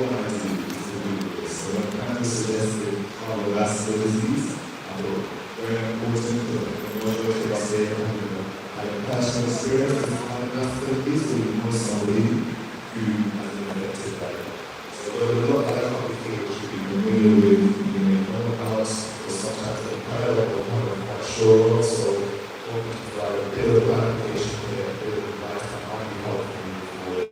I do is to do this. So when Canada suggested cardiovascular disease, I thought very important to the majority of us here had a personal experience with cardiovascular disease, so we know somebody who has been affected by it. So there were a lot of other complications you should be familiar with, you may know about, or sometimes they're heard of or not quite sure of, so hoping to provide a bit of clarification here, a bit of advice on how you help moving forward.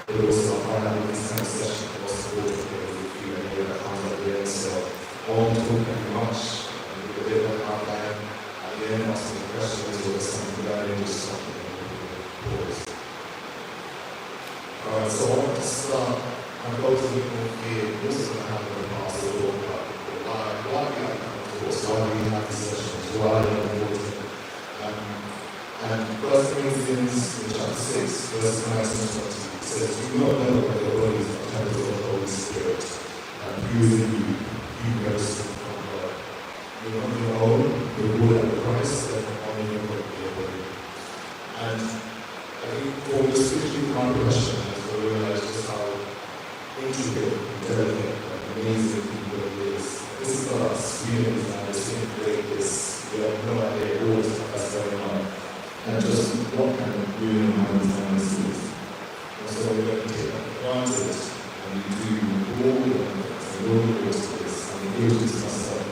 But also find out this kind of session was supported with you and here that comes at the end. So I won't talk very much, I'll give a bit of an outline. At the end, ask some questions or something that I just something that we pause. Alright, so I want to start. I'm going to look more here. This is going to happen in the past. We'll talk about why we have course, why we have these sessions, why they're important. And 1 Corinthians chapter 6, verse 19 to 20 says, "Do not know that your body is the temple of the Holy Spirit, and who is in you, you received from God. You're not your own, you're bought at the price, therefore honor your body." And I think for the spiritually one question, as we realize just how intricate, delicate, and amazing people it is. This is not us, we don't design this, we didn't create this, we have no idea all the stuff that's going on. And just what kind of real design this is. And so we're going to take that for granted, and we do all the benefits and all the course of this, and the agents myself.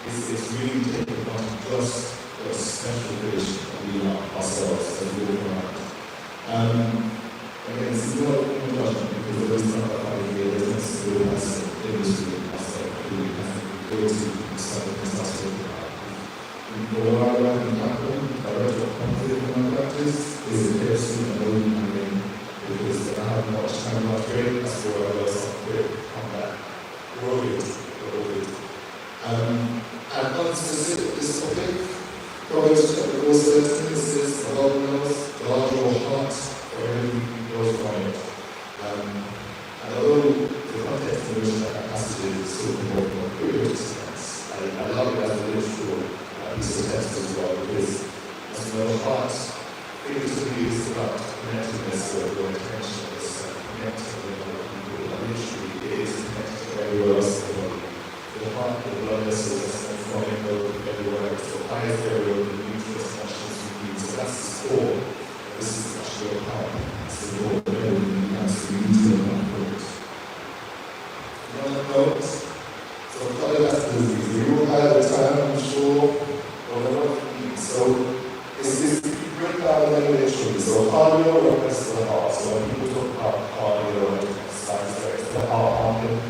It's really taking advantage of just a special wish that we are ourselves as we walk around. Again, this is not a judgment because there is not that part of here, there's no single person in this room, myself, who has the ability to decide what that's talking about. What I learned in Japan, director of conflict in my practice, is a person and only my name, because I have much time left here, that's where I learned something, come back, grow it. And on specific this topic, Proverbs chapter 4 says, this is the Lord knows, the larger your heart, for everything goes from it. And although the context in which that passage is so important for previous sense, I love it as a literal piece of text as well, because as you know, the heart figuratively is about connectedness or intentionalness and connecting with other people. And literally, it is connected to everywhere else in the body. The heart, the blood vessels, and flowing everywhere. It's the highest area of the nutrients and functions we need. So that's the core. This is actually a heart. It's the core of everything we have. So we need to know that first. Another note. So cardiovascular disease. You all had the time, I'm sure, of a lot of things. So it's this break down literally. So cardio refers to the heart. So when people talk about cardio and exercise, it's the heart pumping.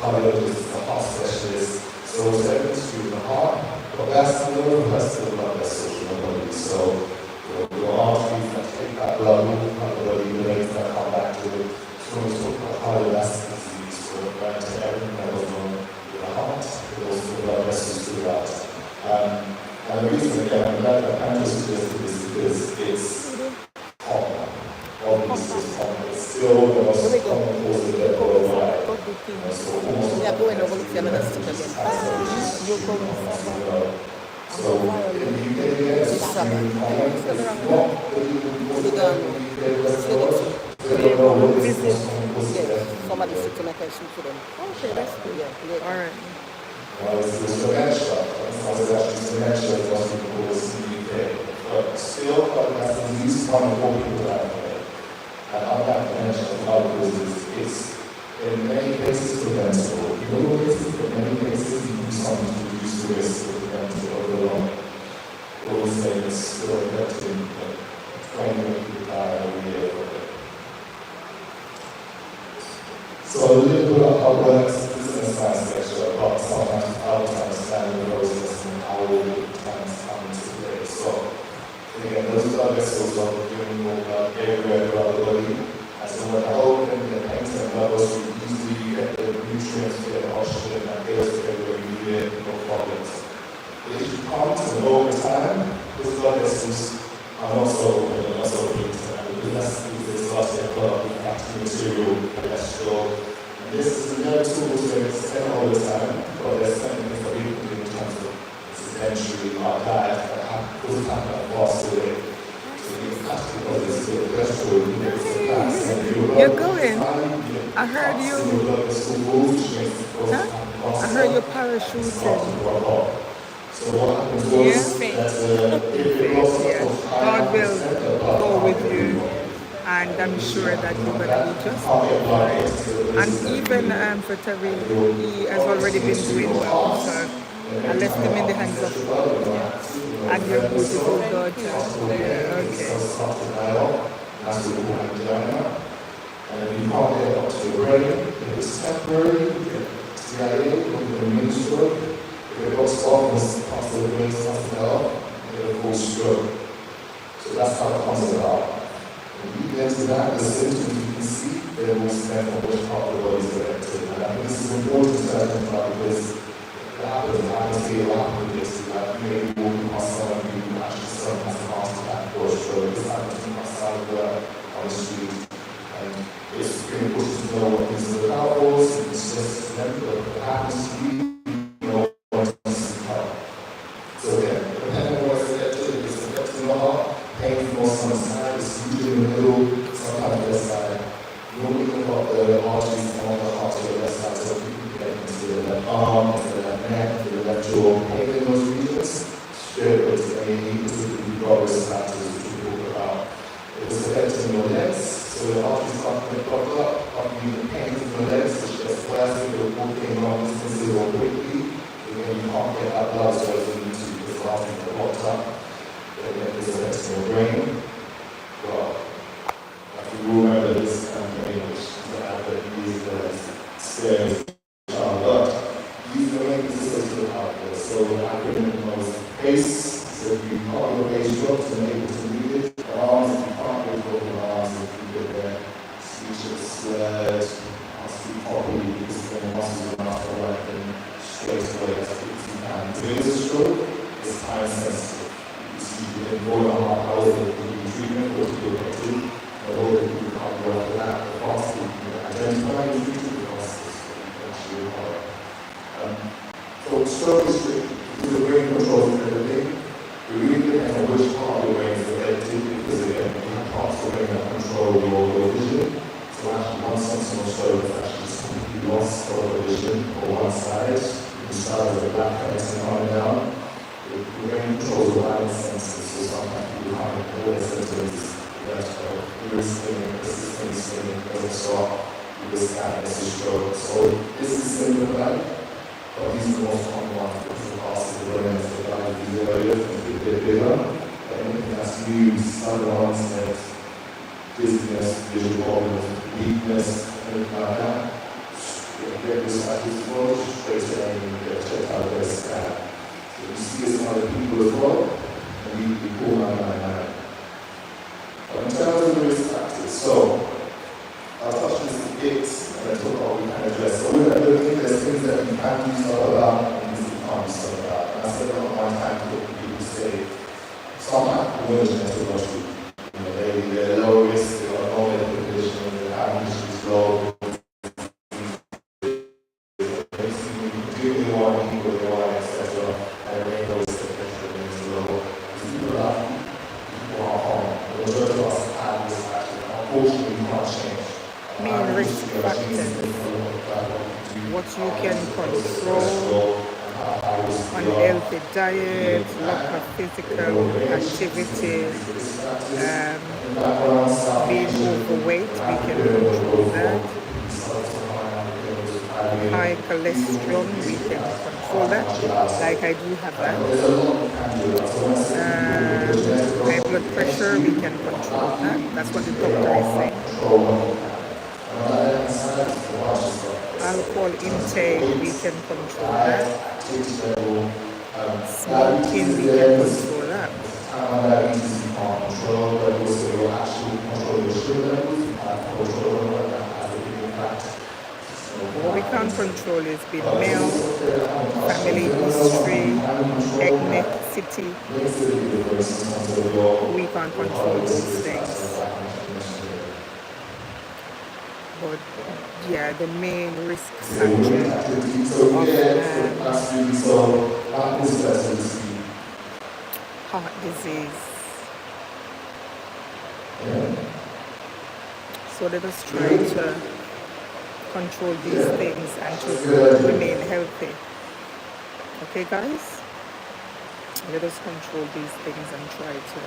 Cardiologist, the heart specialist. So it's everything to do with the heart, but vascular refers to the blood vessels in the body. So your arteries that take that blood moving from the body, the legs that come back to it. So when we talk about cardiovascular disease, we're referring to everything that goes on with the heart, but also the blood vessels throughout. And the reason again, I'm glad that Andrew suggested this because it's common. Obviously it's common. It's still the most common cause of death worldwide. So almost Ya bueno, evolucionando también. Yo como so in the UK, yes, it's not the people who they don't know what is the common cause of death. Somebody sit to make a shoot for them. Okay, that's good. Yeah. All right. Well, it's dementia. I was actually dementia is what people cause in the UK. But still, cardiovascular disease is one of more people that have it. And unlike dementia and other causes, it's in many cases preventable. In little cases, but in many cases, you can do something to reduce the risk of preventing it over the long. Always say it's still affecting 20 million people die every year from it. So a little bit about how it works. This is a science lecture, but sometimes how to understand the process and how all the plans come into play. So again, those blood vessels are doing more blood everywhere throughout the body. And so when I open the paint and blood vessels, easily you get the nutrients, you get the oxygen, and goes to everywhere you need it, no problems. But if you can't, and over time, those blood vessels are not so open, they're not so big, and because that's because they start to get a lot of fatty material, cholesterol. And this is another tool to extend all the time, but there's certain things that we can do in terms of sedentary, our diet, that have those kind of fast away. You're going. I heard you. Single blood vessel walls, which makes the process Huh? happen I faster heard you and starts to parachuting. drop off. So what happens Yeah. was that if it Faith, blocks up yeah. to a higher God will percent, the blood go can't with get through you, properly. and I'm If you sure have that something you're like gonna that, be you just can't get blood fine. getting to the And places that you even need it. for And Tariq, it will he has drop already been into doing your well. heart, So and I every left time him your in the heart hands beats of extra blood, God. you don't Yeah. have to, And your red blood beautiful cell daughter. starts to go Yeah. in, the Okay. cells start to die off, and that's what we call angina. And if you can't get it up to your brain, if it's temporary, you get CIA, you get a mini stroke. If it goes off and parts of the brain starts to die off, you get a full stroke. So that's how it comes about. When you get to that, the symptoms you can see, they will depend on which part of the body is affected. And I think this is important to identify because it happens here, it happens with this. Like you may be walking past someone who actually someone has a heart attack or a stroke. This happens to me outside of work on the street. And it's pretty important to know what things are about for, so you can suggest to them, but if it happens to you, you know what to seek help. So again, depending on what's affected, if it's affecting the heart, pain from one side, it's usually in the middle, sometimes the left side. Normally we've got the arteries on the heart to the left side, so people can get into the left arm, into the left neck, into the left jaw, pain in those regions, straight away to A&E, particularly if you've got risk factors which we talk about. If it's affecting your legs, so the arteries start to get blocked up, often you get pain in your legs, which gets worse if you're walking long distances or quickly. Again, you can't get that blood as well as you need to because the arteries are blocked up. Again, this affects your brain. Well, if you remember this English, the advocacy is scary, but these are making systems out there. So the acronym was PACE, so if you can't your base drops and able to read it, the arms, if you can't read the arms, if you get there, speech is slurred, can't speak properly because the muscles are not correct and straight away as quick as you can. If it is a stroke, it's time sensitive. You see, you can go on how it will be treatment or to go to the older people can't go after that, the faster you can identify and treat the fastest you can actually recover. So stroke is great. The brain controls everything. It really depends on which part of the brain is affected because again, you have parts of the brain that control your vision. So actually one sense of stroke is actually just completely lost of the vision on one side. You can start with the black connection coming down. The brain controls the balance senses, so sometimes people have all their symptoms that irritating, persistent singing doesn't stop with this kind of stroke. So this is simplified, but these are the most common ones because the parts of the brain that provide these areas and a bit bigger. But anything that's new, other ones like dizziness, visual problems, weakness, anything like that, you can get this like this one, straight away and get checked out with a scan. So you see this in other people as well, and we call 999. But in terms of the risk factors, so I'll touch on this a bit and then talk about what we can address. So we're looking at things that we can do stuff about and things that we can't do stuff about. And I spend a lot of my time talking to people who say, some have genetic issue. They're low risk, they've got no medical condition, their family history is low. They want to eat what they want, etc. And their medical risk is low. People are the majority of us have this factor. Unfortunately, we can't change. Main risk factors. What you can control: unhealthy diet, lack of physical activity, being overweight, we can control that. High cholesterol, we can control that. Like I do have that. High blood pressure, we can control that. That's what the doctor is saying. Alcohol intake, we can control that. Smoking, we can control that. What we can't control is being male, family history, ethnicity. We can't control those things. But yeah, the main risk factor of heart disease. So let us try to control these things and to remain healthy. Okay, guys? Let us control these things and try to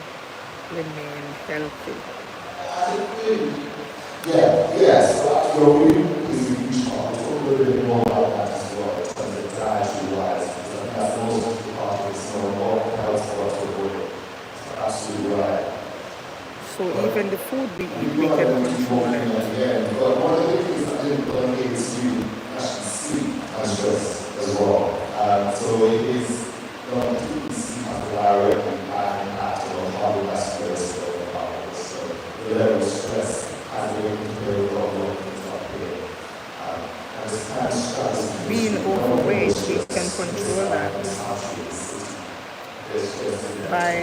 remain healthy. Yes, so we is talk a little bit more about that as well, in terms of dietary wise, because I think that's most of the part is more health for us to avoid. Absolutely right. So even the food we eat, we can control it. But one of the things I didn't learn is to actually sleep and stress as well. So it is not completely sleep directly impact on cardiovascular system and heart. So the level of stress has a way to play with all of things up here. And this kind of strategy Being overweight, we can control that by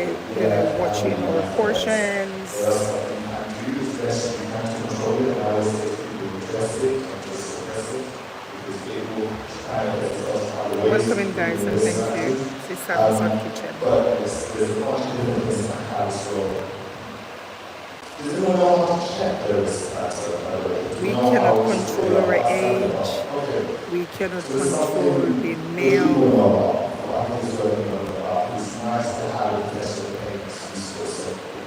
watching our portions. Welcome in, guys, and thank you. This is Samsung Kitchen. We cannot control our age. We cannot control being male.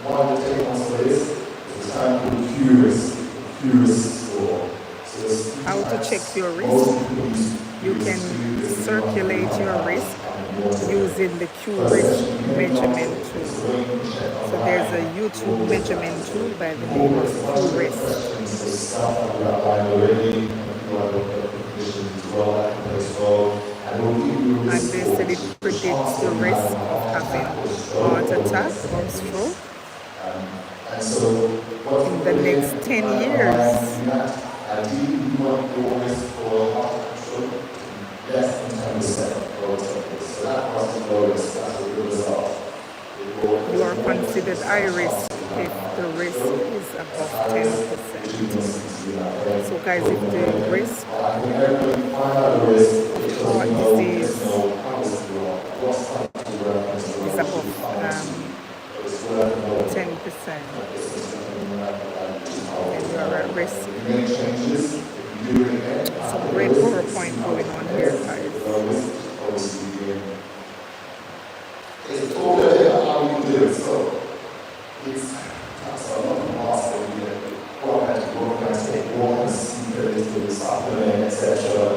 One of the take on this is a time called curious score. How to check your risk? You can circulate your risk using the Q-risk measurement tool. So there's a YouTube measurement tool by the name of Q-risk. And they said it predicts the risk of having heart attack or stroke in the next 10 years. You are considered high risk if the risk is above 10%. So guys, if the risk of heart disease is above 10%, then you are at risk. Some great PowerPoint going on here, guys. It's all how you do it. So it's a lot of mass that you get. What can I take? What can I see that is to supplement, etc.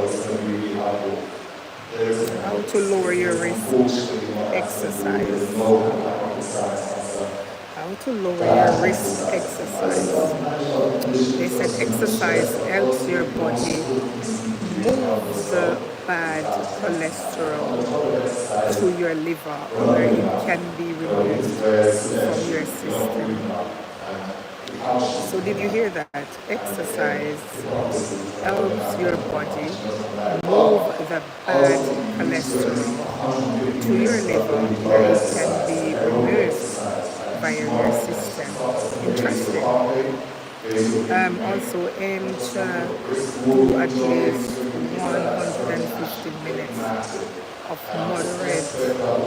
It's going to be really helpful. How to lower your risk? Exercise. How to lower your risk? Exercise. They said exercise helps your body move the bad cholesterol to your liver, where it can be removed from your system. So did you hear that? Exercise helps your body move the bad cholesterol to your liver, where it can be removed via your system. Interesting. Also aim to do at least 150 minutes of moderate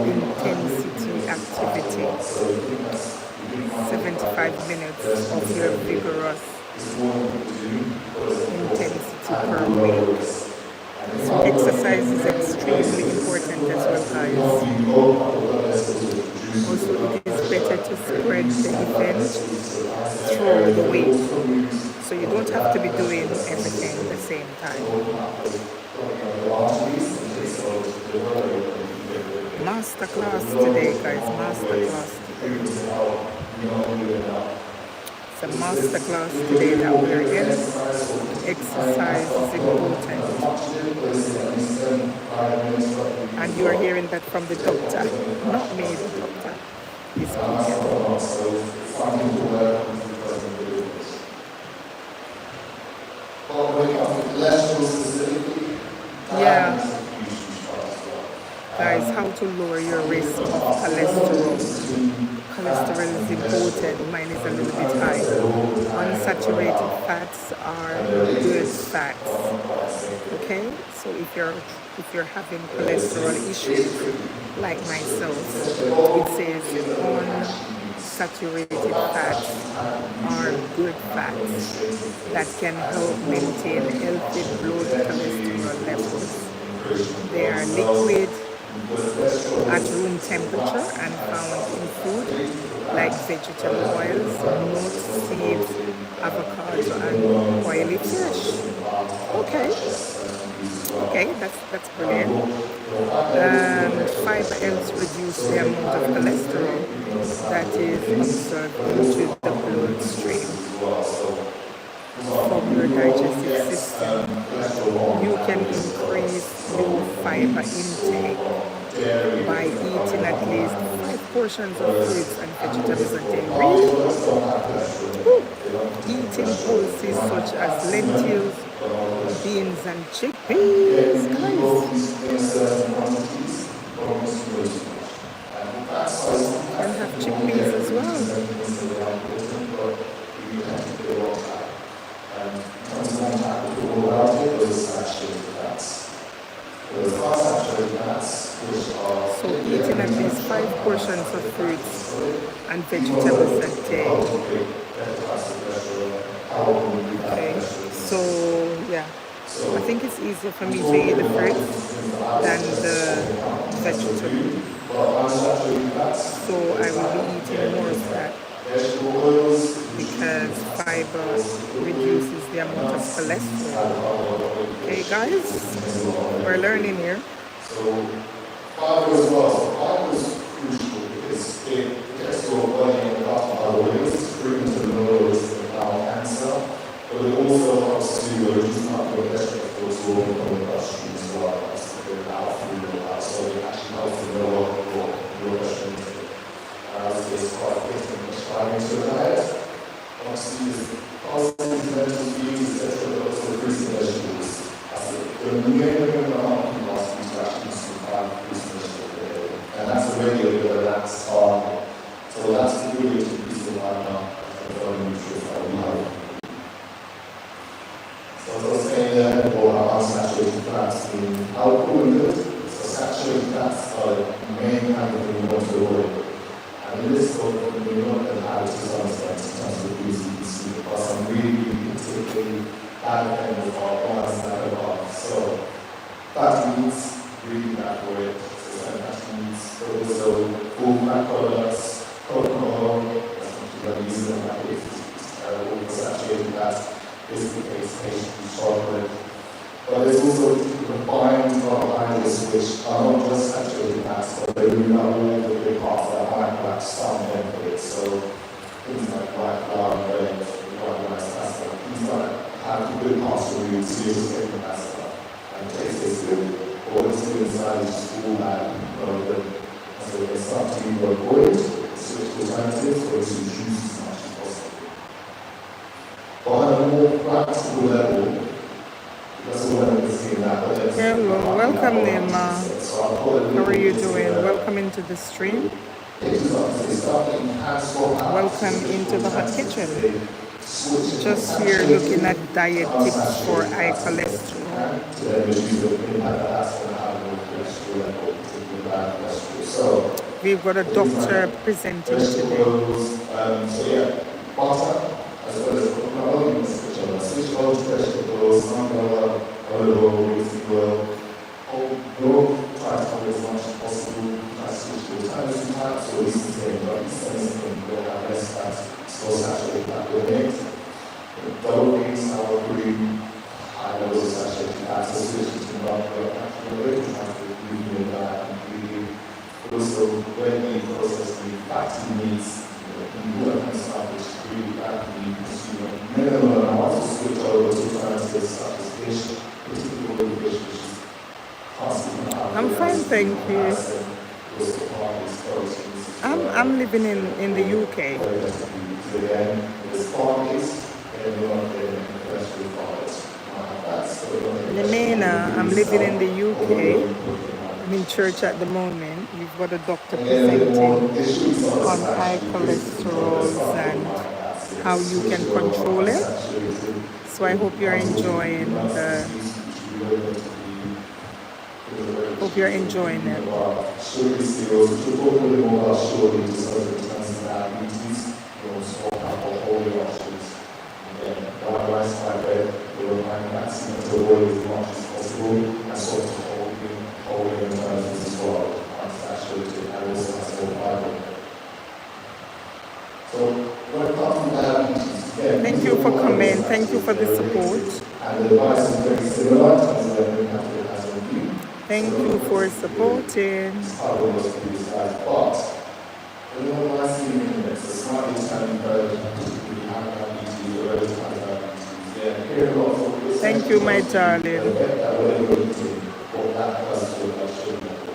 intensity activity, 75 minutes of your vigorous intensity per week. So exercise is extremely important as well, guys. Also, it is better to spread the event through the week, so you don't have to be doing everything at the same time. Masterclass today, guys. Masterclass today. It's a masterclass today that we're in. Exercise is important. And you are hearing that from the doctor, not me, the doctor is speaking. Yeah. Guys, how to lower your risk of cholesterol. Cholesterol is important. Mine is a little bit high. Unsaturated fats are good fats. Okay? So if you're having cholesterol issues like myself, it says unsaturated fats are good fats that can help maintain healthy elevated blood cholesterol levels. They are liquid at room temperature and found in food like vegetable oils, nuts, seeds, avocado, and oily fish. Okay, okay, that's brilliant. And fiber helps reduce the amount of cholesterol that is absorbed into the bloodstream from your digestive system. You can increase your fiber intake by eating at least 5 portions of fruits and vegetables a day. Really? Woo. Eating pulses such as lentils, beans, and chickpeas, guys. Can have chickpeas as well. So eating at least 5 portions of fruits and vegetables a day. Okay, so yeah, I think it's easier for me to eat the fruits than the vegetables. So I will be eating more of that because fiber reduces the amount of cholesterol. Okay, guys, we're learning here. Fiber as well. Fiber is crucial because it gets your body in the gut other ways, proven to lower the risk of bowel cancer, but it also helps to reduce the amount of cholesterol from the bloodstream as well. That's the good bowel fluid or that, so it actually helps to lower your cholesterol intake. It's quite different prescribing to the diet. Obviously, there's positive mental views, etc., but also fruits and vegetables. The minimum amount of people ask you to actually consume 5 fruits and vegetables a day. And that's a regular, that's target. So that's really a piece of life now, the nutrients that we have. So as I was saying there, or unsaturated fats in alcohol and good. So saturated fats are the main kind of thing we want to avoid. And in this book, we're not going to have it to some extent in terms of the foods you consume, but some really particularly bad things are unsaturated fats. So fatty meats, really bad for it. So fatty meats, but also full fat products, coconut, that's what you're going to use in that case. Oversaturated fats, is the case, pastry, chocolate. But there's also refined carbohydrates which are not just saturated fats, but they really are all the big parts that have like some benefits. So things like white flour, bread, white rice, pasta, things like have good parts of you to take the pasta. And taste is good, or what's good inside is just all bad. So it's up to you to avoid, switch to alternatives, or to reduce as much as possible. But on a more practical level, hello, welcome Nema. How are you doing? Welcome into the stream. Welcome into the hot kitchen. Just here looking at diet tips for high cholesterol. We've got a doctor presenting today. As well as switch over to vegetables, sunflower, olive oil, rapeseed oil. Don't try to cover as much as possible. Try to switch to alternative fats, or at least the same, but at least anything will have less fat, slow saturated fat with it. Double cream, sour cream, high levels of saturated fat, so switch to natural fat, and that ingredient. Also, red meat, processed meat, fatty meats. All that kind of stuff is really bad for you consumer. Minimum amount to switch over to alternatives such as fish, particularly fish, which is constantly. I'm fine, thank you. I'm living in the UK. Lemena, I'm living in the UK. I'm in church at the moment. We've got a doctor presenting on high cholesterols and how you can control it. So I hope you're enjoying it. and that's to avoid as much as possible, and sort of holding alternatives as well. That's actually, and also has more fiber. So when it comes to diabetes, Thank you for coming. Thank you for the support. and the advice is very similar to what we have to have on you. Thank you for supporting. How we must do that, but everyone likes to be it's a slightly tiny version we have diabetes or early type diabetes. Yeah, here a lot of people Thank you, my darling. that whatever you're eating, what that does to your blood sugar level.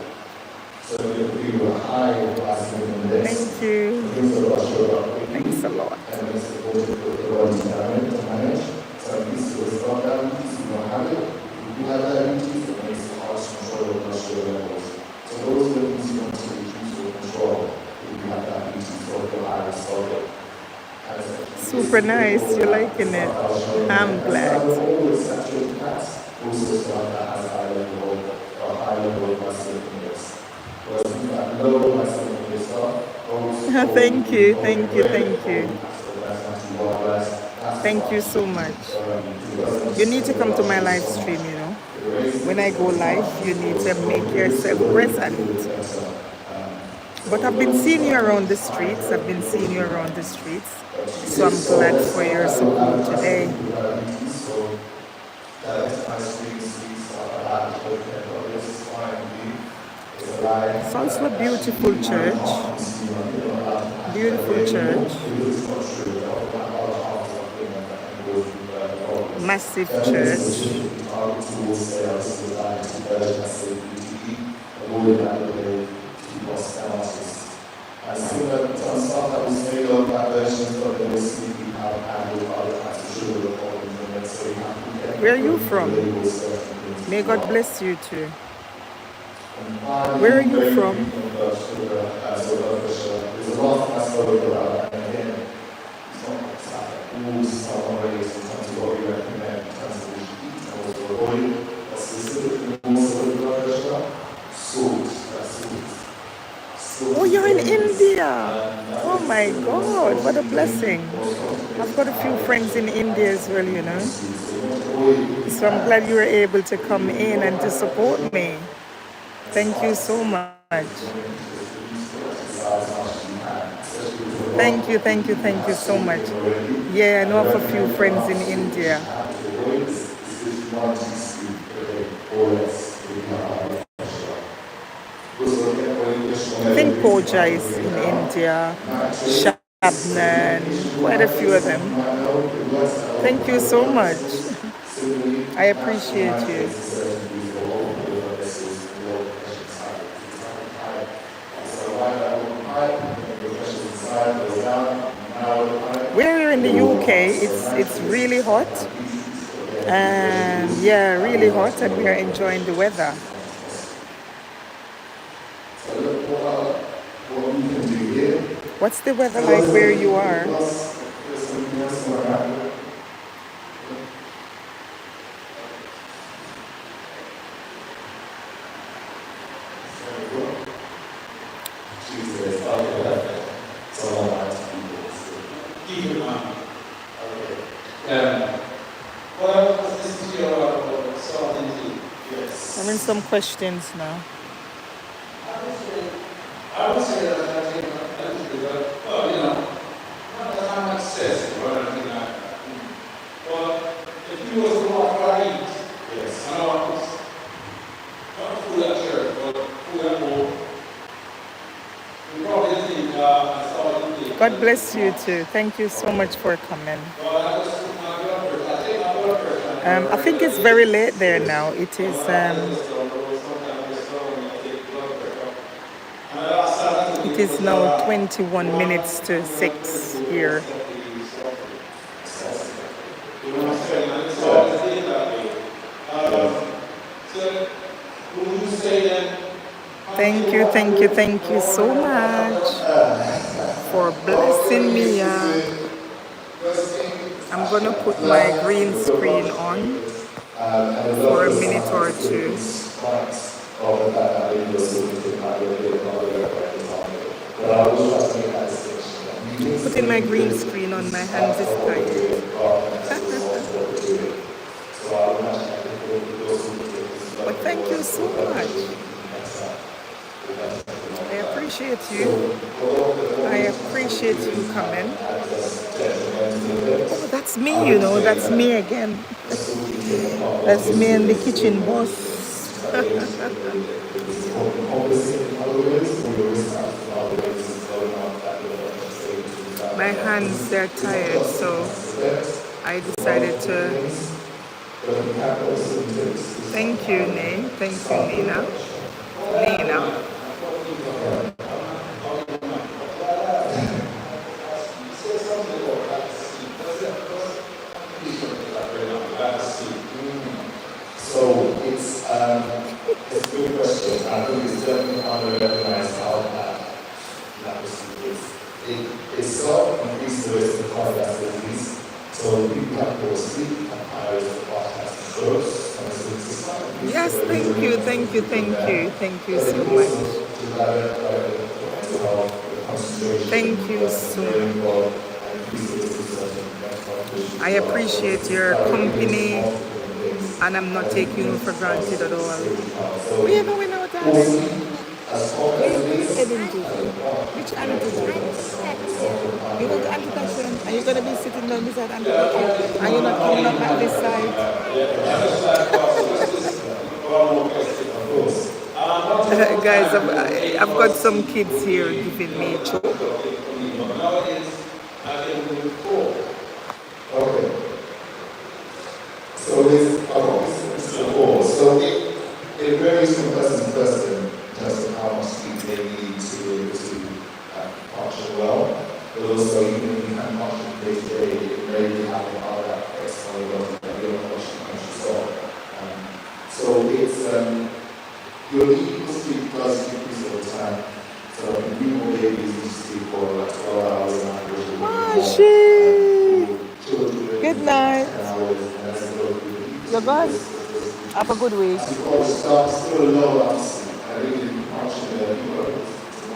So if people are high in glycemic index, Thank you. brings the blood sugar up quickly, Thanks a lot. and makes it difficult for the body to manage. So at least with stock diabetes, you don't have it. If you have diabetes, it makes it hard to control your blood sugar levels. So those are the things you want to reduce or control if you have diabetes or if you're high risk of it. Super nice. You're liking it. I'm glad. All the saturated fats also stuff that has high level of glycemic index. Whereas if you have low glycemic index stuff, Thank you, thank you, thank you. Thank you so much. You need to come to my live stream, you know. When I go live, you need to make yourself present. But I've been seeing you around the streets. I've been seeing you around the streets. So I'm glad for your support today. It's also a beautiful church. Beautiful church. Massive church. And similar to some stuff that was made on that version, but they will see how to handle other types of sugar problems in it. So you have to get Where are you from? May God bless you too. Where are you from? There's a lot I spoke about, and again, it's not like rules some ways in terms of what we recommend in terms of what you eat and what to avoid, but specifically rules for the blood pressure, salt, that's salt. Oh, you're in India. Oh my God, what a blessing. I've got a few friends in India as well, you know. So I'm glad you were able to come in and to support me. Thank you so much. Thank you, thank you, thank you so much. Yeah, I know of a few friends in India. I think Pooja is in India, Shabnan, quite a few of them. Thank you so much. I appreciate you. We're in the UK. It's really hot, and yeah, really hot, and we are enjoying the weather. What's the weather like where you are? Having some questions now. I would say that I think well, you know, not that I'm obsessive or anything like that. But if you was to walk what I eat, yes, I know what it's not food at church, but food at home. You probably think I saw it today. God bless you too. Thank you so much for coming. Well, I just took my blood pressure. I take my blood pressure. I think it's very late there now. It is it is now 21 minutes to 6 here. Thank you, thank you, thank you so much for blessing me. I'm gonna put my green screen on for a minute or two. Putting my green screen on, my hands is tired. you so much. I appreciate you. I appreciate you coming. Oh, that's me, you know, that's me again. That's me and the kitchen boss. My hands, they're tired, so I decided to. Thank you, Nay. Thank you, Nina. Nina. So it's a good question. I think it's definitely under-recognized how that it sort of increases the risk of cardiovascular disease. So people have poor sleep, have higher risk of heart attacks and strokes. And so it's a slight increase Yes, in the thank risk you, of thank you, thank you, thank you but so it much. also to direct mental health, the concentration, Thank you so much. brain fog, and increase the risk of certain mental health conditions I as well. appreciate So your directly against company, multiple different things. and I'm not taking you for granted at all. So Where you going now, darling? mostly, as common as it Where you is, heading to? Which auntie to? You going to Auntie Catherine? Are you going to be sitting down beside Auntie Catherine? Are you not coming up back this side? Guys, I've got some kids here giving me choke. okay. So it's so it varies from person to person in terms of how much sleep they need to be able to function well. But also, even if you can function day to day, it may be having other effects on your body that you're not conscious of. So it's your need for sleep does increase over time. So newborn babies need to sleep for like 12 hours on average. Mashi! Children, Good night. 10 hours, and as they go through You're gone? Have a good week. still a low amount of sleep. I really didn't function there. People are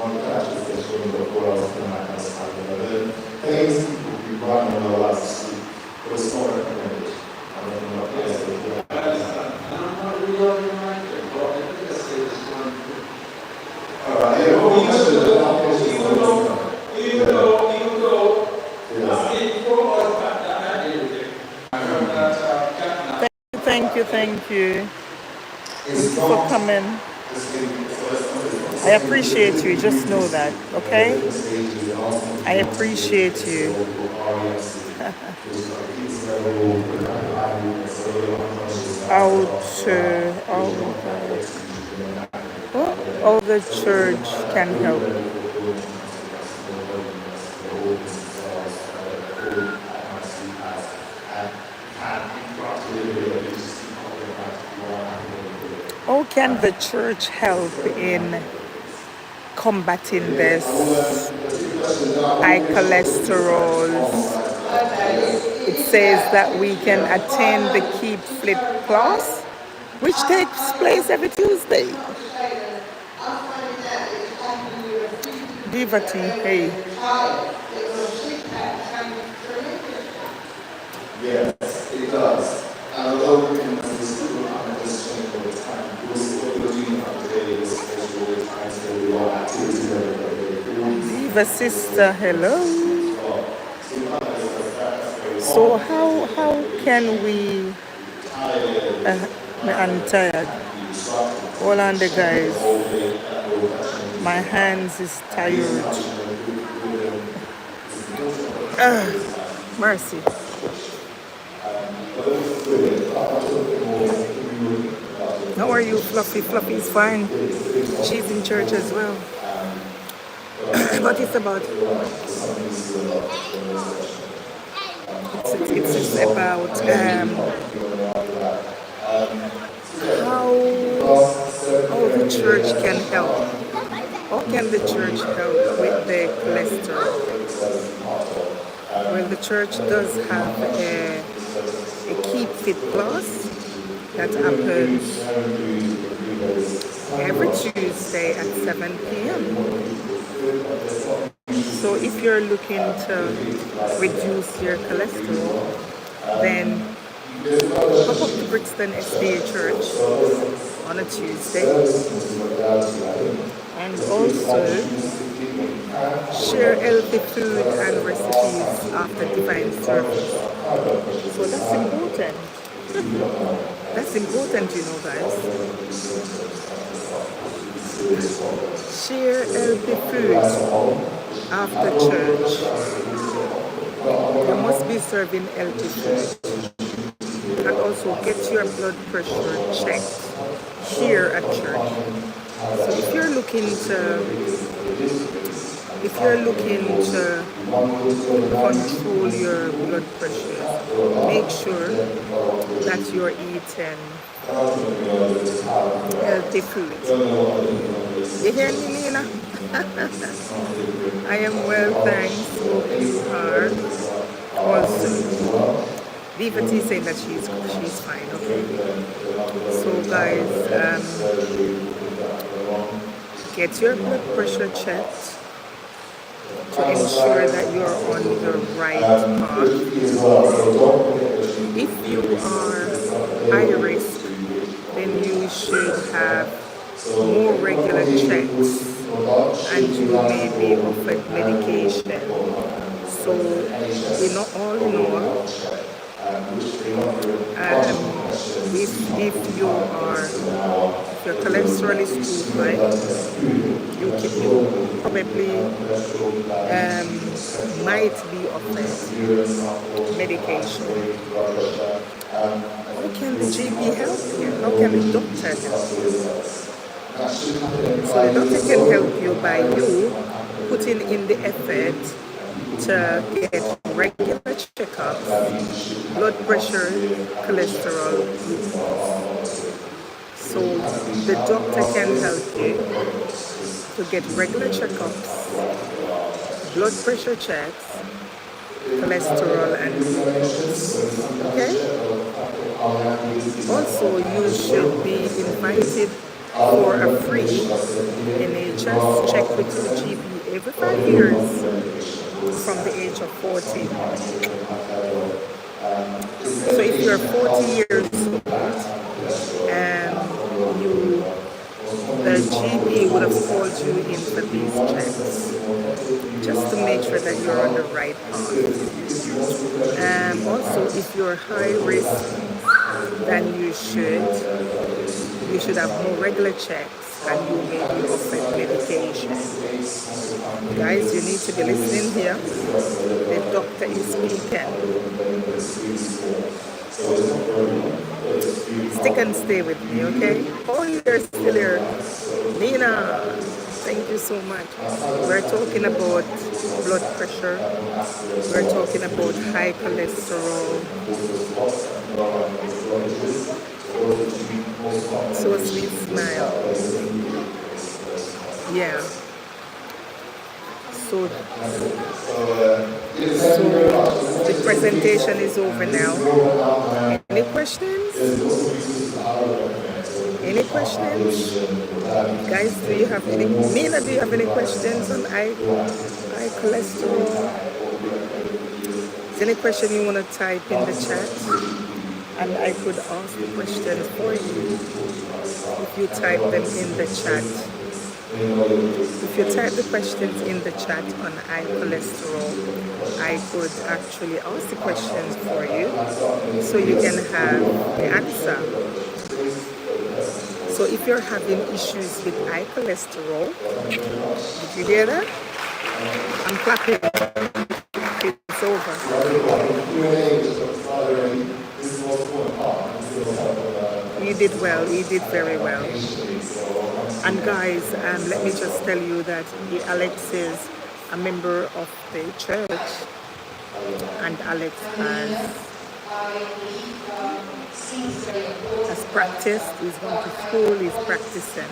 one catches that show me the 4 hours and that kind of stuff. But then things people be running on low hours of sleep, but it's not recommended. I don't know what else they do. Alright, yeah, well, Thank you, thank you. Thank you for coming. I appreciate you, just know that, okay? I appreciate you. How the church can help. How can the church help in combating this high cholesterol? It says that we can attend the Keep Fit class, which takes place every Tuesday. Dietary, hey. Yes, it does. And although we can still have this change over time, what we're doing on the daily is also with times that we are activities that we Diva sister, hello. So how can we I'm tired. Hold on the guys. My hands is tired. Mercy. How are you, Fluffy? Fluffy is fine. She's in church as well. But it's about it's about how the church can help. How can the church help with the cholesterol? Well, the church does have a Keep Fit class that happens every Tuesday at 7 p.m. So if you're looking to reduce your cholesterol, then pop up to Brixton SDA Church on a Tuesday. And also share healthy food and recipes after divine service. So that's important. That's important, you know, guys. Share healthy food after church. You must be serving healthy food. And also get your blood pressure checked here at church. So if you're looking to control your blood pressure, make sure that you're eating healthy food. You hear me, Nina? I am well, thanks. Hope you are also. Dietary saying that she's fine. Okay. So guys, get your blood pressure checked to ensure that you're on the right path. If you are high risk, then you should have more regular checks and you may be offered medication. So in all, if your cholesterol is too high, you probably might be offered medication. How can the GP help you? How can the doctor help you? So the doctor can help you by you putting in the effort to get regular checkups, blood pressure, cholesterol. So the doctor can help you to get regular checkups, blood pressure checks, cholesterol and glucose. Okay? Also, you should be invited for a free NHS check with your GP every 5 years from the age of 40. So if you're 40 years old and the GP would have called you in for these checks just to make sure that you're on the right path. Also, if you're high risk, then you should have more regular checks and you may be offered medication. Guys, you need to be listening here. The doctor is speaking. Stick and stay with me, okay? Oh, you're still here. Nina, thank you so much. We're talking about blood pressure. We're talking about high cholesterol. So sweet smile. Yeah. So the presentation is over now. Any questions? Any questions? Guys, do you have any? Nina, do you have any questions on high cholesterol? Is there any question you want to type in the chat? And I could ask the questions for you if you type them in the chat. If you type the questions in the chat on high cholesterol, I could actually ask the questions for you so you can have the answer. So if you're having issues with high cholesterol, did you hear that? I'm clapping. It's over. You did well. You did very well. And guys, let me just tell you that Alex is a member of the church, and Alex has practiced. He's gone to school. He's practicing.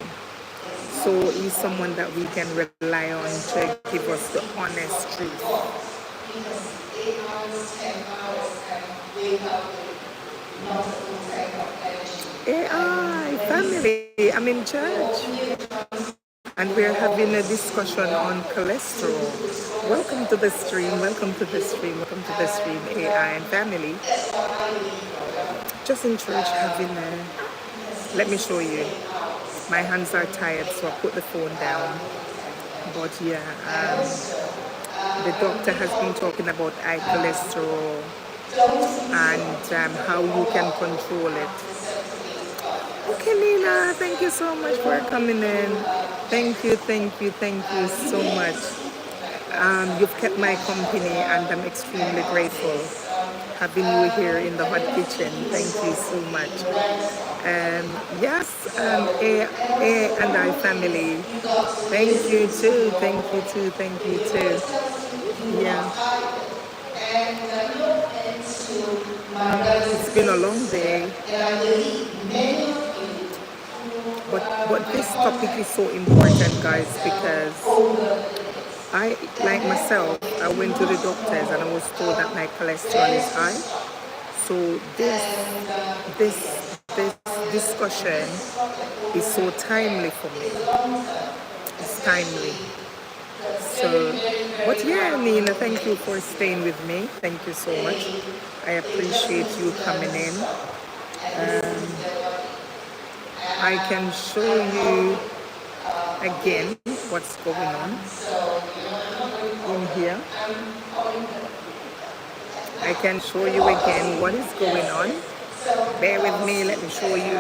So he's someone that we can rely on to give us the honest truth. AI family, I'm in church and we're having a discussion on cholesterol. Welcome to the stream, welcome to the stream, welcome to the stream, AI and family. Just in church having Let me show you. My hands are tired, so I put the phone down. But yeah, the doctor has been talking about high cholesterol and how you can control it. Okay, Nina, thank you so much for coming in. Thank you, thank you, thank you so much. You've kept my company and I'm extremely grateful having you here in the hot kitchen. Thank you so much. Yes, A and I family. Thank you too, thank you too, thank you too. Yeah, it's been a long day, but this topic is so important, guys, because I, like myself, I went to the doctors and I was told that my cholesterol is high. So this discussion is so timely for me. It's timely. So, but yeah, Nina, thank you for staying with me. Thank you so much. I appreciate you coming in. I can show you again what's going on in here. I can show you again what is going on. Bear with me, let me show you.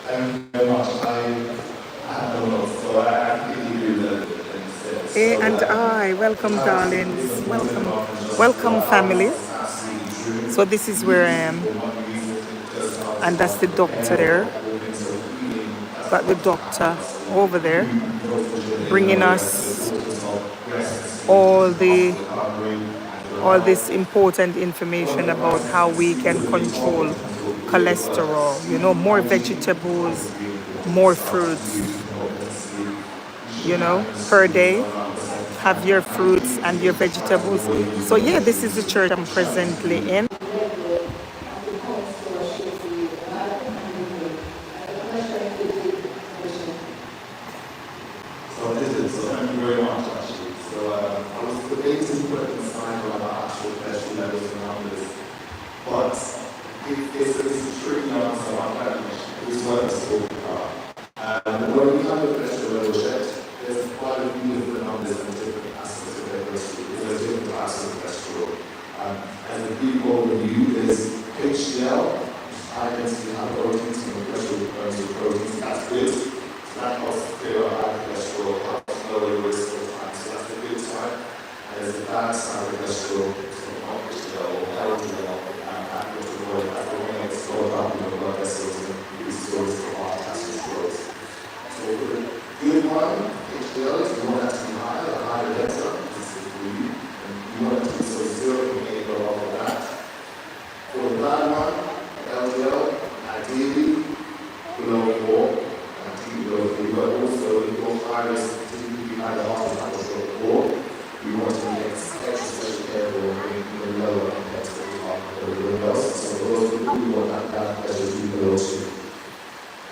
Thank you very much. I don't know, so I can give you the A and I, welcome darlings, welcome family. So this is where I am, and that's the doctor there. Got the doctor over there, bringing us all this important information about how we can control cholesterol. You know, more vegetables, more fruits, per day. Have your fruits and your vegetables. So yeah, this is the church I'm presently in. So thank you very much, actually. So I was debating putting aside on the actual cholesterol levels and numbers, but it's a tricky answer. I'm glad it's what I'm talking about. When we have a cholesterol level checked, there's quite a few different numbers and different aspects of their cholesterol. There's different aspects of cholesterol. And the people review there's HDL, high density high proteins, cholesterol proteins, that's good. That helps clear out high cholesterol, helps lower the risk of time. So that's a good side. And there's a bad side of cholesterol, so not HDL or LDL, and that will avoid that when it's stored up in the blood vessels and reduce the risk of heart attack and strokes. So for the good one, HDL, if you want that to be higher, the higher the better, this is for you. And you want it to be so 0.8 or off of that. For the bad one, LDL, ideally below 4. But also if your virus typically had a heart attack or stroke, you want to be extra special careful when you're lower compared to everyone else. So for those people who want that blood pressure to be below 2.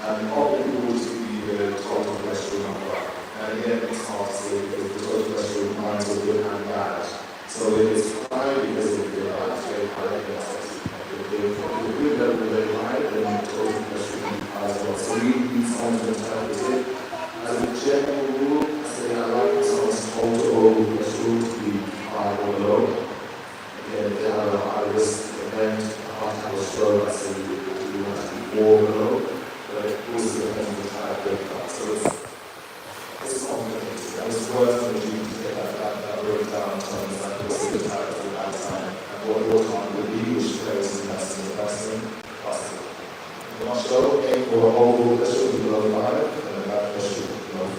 And often people will see the total cholesterol number. And again, it's hard to say because the total cholesterol lines are good and bad. So if it's high because of the it's very high, if the good level is very high, then the total cholesterol can be high as well. So we need someone to interpret it. As a general rule, I say I like someone's total cholesterol to be high or low. Again, if they have a high risk event, a heart attack or stroke, I say we want to be more below. But it also depends on the type of blood clot. So it's complicated. And it's worth for you to get that breakdown to understand what's the type of that time and what your time will be, which plays in that in the person. Not sure, aim for a whole cholesterol below 5, and then that cholesterol below 3.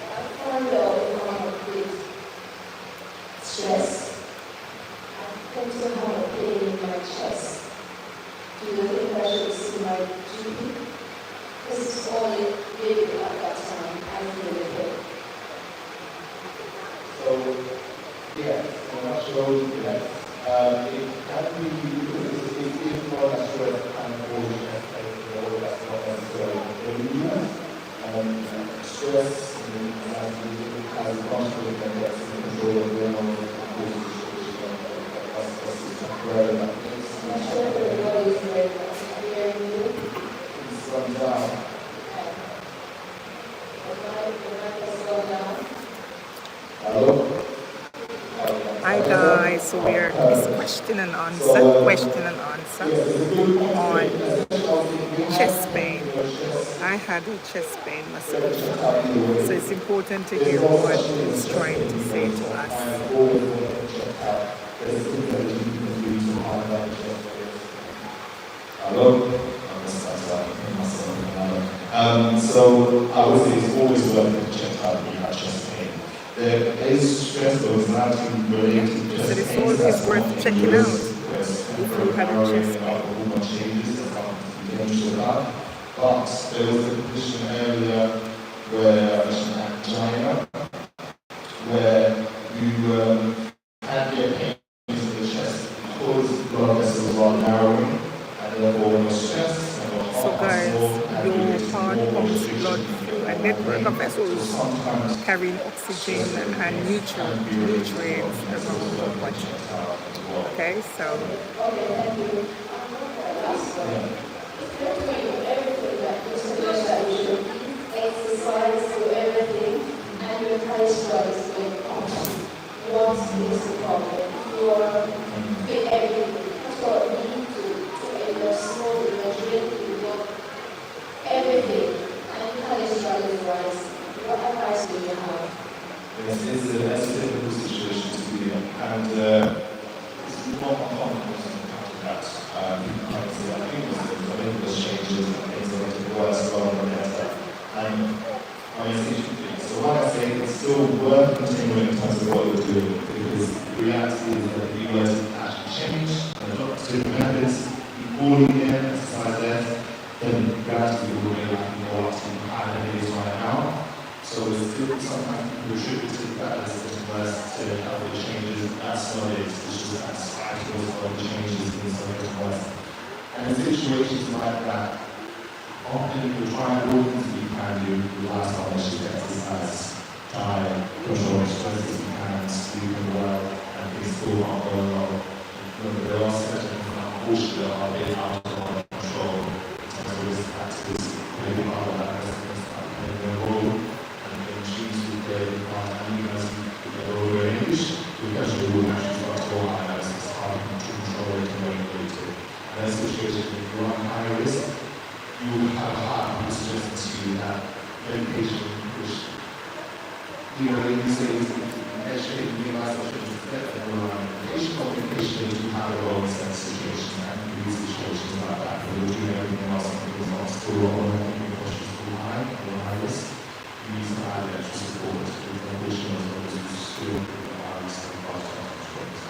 I find the stress. I tend to have a pain in my chest. Do you think I should see my GP? This is all it really at that time. I feel the pain. So, yeah, I'm not sure, yes. It can be, if not a stress and bullshit, that's not necessarily illness. Stress has conflict and gets in control of the own situation. where that is. I'm not sure if everybody is ready. I'm hearing you. It's gone down. The mic has gone down. Hello? Hi guys, so it's question and answer on chest pain. I had a chest pain myself, so it's important to hear what he's trying to say to us. Hello? So I would say it's always worth to check out if you have chest pain. There is stress that was not related to chest So it's pain. always worth checking out if you had a chest pain. Changes that but there was a condition earlier where angina, where you had your pain in the chest because blood vessels are narrowing and therefore more stress and your So heart guys, your heart pumps more blood through a network of vessels carrying oxygen and nutrients around the body. Okay, so Okay, thank you. Last one. It's clear to me with everything that you suggest that we should exercise, do everything, and your cholesterol is going up. What is the problem? You are fit everything. That's what we need to in your smoke, in your drink, in your everything. And cholesterol is rising. What advice do you have? Yes, it's a difficult situation to be in, and it's not uncomfortable to encounter that. Obviously, I think there's changes and things are getting worse rather than better. And I mean, it's interesting. So like I say, it's still worth continuing in terms of what you're doing, because the reality is that if you were to actually change and adopt different methods, you call again, exercise less, then gradually you will be able to go up to higher than it is right now. So it's still sometimes people attribute to that as worse to how the changes, that's not it, it's just that cycles of the changes in something worse. And in situations like that, often you try and all things you can do with lifestyle measures, exercise, diet, control stress as you can, sleeping well, and things still aren't going well. Remember, there are certain things that unfortunately are a bit out of our control in terms of risk factors, maybe part of that residence that play their role, and then choose to play and you guys get over English, because you will actually start to go higher as it's hard to control it and regulate it. And that's the situation if you're on higher risk, you will have a heart who's suggesting to you that medication, which, you know, when you say educate and realize what you're better than medication, or medication is you have a role in certain situations and these situations like that, but you're doing everything else and things are still wrong, and your questions too high, or high risk, you need to add extra support with medication as well as you still high risk and fast controls.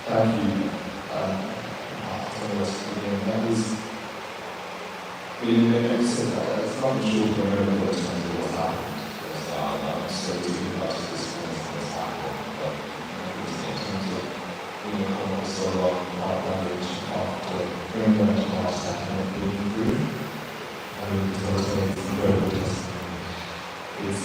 Thank you. That was really magnificent. It's not sure for everyone in terms of what's happened. I'm not necessarily thinking about this what's happened, but in terms of coming up so long, our language, after very much our second of being through, it's also incredible testimony. It's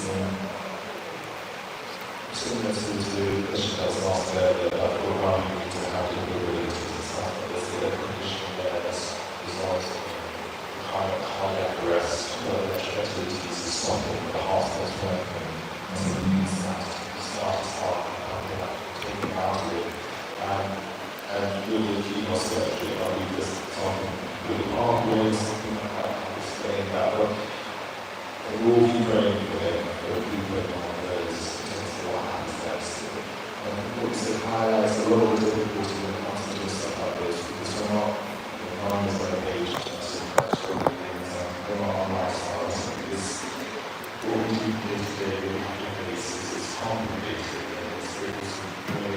similar to the question that was asked earlier about programming to have the abilities and stuff, but there's a condition there that's results in cardiac arrest, where the activities is stopping, the heart stops working, and so the knees start taking out of it. And really key surgery, I'll be just talking really hard ways, something like that, I'll explain that, but we'll all be praying for him, for people on those, what happens next. And what you said highlights a lot of the difficulty when it comes to doing stuff like this, because we're not, none is on a page, we're not on lifestyles. What we do day to day on a regular basis is complicated, and it's related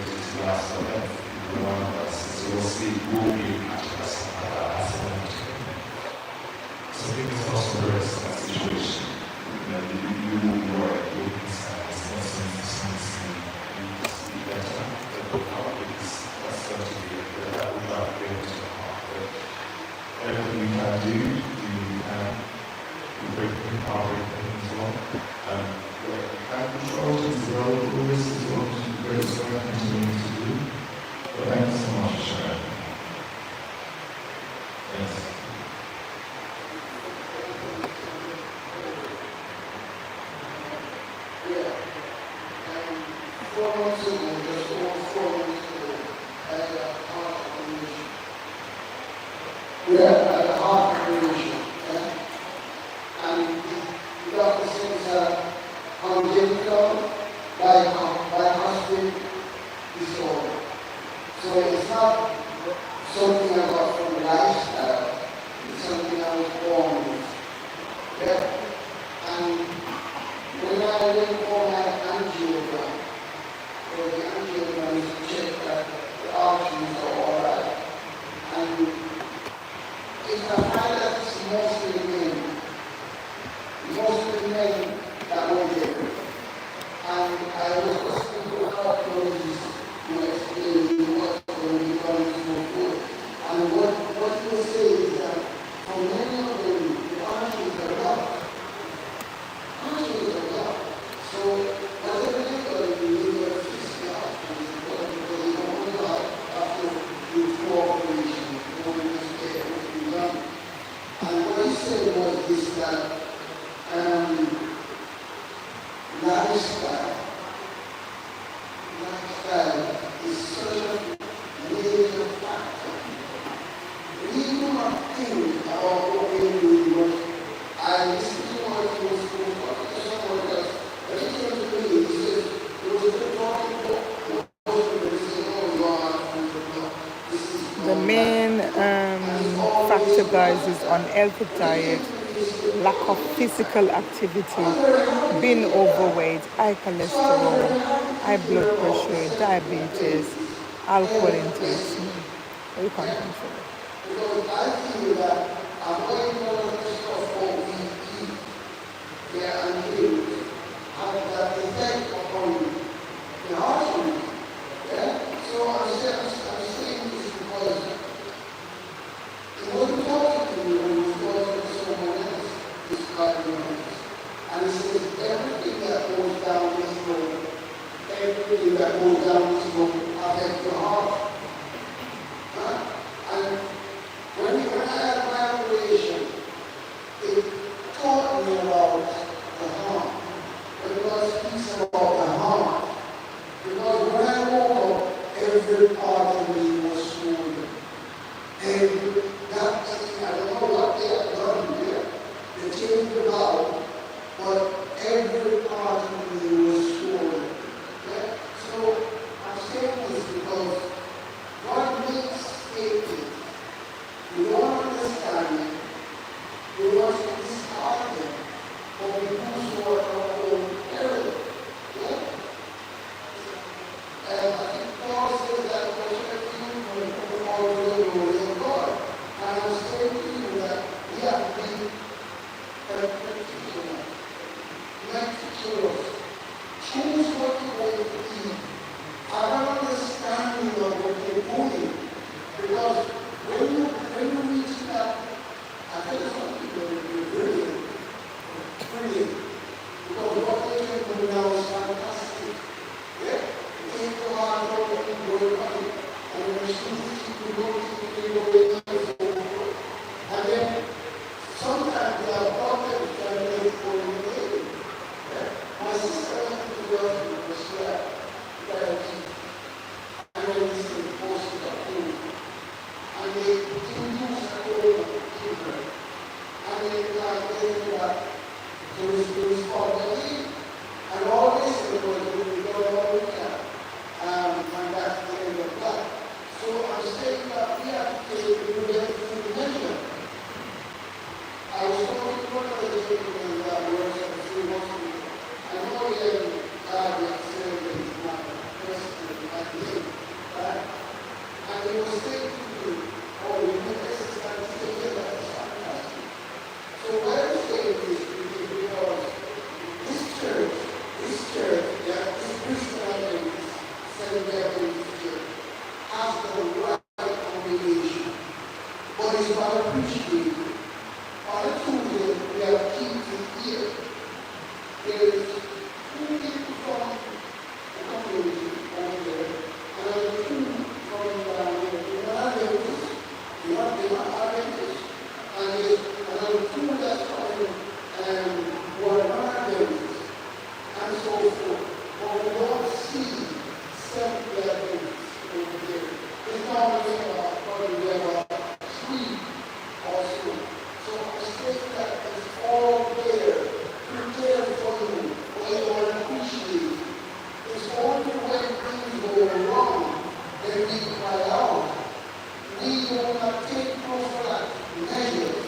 to lifestyle health for people around us. So we'll see, we'll be impacted by something like that. So I think it's also very in that situation. You will be worried, you will be concerned, it's not something you just be better, but we'll not, because that's going to be that without going to the heart. But everything we can do, we break the power as well. Where we can control is the role of all this as well, which is great work and continuing to do. But thank you so much for sharing. Thanks. We had a heart condition, and the doctor says congenital bicuspid disorder. So it's not something I got from lifestyle, it's something I was born with. Yeah. And when I went for my angiogram, so the angiogram is to check that the arteries are all right. And it's a find that it's mostly men that were there. And I was listening to a cardiologist who explained what's going to be done to move forward. And what he was saying is that for many of them, the arteries are blocked. Arteries are blocked. So whatever they're going to do, they're going to fix the arteries because they don't want to after the cooperation, they don't want to get everything done. And what he said was this, that lifestyle is such a major factor. We do not think about what we're doing, but I listen to what he was talking to someone else. When he came to me, he said, there was a talking about the main factor, guys, is unhealthy diet, lack of physical activity, being overweight, high cholesterol, high blood pressure, diabetes, alcohol intake. You can't control it. Because I feel that avoiding all of this stuff what we eat, yeah, and drink, have that effect upon the heart. Yeah? So I'm saying this because it wasn't talking to me when he was talking to someone else, describing it. And he says, everything that goes down this road, everything that goes down this road affects your heart. Huh? And when I had my operation, it taught me about the heart. When God speaks about the heart, because when I woke up, every part of me was swollen. And that thing, I don't know what they have done there. They changed the valve, but every part of me was swollen. Yeah? So I'm saying this because God makes statements. You don't understand it. You want to discard them. But we do so at our own peril. Yeah? And I think Paul says that whatever you do, all the glory of God. And I'm saying to you that we have to be particular, meticulous. Choose what you want to eat. Have an understanding of what you're doing. Because when you reach that, I tell you something, you're brilliant. Brilliant. Because what they can do now is fantastic. Yeah? You take the hard work and work on it. And when you see people go to the way and so forth. And then sometimes they have problems trying to make it for the day. Yeah? My sister went to the hospital because she had diabetes. And then this thing posted up to me. And they induce a whole children. And they that to respond to me. And all this was we don't all we can. And that's the end of that. So I'm saying that we have to take the measure. I was talking to one of the gentlemen that works at the city hospital. I know he had said that he's not president at the end. Right? And he was saying to me, oh, you make exercise to take care of that. So what I'm saying is because this church, yeah, this Christian identity, Seventh-day Adventist church, has the right congregation, but it's not appreciated. On a Tuesday, we have kids here. There is 2 people from the community over there, and another 2 from down here. They're not Adventists. They're not Adventists. And there's another 2 that's coming who are not Adventists, and so forth. But we don't see Seventh-day Adventists over there. It's normally probably we have 3 or so. So I say that it's all there, prepared for you, when you are appreciated. It's only when things go wrong that we cry out. We do not take prophylactic measures.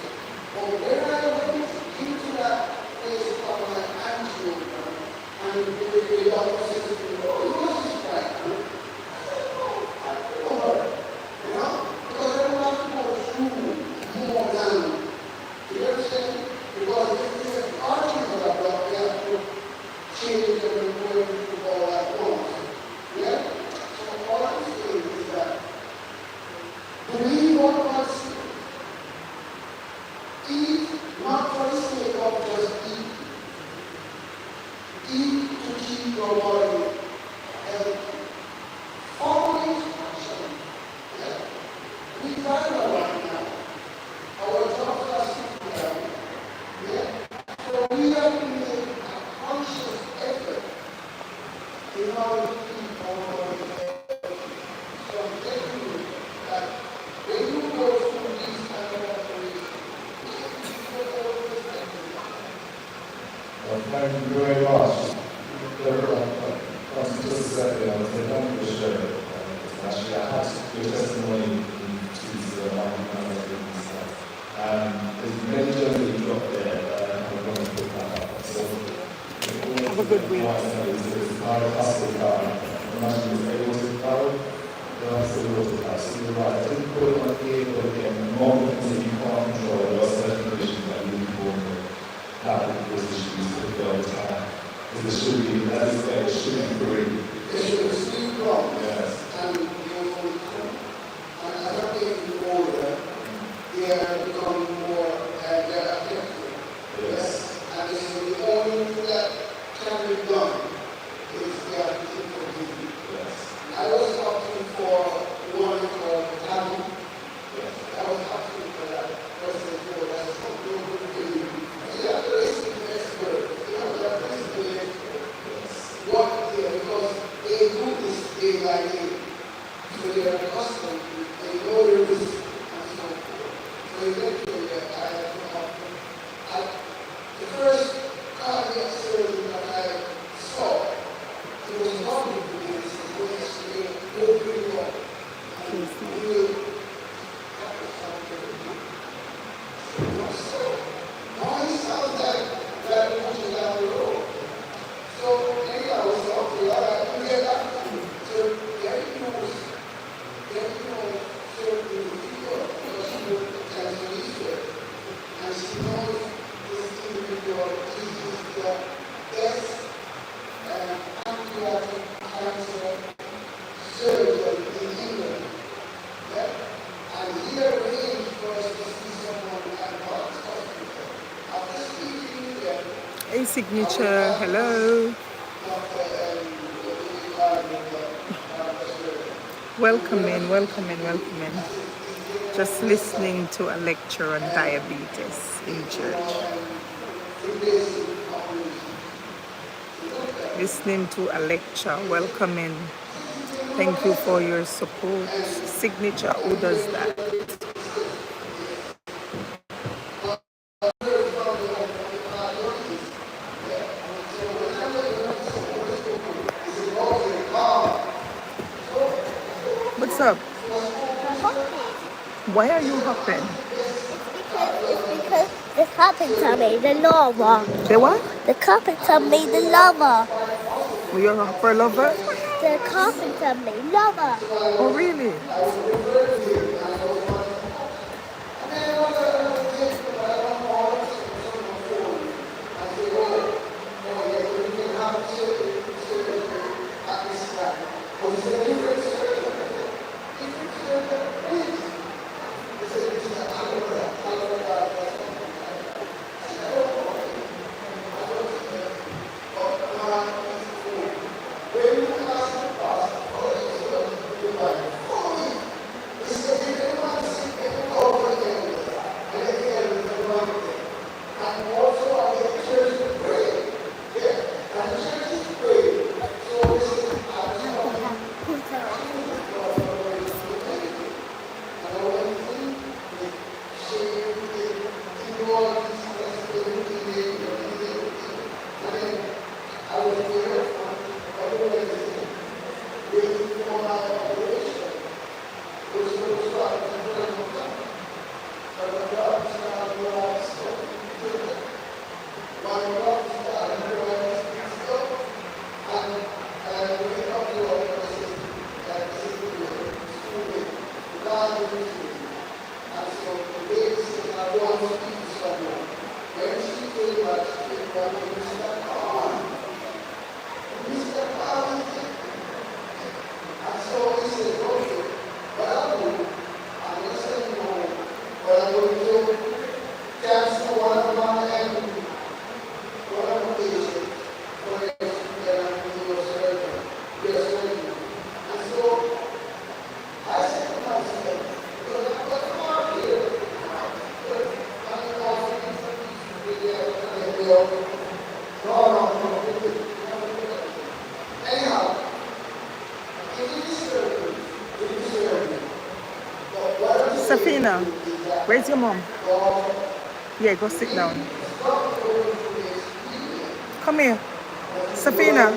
But when I went into that place of my angiogram, and the doctor says to me, oh, yours is right. I said, no, I don't know. You know? Because I don't have to go through more than. You understand? Because if there's arteries that are blocked, we have to change them and go into all at once. Yeah? So all I'm saying is that believe what God says. Eat not for the sake of just eating. Eat to keep your body healthy. Follow instruction. Yeah? We find out right now. Our jobs are sitting down. Yeah? So we have to make a conscious effort in order to keep our body healthy. So I'm telling you that when you go through these kind of operations, Thank you very much. Just a second, I was saying, thank you for sharing. Actually, I had your testimony in Tuesday, there's many gems that you dropped there, I'm going to put that up. So, Have a good week. It's hard to imagine it's able to cover, but I'm still able to cover. So you're right. Hey, Signature. Hello. Welcome in, welcome in, welcome in. Just listening to a lecture on diabetes in church. Listening to a lecture. Welcome in. Thank you for your support. Signature, who does that? What's up? Why are you hopping? Because the carpenter made the lava. The what? The carpenter made the lava. Oh, you're a hopper lover? The carpenter made lava. Oh, really? Safina, where's your mom? Yeah, go sit down. Come here. Safina,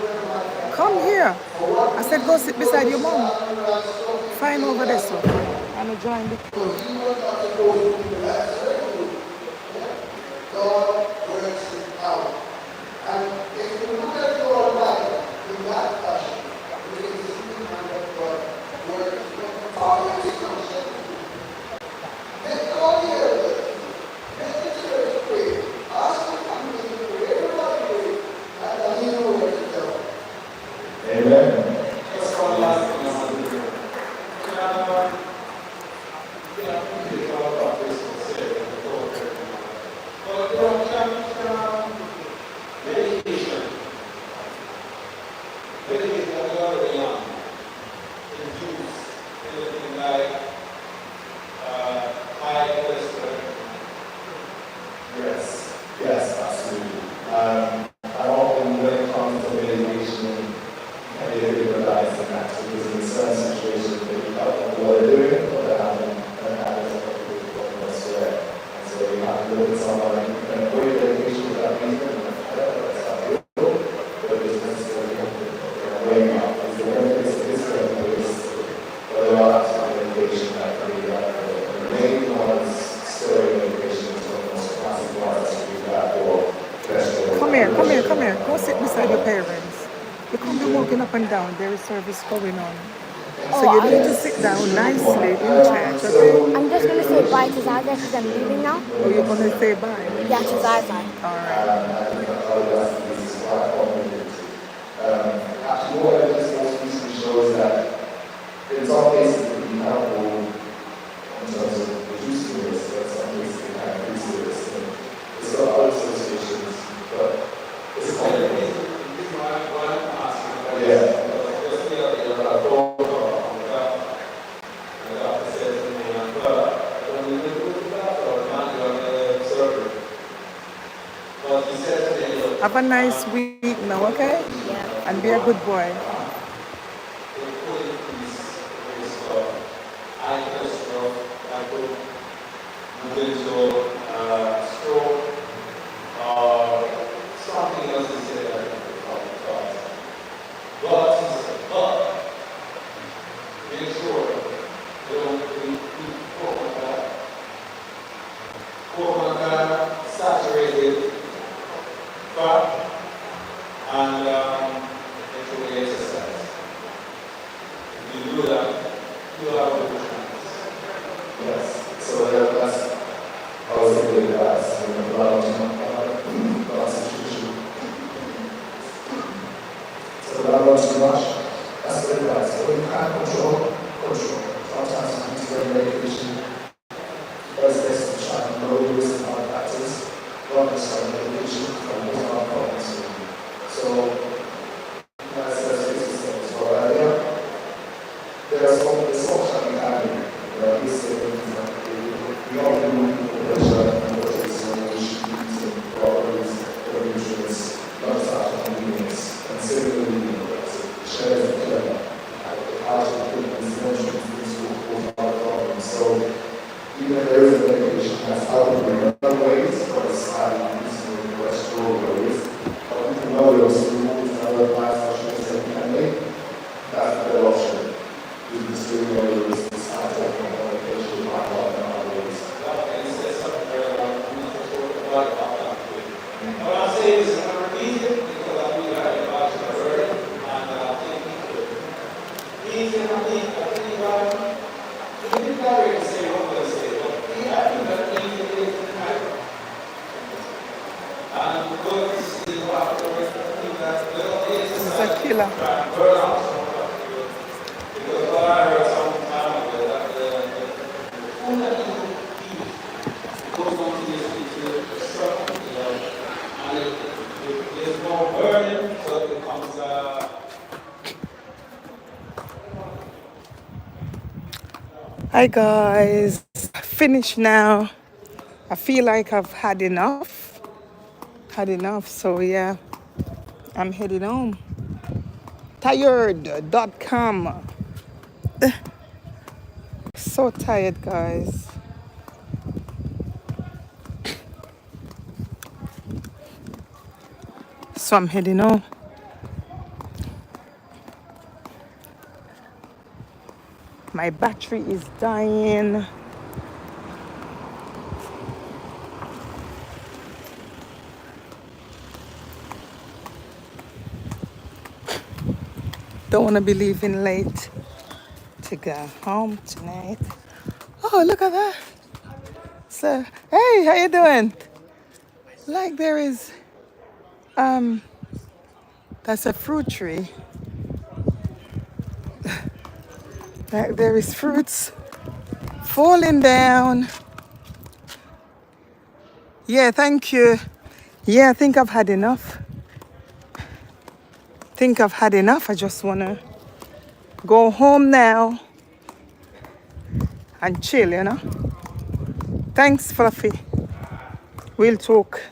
come here. I said go sit beside your mom. Fine over there, so. I'm gonna join the crew. Come here. Go sit beside your parents. You can't be walking up and down. There is service going on. So you need to sit down nicely in church, okay? I'm just going to say bye to Zaza because I'm leaving now. Or you're going to say bye? Yeah, to Zaza. All right. Actually, what evidence most recently shows that in some cases it can be helpful in terms of reducing risk, but some cases it can increase the risk. There's got other associations, but Have a nice week now, okay? And be a good boy. This is a killer. Hi guys, finished now. I feel like I've had enough. So yeah, I'm heading home. Tired.com. So tired, guys. So I'm heading home. My battery is dying. Don't want to be leaving late to go home tonight. Oh, look at that. So, hey, how you doing? Like there is, that's a fruit tree. Like there is fruits falling down. Yeah, thank you. Yeah, I think I've had enough. I just want to go home now and chill, you know. Thanks, Fluffy. We'll talk.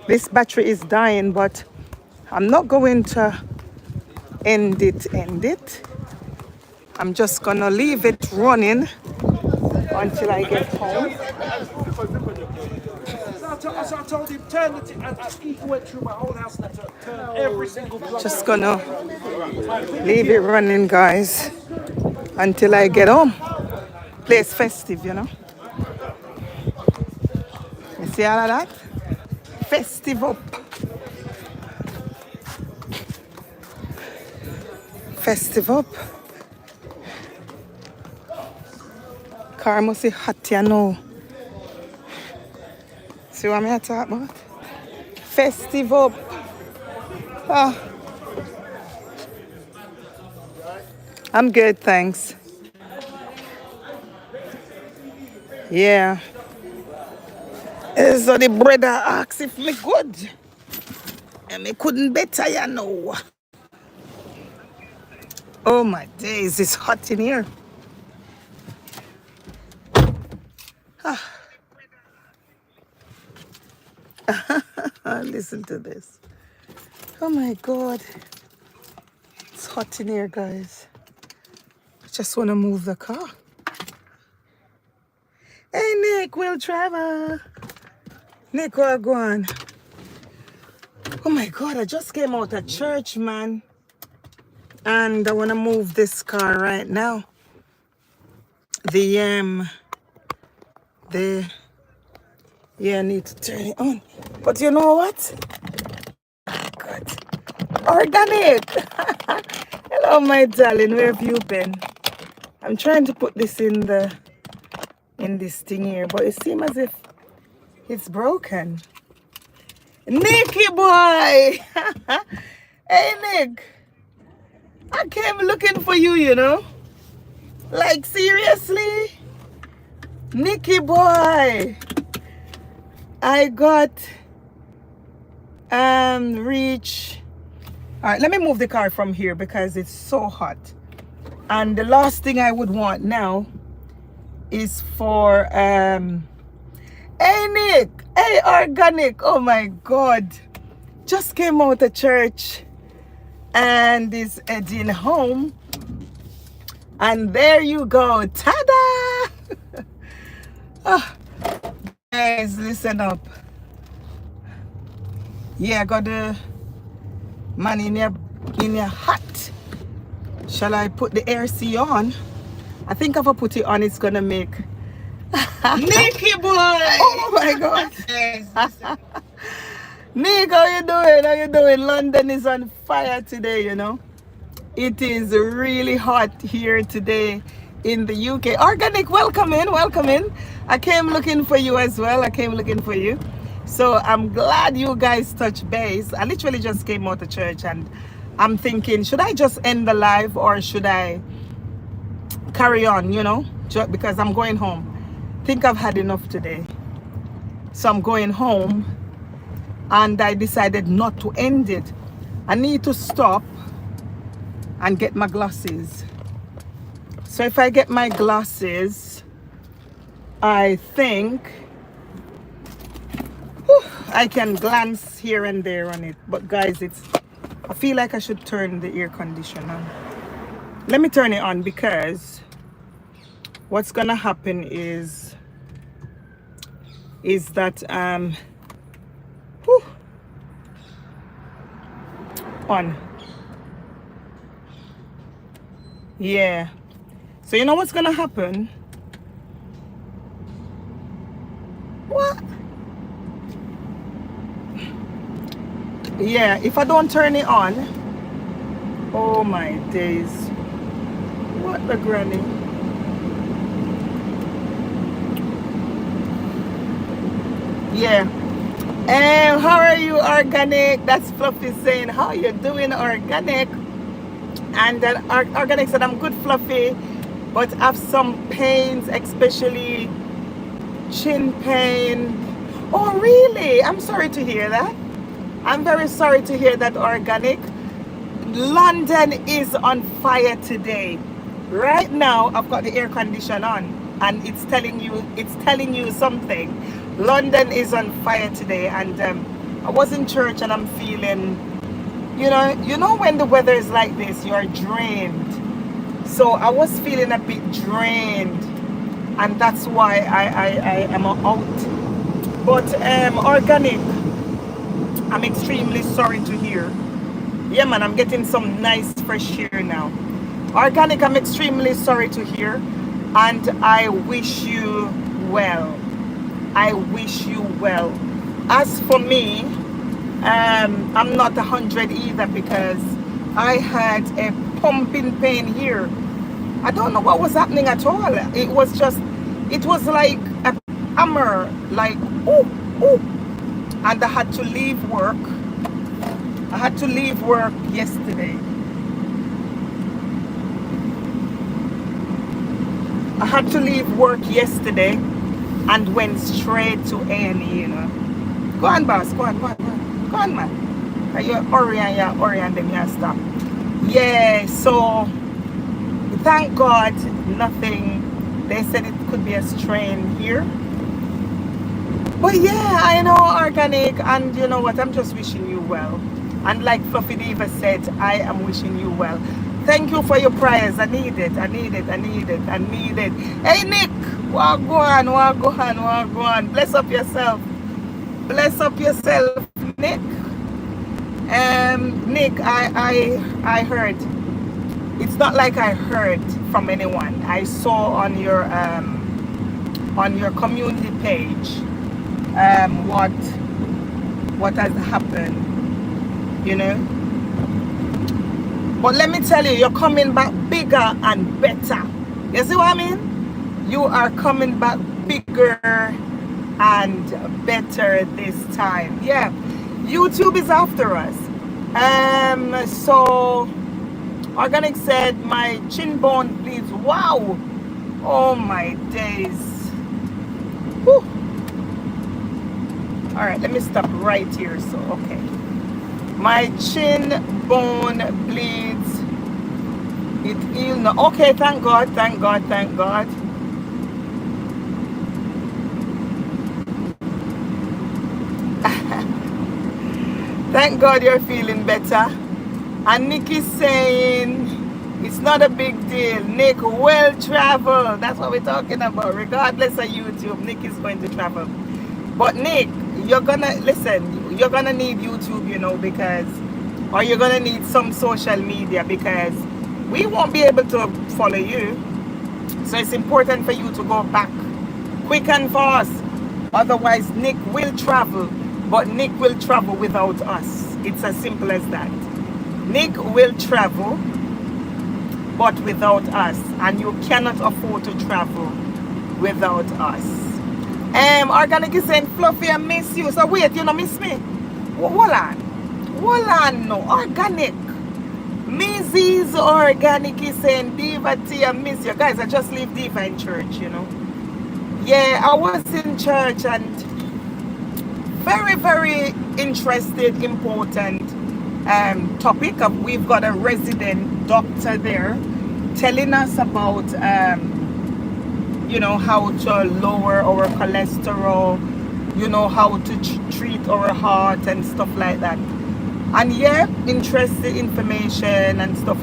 This battery is dying, but I'm not going to end it. I'm just gonna leave it running until I get home. I told him, turn the he went through my whole house and turned every single plug. Just gonna leave it running, guys, until I get home. Place festive, you know. You see all of that? Festive up. Festive up. Car must be hot, you know. See what I'm talking about? Festive up. Ah, I'm good, thanks. Yeah. So the brother asked if me good. And me couldn't better, you know. Oh my days, it's hot in here. Listen to this. Oh my God. It's hot in here, guys. I just want to move the car. Hey, Nick, we'll travel. Nick, where go on? Oh my God, I just came out of church, man. And I want to move this car right now. Yeah, I need to turn it on. But you know what? God. Organic. Hello, my darling. Where have you been? I'm trying to put this in this thing here, but it seems as if it's broken. Nicky boy! Hey, Nick. I came looking for you, you know? Like, seriously? Nicky boy! I got reach. All right, let me move the car from here because it's so hot. And the last thing I would want now is for hey Nick, hey organic. Oh my God, just came out of church and is heading home. And there you go, ta-da! Oh, guys, listen up. Yeah, I got the man in your hat. Shall I put the AC on? I think if I put it on, it's gonna make Nicky boy! Oh my God! Nick, how you doing? How you doing? London is on fire today, you know. It is really hot here today in the UK. Organic, welcome in, welcome in. I came looking for you as well. I came looking for you. So I'm glad you guys touched base. I literally just came out of church and I'm thinking, should I just end the live or should I carry on, you know, because I'm going home. Think I've had enough today. So I'm going home and I decided not to end it. I need to stop and get my glasses. So if I get my glasses, I think I can glance here and there on it. But guys, I feel like I should turn the air conditioner on. Let me turn it on because what's gonna happen is that on. Yeah. So you know what's gonna happen? What? Yeah, if I don't turn it on, oh my days. What the granny? Yeah. How are you, organic? That's Fluffy saying, how you doing, organic? And then organic said, I'm good, Fluffy, but have some pains, especially chin pain. Oh, really? I'm sorry to hear that. I'm very sorry to hear that, organic. London is on fire today. Right now, I've got the air condition on, and it's telling you something. London is on fire today, and I was in church, and I'm feeling, you know, when the weather is like this, you're drained. So I was feeling a bit drained, and that's why I am out. But organic, I'm extremely sorry to hear. Yeah, man, I'm getting some nice fresh air now. Organic, I'm extremely sorry to hear, and I wish you well. I wish you well. As for me, I'm not 100 either because I had a pumping pain here. I don't know what was happening at all. It was like a hammer, like ooh, ooh. And I had to leave work. I had to leave work yesterday. I had to leave work yesterday and went straight to A&E, you know. Go on, boss. Go on, man. You're hurry and then you stop. Yeah, so thank God nothing. They said it could be a strain here. But yeah, I know organic, and you know what? I'm just wishing you well. And like Fluffy Diva said, I am wishing you well. Thank you for your prayers. I need it. I need it. I need it. I need it. Hey Nick, walk on, walk on, walk on. Bless up yourself. Bless up yourself, Nick. Nick, I heard. It's not like I heard from anyone. I saw on your community page what has happened, you know. But let me tell you, you're coming back bigger and better. You see what I mean? You are coming back bigger and better this time. Yeah, YouTube is after us. So Organic said my chin bone bleeds. Wow. Oh my days. Whew. All right, let me stop right here. So okay, my chin bone bleeds. It healed now. Okay, thank God, thank God, thank God. Thank God you're feeling better. And Nick is saying it's not a big deal. Nick will travel. That's what we're talking about. Regardless of YouTube, Nick is going to travel. But Nick, you're gonna listen. You're gonna need YouTube, you know, because, or you're gonna need some social media, because we won't be able to follow you. So it's important for you to go back quick and fast. Otherwise, Nick will travel, but Nick will travel without us. It's as simple as that. Nick will travel, but without us, and you cannot afford to travel without us. Organic is saying, Fluffy, I miss you. So wait, you don't miss me? Hold on, no. Organic. Mrs. Organic is saying, Diva T, I miss you. Guys, I just leave Diva in church, you know. Yeah, I was in church, and very, very interested, important topic. We've got a resident doctor there telling us about you know, how to lower our cholesterol, you know, how to treat our heart and stuff like that. And yeah, interesting information and stuff.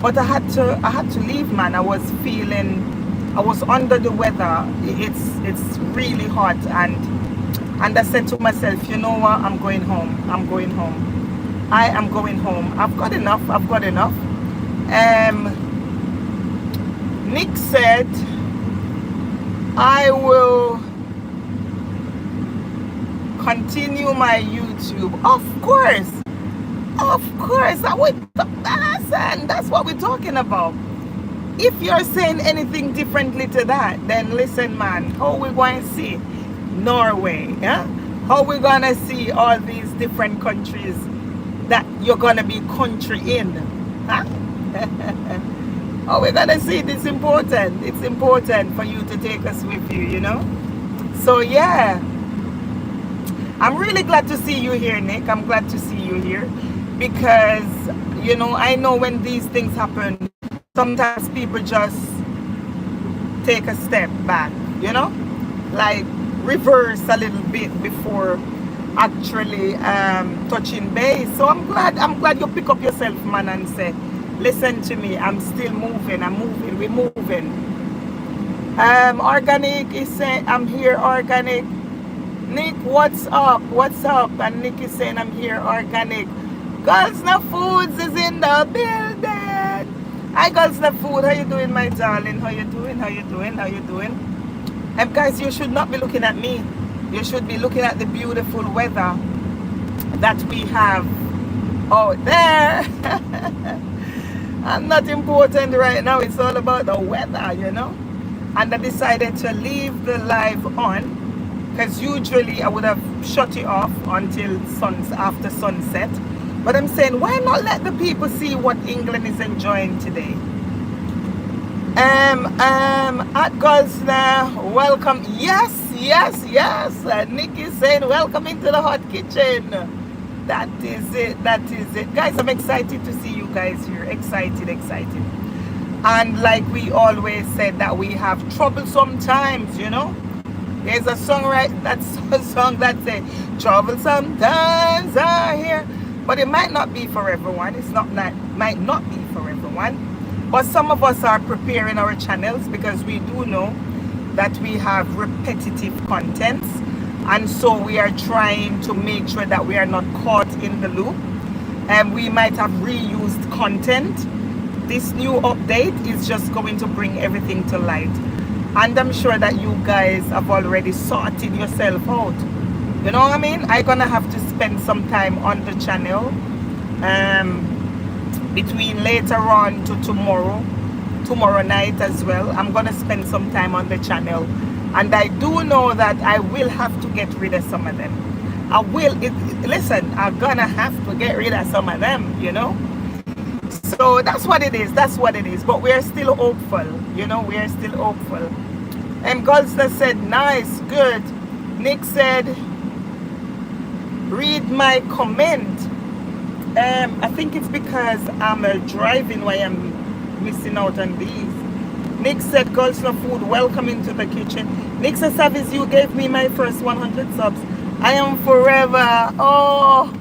But I had to leave, man. I was under the weather. It's really hot, and I said to myself, you know what, I'm going home. I am going home. I've got enough. Nick said, I will continue my YouTube. Of course. That's what we're talking about. If you're saying anything differently to that, then listen, man, how we going to see Norway? Yeah? How we going to see all these different countries that you're going to be country in? Huh? Oh, we're gonna see it. It's important for you to take us with you, you know. So yeah, I'm really glad to see you here, Nick. I'm glad to see you here, because you know, I know when these things happen, sometimes people just take a step back, you know, like reverse a little bit before actually touching base. So I'm glad you pick up yourself, man, and say, listen to me, I'm still moving, we're moving. Organic is saying, I'm here, Organic. Nick, what's up? And Nick is saying, I'm here, Organic. Gulsna Foods is in the building. Hi, Gulsna Food, how you doing, my darling? How you doing? Guys, you should not be looking at me. You should be looking at the beautiful weather that we have out there. I'm not important right now. It's all about the weather, you know. And I decided to leave the live on, because usually I would have shut it off until after sunset. But I'm saying, why not let the people see what England is enjoying today? At Gulsna, welcome. Yes. Nick is saying, welcome into the hot kitchen. That is it. Guys, I'm excited to see you guys here. Excited. And like we always said, that we have trouble sometimes, you know. There's a song, right? That's a song that says, troublesome times are here. But it might not be for everyone. It's not that might not be for everyone. But some of us are preparing our channels because we do know that we have repetitive contents. And so we are trying to make sure that we are not caught in the loop. And we might have reused content. This new update is just going to bring everything to light. And I'm sure that you guys have already sorted yourself out. You know what I mean? I'm gonna have to spend some time on the channel between later on to tomorrow night as well. I'm gonna spend some time on the channel, and I do know that I will have to get rid of some of them. I will. Listen, I'm gonna have to get rid of some of them, you know. So that's what it is. That's what it is. But we are still hopeful, you know. We are still hopeful. And Goldstar said, nice, good. Nick said, read my comment. I think it's because I'm driving why I'm missing out on these. Nick said, Goldstar Food, welcome into the kitchen. Nick said, Service, you gave me my first 100 subs. I am forever. Oh,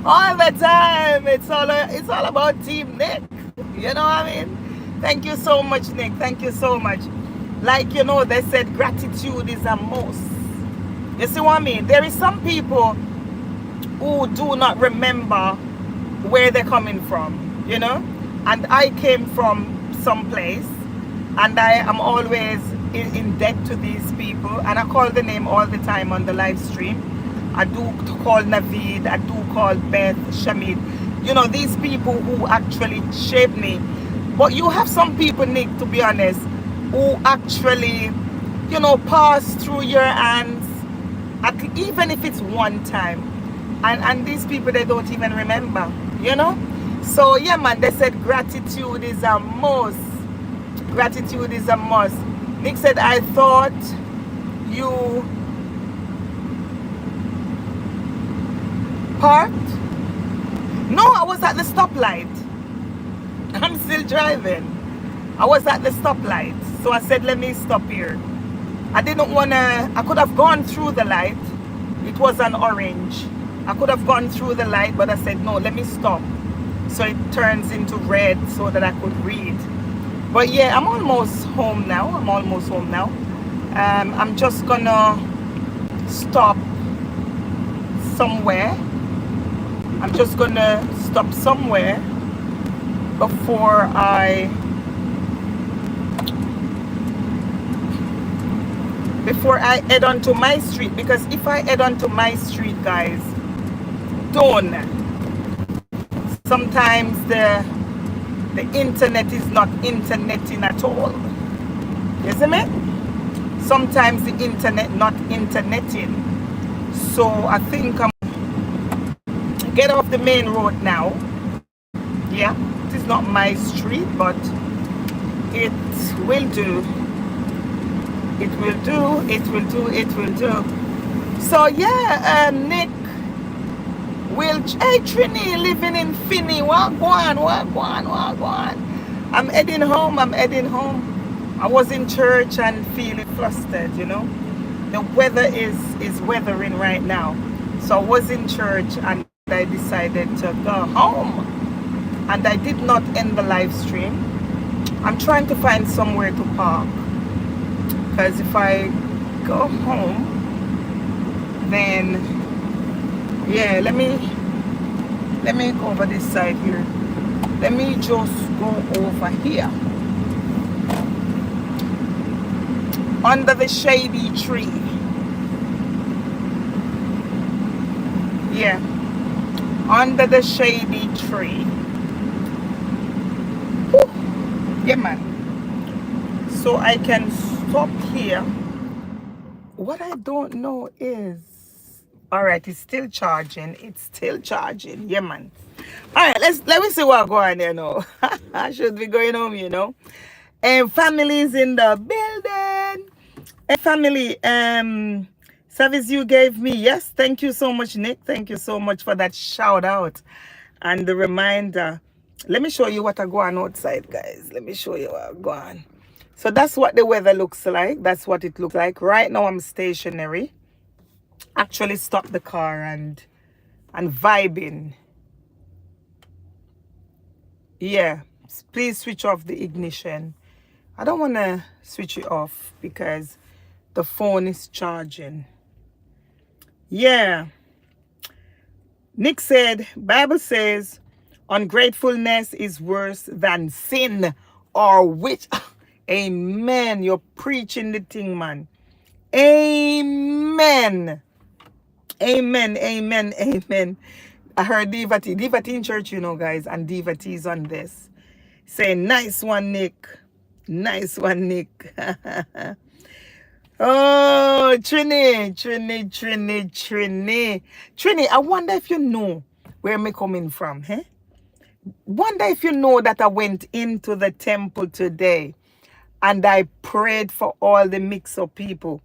all the time. It's all about Team Nick. You know what I mean? Thank you so much, Nick. Thank you so much. Like, you know, they said gratitude is a must. You see what I mean? There is some people who do not remember where they're coming from, you know? And I came from some place, and I am always in debt to these people, and I call the name all the time on the live stream. I do call Naveed, I do call Beth, Shamid. You know, these people who actually shaped me. But you have some people, Nick, to be honest, who actually, you know, pass through your hands, even if it's one time. And these people, they don't even remember, you know? So, yeah, man, they said gratitude is a must. Gratitude is a must. Nick said, I thought you parked? No, I was at the stoplight. I'm still driving. I was at the stoplight. So I said, let me stop here. I didn't want to, I could have gone through the light. It was an orange. I could have gone through the light, but I said, no, let me stop. So it turns into red so that I could read. But yeah, I'm almost home now. I'm almost home now. I'm just gonna stop somewhere. I'm just gonna stop somewhere before I head onto my street, because if I head onto my street, guys, sometimes the internet is not interneting at all. You see me? Sometimes the internet not interneting. So I think I'm get off the main road now. Yeah, it is not my street, but it will do. It will do, it will do, it will do. So yeah, Nick, hey Trini, living in Finney, wagwan. I'm heading home, I was in church and feeling flustered, you know. The weather is weathering right now. So I was in church and I decided to go home. And I did not end the live stream. I'm trying to find somewhere to park. Because if I go home, then yeah, let me go over this side here. Let me just go over here under the shady tree. Yeah, under the shady tree. Whew. Yeah, man. So I can stop here. What I don't know is, all right, it's still charging. It's still charging. Yeah, man. All right, let me see what going on there now. I should be going home, you know. And families in the building. And family, service you gave me. Yes, thank you so much, Nick. Thank you so much for that shout out and the reminder. Let me show you what I go on outside, guys. Let me show you what I go on. So that's what the weather looks like. That's what it looks like. Right now I'm stationary. Actually stop the car and vibing. Yeah, please switch off the ignition. I don't want to switch it off because the phone is charging. Yeah. Nick said, Bible says, ungratefulness is worse than sin or witch. Amen. You're preaching the thing, man. Amen. Amen. Amen. Amen. I heard Dietary. Dietary in church, you know, guys, and Dietary is on this. Saying, nice one, Nick. Nice one, Nick. Oh, Trini. Trini, I wonder if you know where me coming from, eh? Wonder if you know that I went into the temple today and I prayed for all the mix-up people.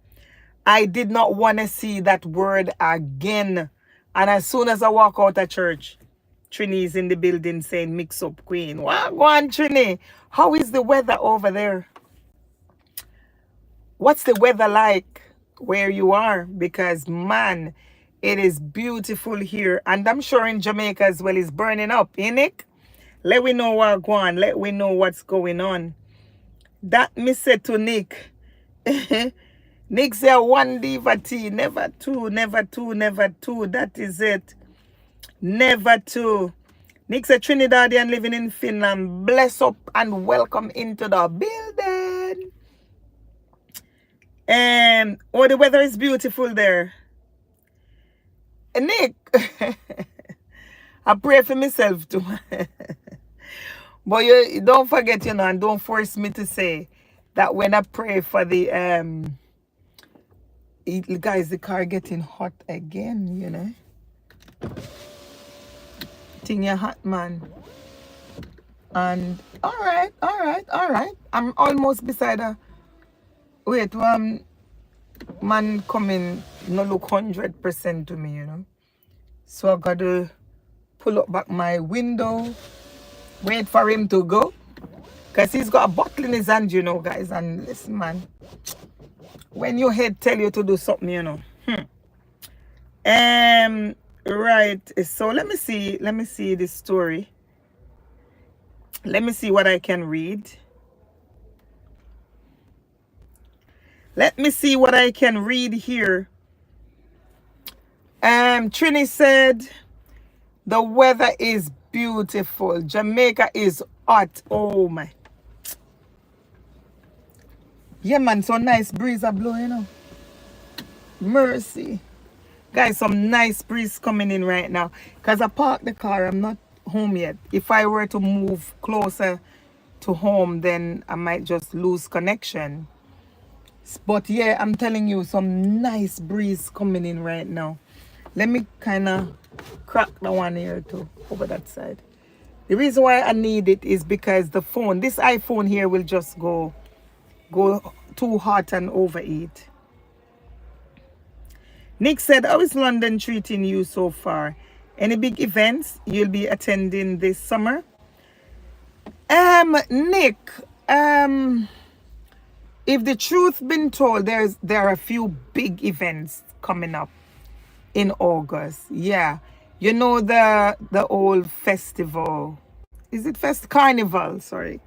I did not want to see that word again. And as soon as I walk out of church, Trini is in the building saying mix-up queen. What? Go on, Trini. How is the weather over there? What's the weather like where you are? Because, man, it is beautiful here. And I'm sure in Jamaica as well is burning up, eh, Nick? Let we know what's going on. Let we know what's going on. That me said to Nick. Nick said one Dietary, never two, never two, never two. That is it. Never two. Nick said Trinidadian living in Finland. Bless up and welcome into the building. Oh, the weather is beautiful there. Nick, I pray for myself too. But you don't forget, you know, and don't force me to say that when I pray for the guys, the car getting hot again, you know. Thing you hot, man. And all right. I'm almost beside a wait, man coming no look 100% to me, you know. So I gotta pull up back my window, wait for him to go. Cause he's got a bottle in his hand, you know, guys. And listen, man, when your head tell you to do something, you know. Right. So let me see this story. Let me see what I can read. Let me see what I can read here. Trini said the weather is beautiful. Jamaica is hot. Oh my. Yeah, man, so nice breeze are blowing, you know. Mercy. Guys, some nice breeze coming in right now. Because I parked the car, I'm not home yet. If I were to move closer to home, then I might just lose connection. But yeah, I'm telling you, some nice breeze coming in right now. Let me kind of crack the one here too, over that side. The reason why I need it is because the phone, this iPhone here will just go too hot and overheat. Nick said, how is London treating you so far? Any big events you'll be attending this summer? Nick, if the truth been told, there are a few big events coming up in August. Yeah. You know the old festival. Is it Carnival, sorry.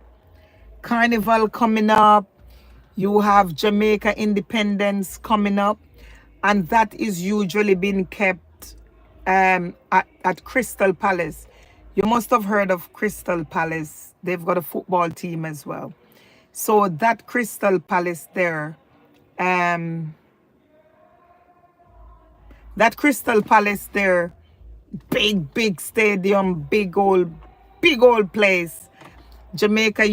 Carnival coming up. You have Jamaica Independence coming up. And that is usually being kept at Crystal Palace. You must have heard of Crystal Palace. They've got a football team as well. So that Crystal Palace there, big stadium, big old place. Jamaica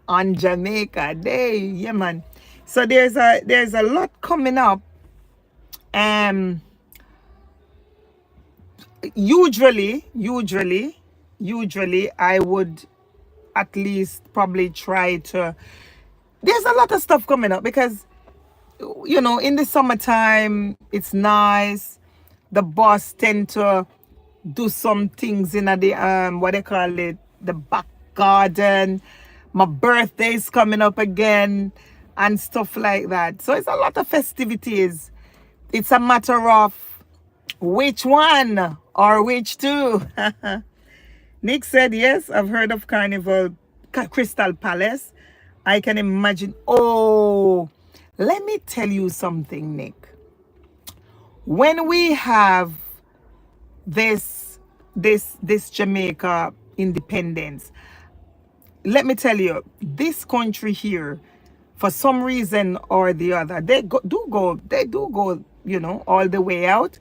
on Jamaica Day, yeah, man. So there's a lot coming up. Usually I would at least probably try to. There's a lot of stuff coming up because, you know, in the summertime it's nice. The boss tend to do some things in the what they call it, the back garden. My birthday is coming up again and stuff like that. So it's a lot of festivities. It's a matter of which one or which two. Nick said, yes, I've heard of Carnival Crystal Palace. I can imagine. Oh, let me tell you something, Nick. When we have this Jamaica independence, let me tell you, this country here, for some reason or the other, they do go, you know, all the way out.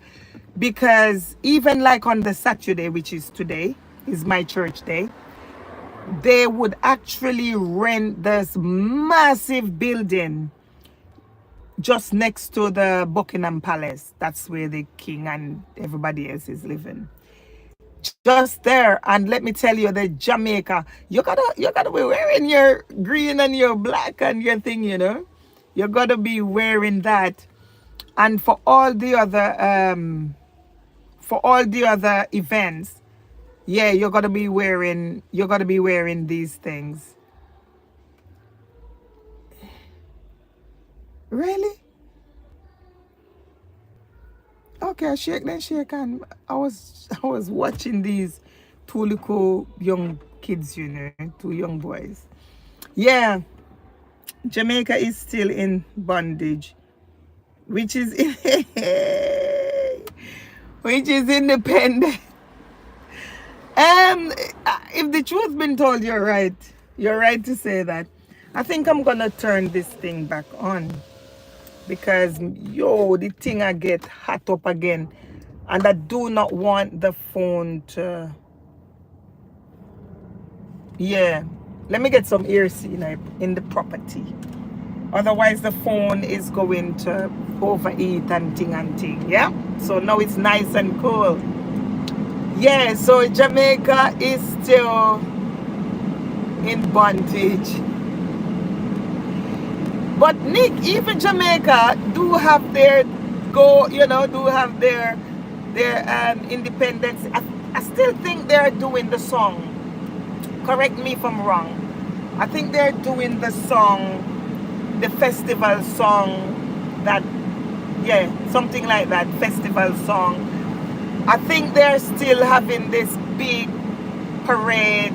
Because even like on the Saturday, which is today, is my church day, they would actually rent this massive building just next to the Buckingham Palace. That's where the king and everybody else is living. Just there. And let me tell you, the Jamaica, you gotta be wearing your green and your black and your thing, you know. You gotta be wearing that. And for all the other events, yeah, you gotta be wearing these things. Really? Okay, shake then shake. And I was watching these two little young kids, you know, two young boys. Yeah, Jamaica is still in bondage, which is which is independent. If the truth been told, you're right. You're right to say that. I think I'm gonna turn this thing back on because the thing I get hot up again, and I do not want the phone to. Yeah, let me get some ears in the property. Otherwise, the phone is going to overeat and ting. Yeah. So now it's nice and cool. Yeah. So Jamaica is still in bondage. But Nick, even Jamaica do have their independence. I still think they're doing the song. Correct me if I'm wrong. I think they're doing the song, the festival song, something like that, festival song. I think they're still having this big parade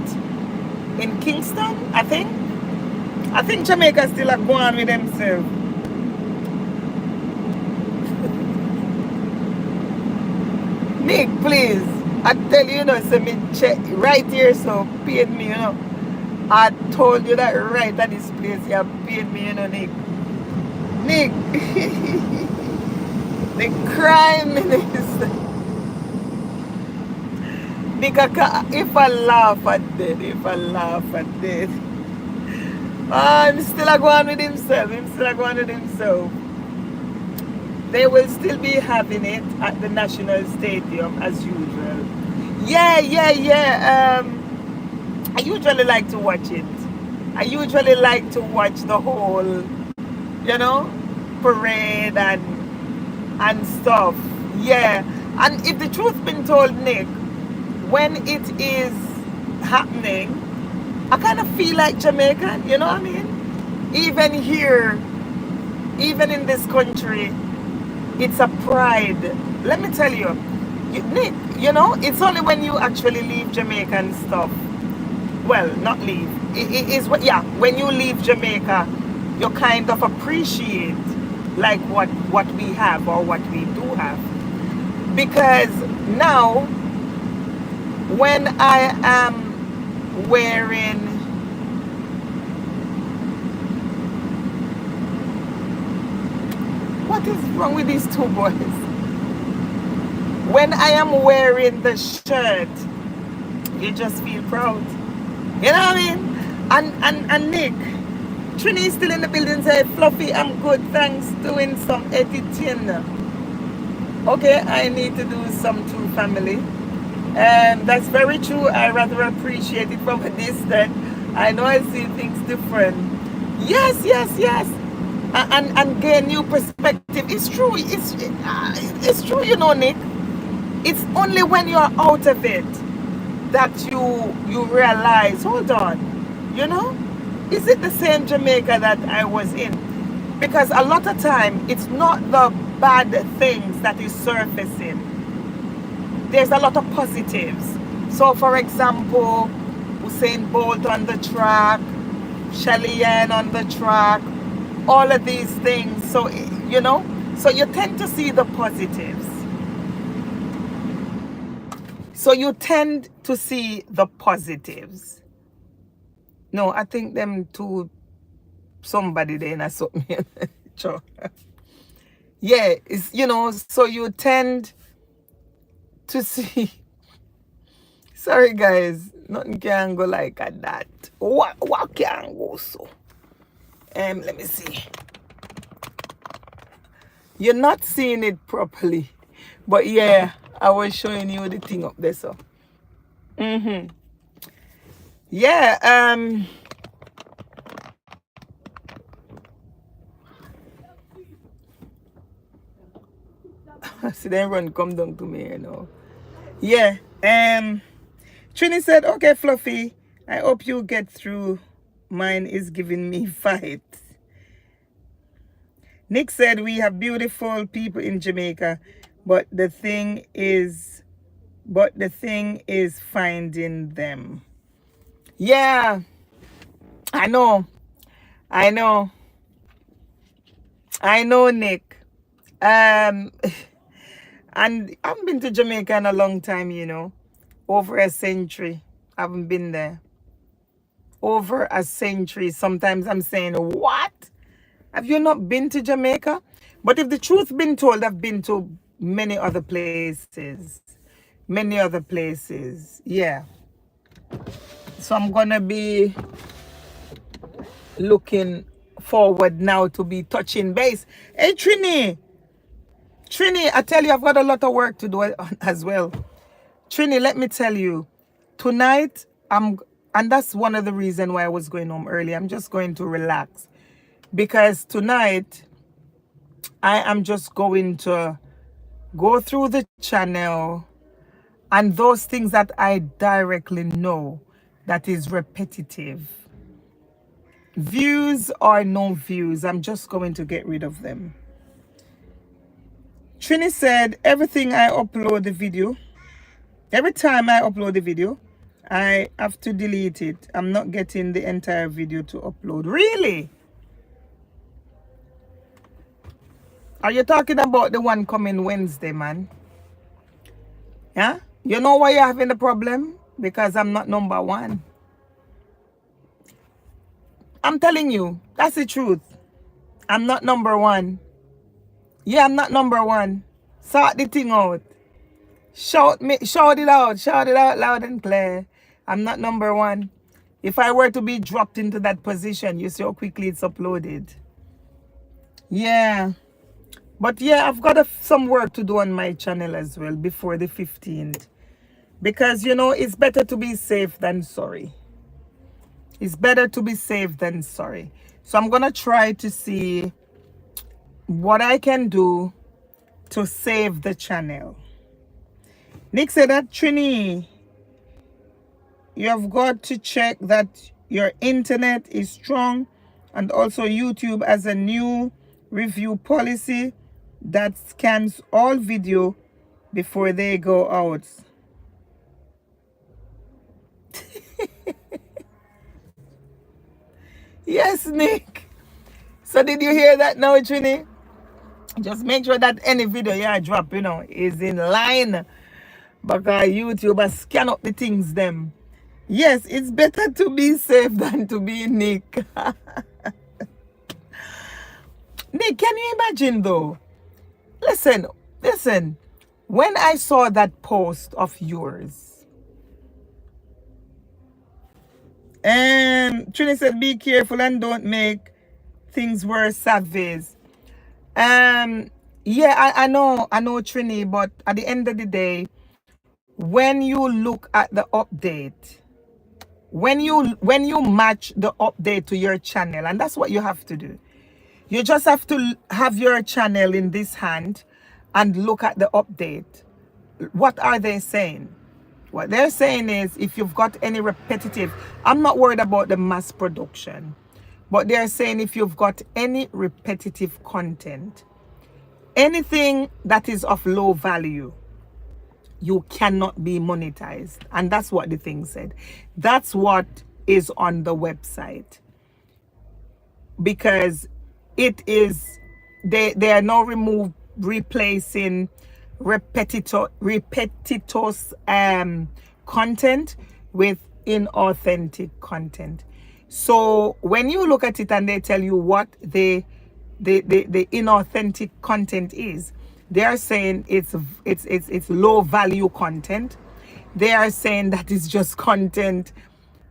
in Kingston, I think Jamaica still are going with themselves. Nick, please. I tell you, send me check right here, so paid me, I told you that right at this place, you paid me, Nick. Nick, the crime minister. Nick, if I laugh at death, I'm still going with himself. They will still be having it at the National Stadium as usual. Yeah. I usually like to watch it. I usually like to watch the whole, parade and stuff. Yeah. And if the truth been told, Nick, when it is happening, I kind of feel like Jamaican, you know what I mean? Even here, even in this country, it's a pride. Let me tell you, Nick, it's only when you actually leave Jamaica and stuff. Well, not leave. When you leave Jamaica, you kind of appreciate like what we have or what we do have. Because now, when I am wearing what is wrong with these two boys? When I am wearing the shirt, you just feel proud. You know what I mean? And Nick, Trini is still in the building, say, Fluffy, I'm good, thanks, doing some editing. Okay, I need to do some too, family. That's very true. I rather appreciate it from a distance. I know I see things different. Yes. And gain new perspective. It's true. It's true, Nick. It's only when you're out of it that you realize, hold on, is it the same Jamaica that I was in? Because a lot of time, it's not the bad things that is surfacing. There's a lot of positives. So, for example, Usain Bolt on the track, Shelly Ann on the track, all of these things. So, so you tend to see the positives. So you tend to see the positives. No, I think them two, somebody there in something. Sure. Yeah, it's, so you tend to see. Sorry guys, nothing can go like that. What can go so? Let me see. You're not seeing it properly. But yeah, I was showing you the thing up there, so. Yeah, see them run come down to me, Yeah, Trini said, okay, Fluffy, I hope you get through. Mine is giving me fight. Nick said, we have beautiful people in Jamaica, but the thing is finding them. Yeah, I know, Nick. And I've been to Jamaica in a long time, over a century. I haven't been there. Over a century. Sometimes I'm saying, what? Have you not been to Jamaica? But if the truth been told, I've been to many other places. Many other places. Yeah. So I'm going to be looking forward now to be touching base. Hey, Trini, I tell you, I've got a lot of work to do as well. Trini, let me tell you, tonight, and that's one of the reasons why I was going home early. I'm just going to relax. Because tonight, I am just going to go through the channel and those things that I directly know that is repetitive. Views or no views, I'm just going to get rid of them. Trini said, every time I upload the video, I have to delete it. I'm not getting the entire video to upload. Really? Are you talking about the one coming Wednesday, man? Yeah? You know why you're having the problem? Because I'm not number one. I'm telling you, that's the truth. I'm not number one. Yeah, I'm not number one. Sort the thing out. Shout it out loud and clear. I'm not number one. If I were to be dropped into that position, you see how quickly it's uploaded. Yeah. But yeah, I've got some work to do on my channel as well before the 15th. Because, it's better to be safe than sorry. It's better to be safe than sorry. So I'm going to try to see what I can do to save the channel. Nick said that, Trini, you have got to check that your internet is strong, and also YouTube has a new review policy that scans all video before they go out. Yes, Nick. So did you hear that now, Trini? Just make sure that any video you drop, is in line. Because YouTube has scan up the things them. Yes, it's better to be safe than to be Nick. Nick, can you imagine though? Listen. When I saw that post of yours, Trini said, be careful and don't make things worse, Savage. Yeah, I know, Trini, but at the end of the day, when you look at the update, when you match the update to your channel, and that's what you have to do. You just have to have your channel in this hand and look at the update. What are they saying? What they're saying is, if you've got any repetitive, I'm not worried about the mass production. But they're saying if you've got any repetitive content, anything that is of low value, you cannot be monetized. And that's what the thing said. That's what is on the website. Because it is, they are now replacing repetitous content with inauthentic content. So when you look at it and they tell you what the inauthentic content is, they are saying it's low value content. They are saying that it's just content.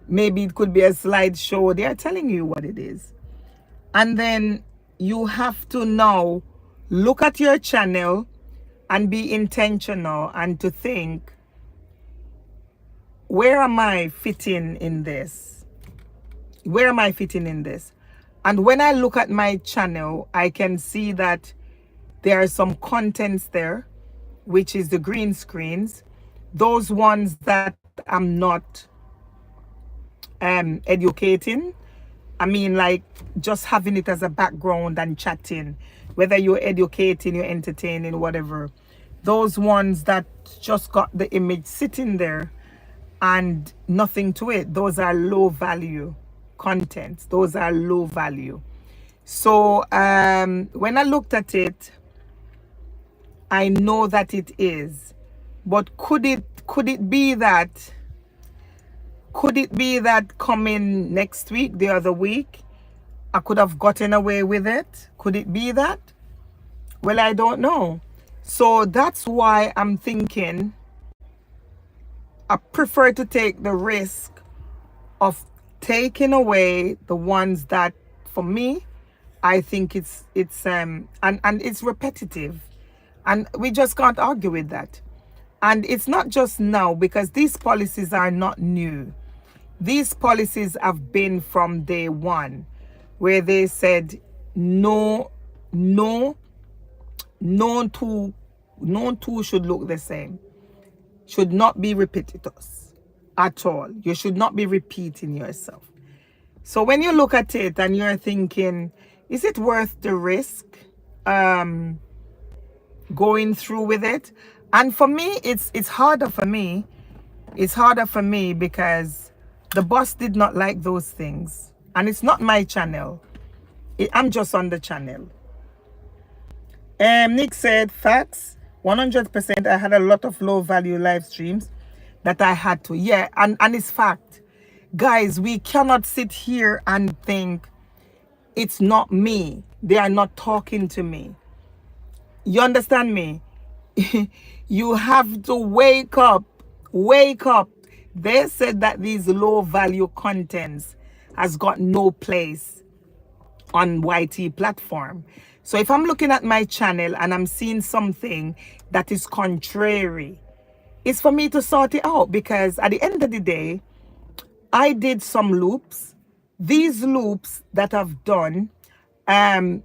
Maybe it could be a slideshow. They are telling you what it is. And then you have to now look at your channel and be intentional and to think, where am I fitting in this? Where am I fitting in this? And when I look at my channel, I can see that there are some contents there, which is the green screens, those ones that I'm not educating. I mean, like just having it as a background and chatting, whether you're educating, you're entertaining, whatever. Those ones that just got the image sitting there and nothing to it, those are low value contents. Those are low value. So when I looked at it, I know that it is. But could it be that coming next week, the other week, I could have gotten away with it? Could it be that? Well, I don't know. So that's why I'm thinking I prefer to take the risk of taking away the ones that, for me, I think it's and it's repetitive, and we just can't argue with that. And it's not just now, because these policies are not new. These policies have been from day one, where they said no two should look the same, should not be repetitious at all. You should not be repeating yourself. So when you look at it and you're thinking, is it worth the risk going through with it? And for me, it's harder for me. It's harder for me because the boss did not like those things. And it's not my channel. I'm just on the channel. Nick said, facts, 100%. I had a lot of low value live streams that I had to. Yeah, and it's fact. Guys, we cannot sit here and think it's not me. They are not talking to me. You understand me? You have to wake up. Wake up. They said that these low value contents has got no place on YT platform. So if I'm looking at my channel and I'm seeing something that is contrary, it's for me to sort it out, because at the end of the day, I did some loops. These loops that I've done, I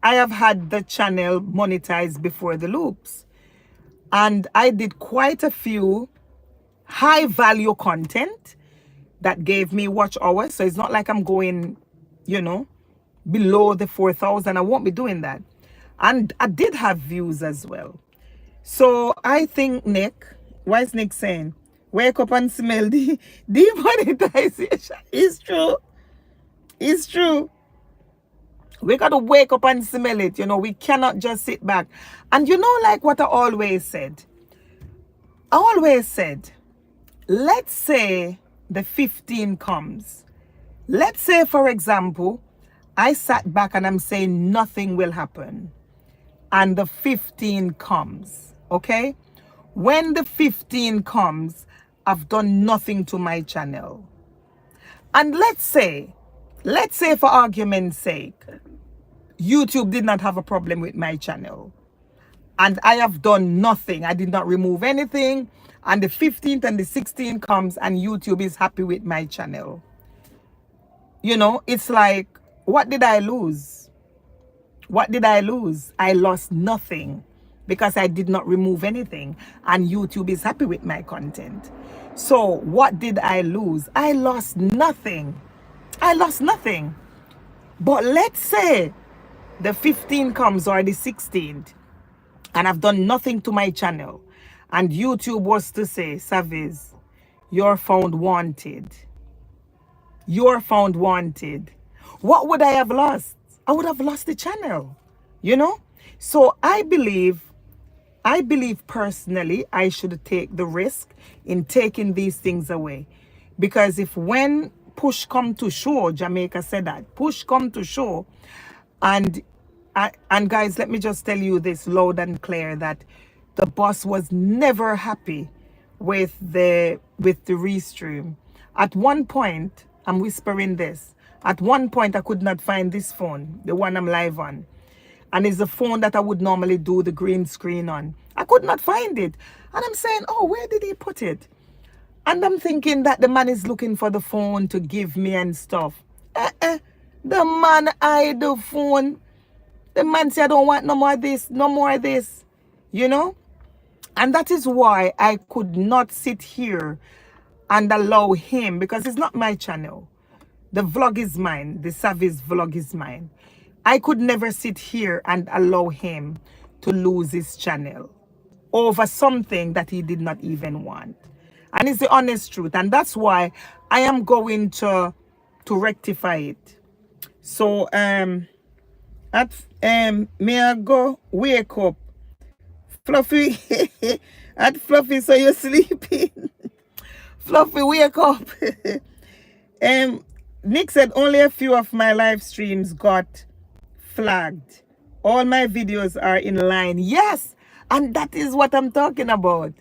have had the channel monetized before the loops. And I did quite a few high value content that gave me watch hours. So it's not like I'm going, below the 4,000. I won't be doing that. And I did have views as well. So I think, Nick, why is Nick saying, wake up and smell the demonetization? It's true. It's true. We got to wake up and smell it. We cannot just sit back. And like what I always said, let's say the 15 comes. Let's say, for example, I sat back and I'm saying nothing will happen. And the 15 comes, okay? When the 15 comes, I've done nothing to my channel. And let's say for argument's sake, YouTube did not have a problem with my channel. And I have done nothing. I did not remove anything. And the 15th and the 16th comes and YouTube is happy with my channel. It's like, what did I lose? What did I lose? I lost nothing, because I did not remove anything. And YouTube is happy with my content. So what did I lose? I lost nothing. I lost nothing. But let's say the 15th comes or the 16th, and I've done nothing to my channel, and YouTube was to say, Saviz, you're found wanted. You're found wanted. What would I have lost? I would have lost the channel, you know? So I believe personally I should take the risk in taking these things away. Because if when push come to shove, Jamaica said that, push come to shove, and and guys, let me just tell you this loud and clear, that the boss was never happy with the restream. At one point, I'm whispering this. At one point, I could not find this phone, the one I'm live on. And it's the phone that I would normally do the green screen on. I could not find it. And I'm saying, oh, where did he put it? And I'm thinking that the man is looking for the phone to give me and stuff. The man hide the phone. The man said, I don't want no more of this, no more of this. You know? And that is why I could not sit here and allow him, because it's not my channel. The vlog is mine. The Saviz vlog is mine. I could never sit here and allow him to lose his channel over something that he did not even want. And it's the honest truth. And that's why I am going to rectify it. So, may I go wake up? Fluffy, at Fluffy, so you're sleeping. Fluffy, wake up. Nick said only a few of my live streams got flagged. All my videos are in line. Yes, and that is what I'm talking about.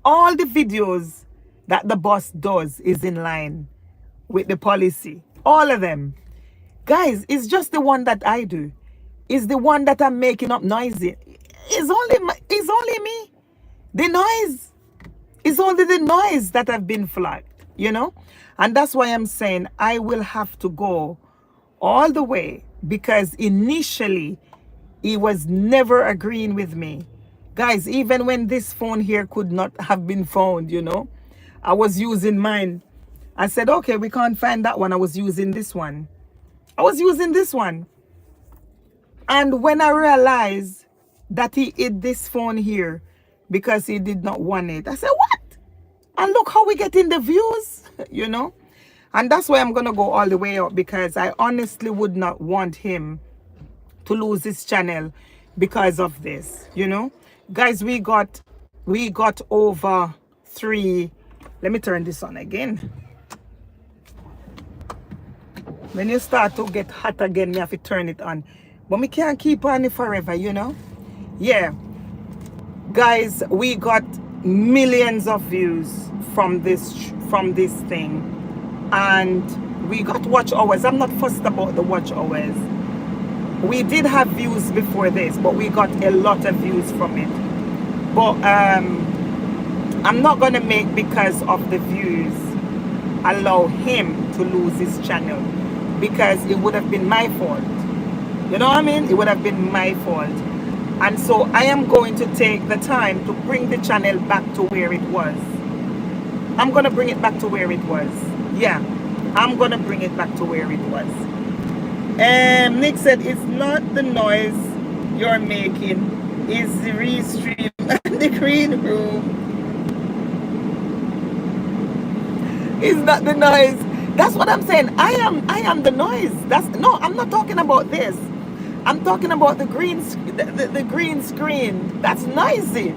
All the videos that the boss does is in line with the policy. All of them. Guys, it's just the one that I do. It's the one that I'm making up noisy. It's only me. The noise. It's only the noise that have been flagged, you know? And that's why I'm saying I will have to go all the way, because initially he was never agreeing with me. Guys, even when this phone here could not have been found, you know, I was using mine. I said, okay, we can't find that one. I was using this one. And when I realized that he hid this phone here because he did not want it, I said, what? And look how we get in the views, you know? And that's why I'm going to go all the way up, because I honestly would not want him to lose his channel because of this, you know? Guys, we got over 3. Let me turn this on again. When you start to get hot again, you have to turn it on. But we can't keep on it forever, you know? Yeah. Guys, we got millions of views from this thing. And we got watch hours. I'm not fussed about the watch hours. We did have views before this, but we got a lot of views from it. But I'm not going to make, because of the views, allow him to lose his channel, because it would have been my fault. You know what I mean? It would have been my fault. And so I am going to take the time to bring the channel back to where it was. I'm going to bring it back to where it was. Yeah, I'm going to bring it back to where it was. Nick said, it's not the noise you're making, it's the restream and the green room. It's not the noise. That's what I'm saying. I am the noise. No, I'm not talking about this. I'm talking about the green screen. That's noisy.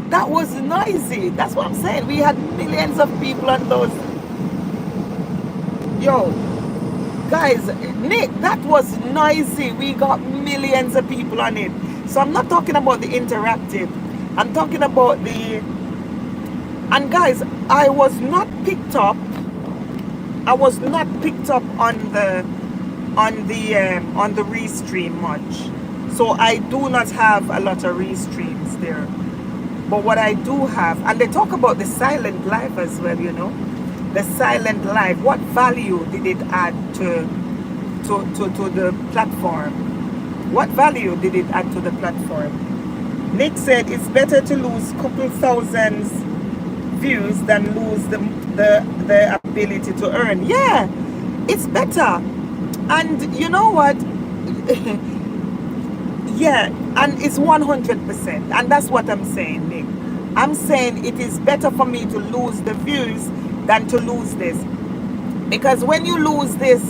That was noisy. That's what I'm saying. We had millions of people on those. Yo, guys, Nick, that was noisy. We got millions of people on it. So I'm not talking about the interactive. I'm talking about the. And guys, I was not picked up. I was not picked up on the restream much. So I do not have a lot of restreams there. But what I do have, and they talk about the silent live as well, you know. The silent live, what value did it add to the platform? What value did it add to the platform? Nick said it's better to lose couple thousands views than lose the ability to earn. Yeah, It's better. And you know what? Yeah, and it's 100%. And that's what I'm saying, Nick. I'm saying it is better for me to lose the views than to lose this. Because when you lose this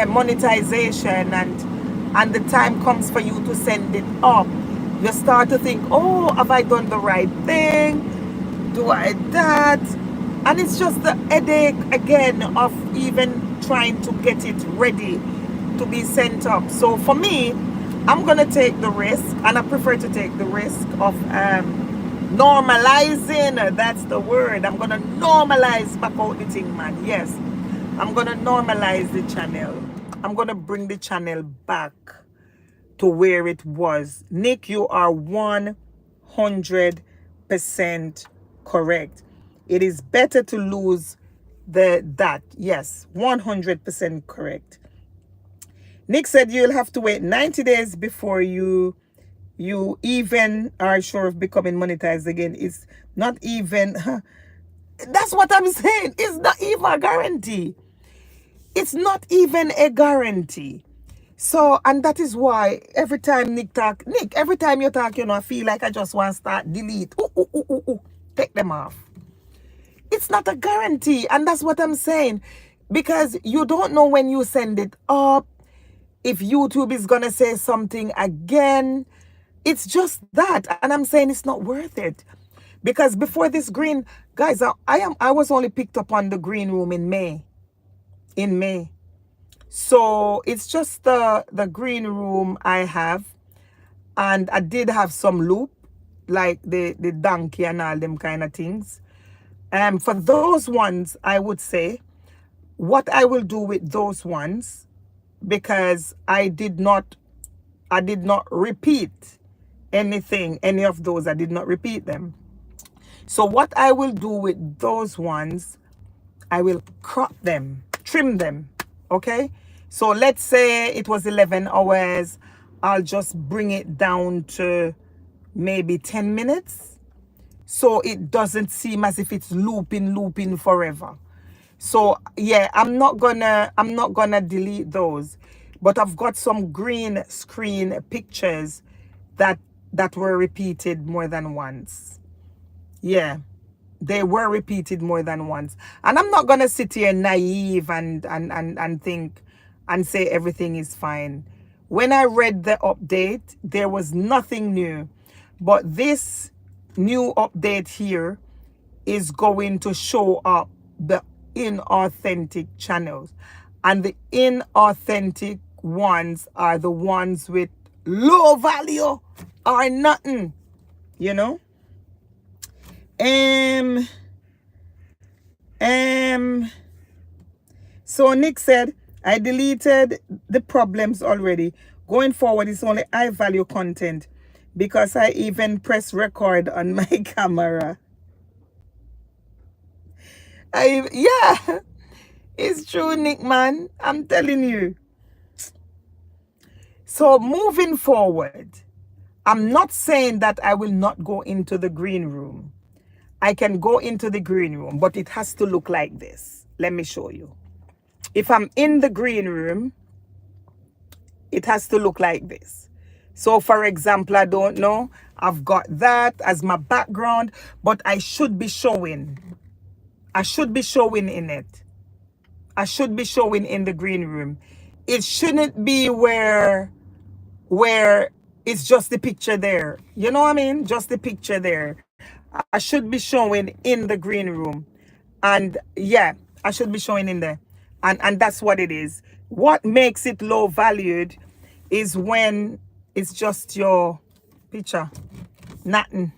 monetization, and the time comes for you to send it up, you start to think, oh, have I done the right thing? Do I that? And it's just the headache again of even trying to get it ready to be sent up. So for me, I'm gonna take the risk, and I prefer to take the risk of normalizing. That's the word. I'm gonna normalize back out the thing, man. Yes, I'm gonna normalize the channel. I'm gonna bring the channel back to where it was. Nick, you are 100% correct. It is better to lose that. Yes, 100% correct. Nick said you'll have to wait 90 days before you even are sure of becoming monetized again. It's not even that's what I'm saying. It's not even a guarantee. It's not even a guarantee. So, and that is why every time Nick, every time you talk, I feel like I just want to start delete. Ooh, ooh, ooh, ooh, ooh. Take them off. It's not a guarantee. And that's what I'm saying. Because you don't know when you send it up, if YouTube is going to say something again. It's just that. And I'm saying it's not worth it. Because before this green, guys, I was only picked up on the green room in May. So it's just the green room I have. And I did have some loop, like the donkey and all them kind of things. For those ones, I would say, what I will do with those ones, because I did not repeat any of those. I did not repeat them. So what I will do with those ones, I will crop them, trim them, okay? So let's say it was 11 hours. I'll just bring it down to maybe 10 minutes. So it doesn't seem as if it's looping forever. So yeah, I'm not gonna delete those. But I've got some green screen pictures that were repeated more than once. Yeah. They were repeated more than once. And I'm not going to sit here naive and think and say everything is fine. When I read the update, there was nothing new. But this new update here is going to show up the inauthentic channels. And the inauthentic ones are the ones with low value or nothing, you know? So Nick said, I deleted the problems already. Going forward, it's only high value content because I even press record on my camera. Yeah, it's true, Nick, man. I'm telling you. So moving forward, I'm not saying that I will not go into the green room. I can go into the green room, but it has to look like this. Let me show you. If I'm in the green room, it has to look like this. So for example, I don't know, I've got that as my background, but I should be showing. I should be showing in it. I should be showing in the green room. It shouldn't be where it's just the picture there. You know what I mean? Just the picture there. I should be showing in the green room. And yeah, I should be showing in there. And that's what it is. What makes it low valued is when it's just your picture. Nothing.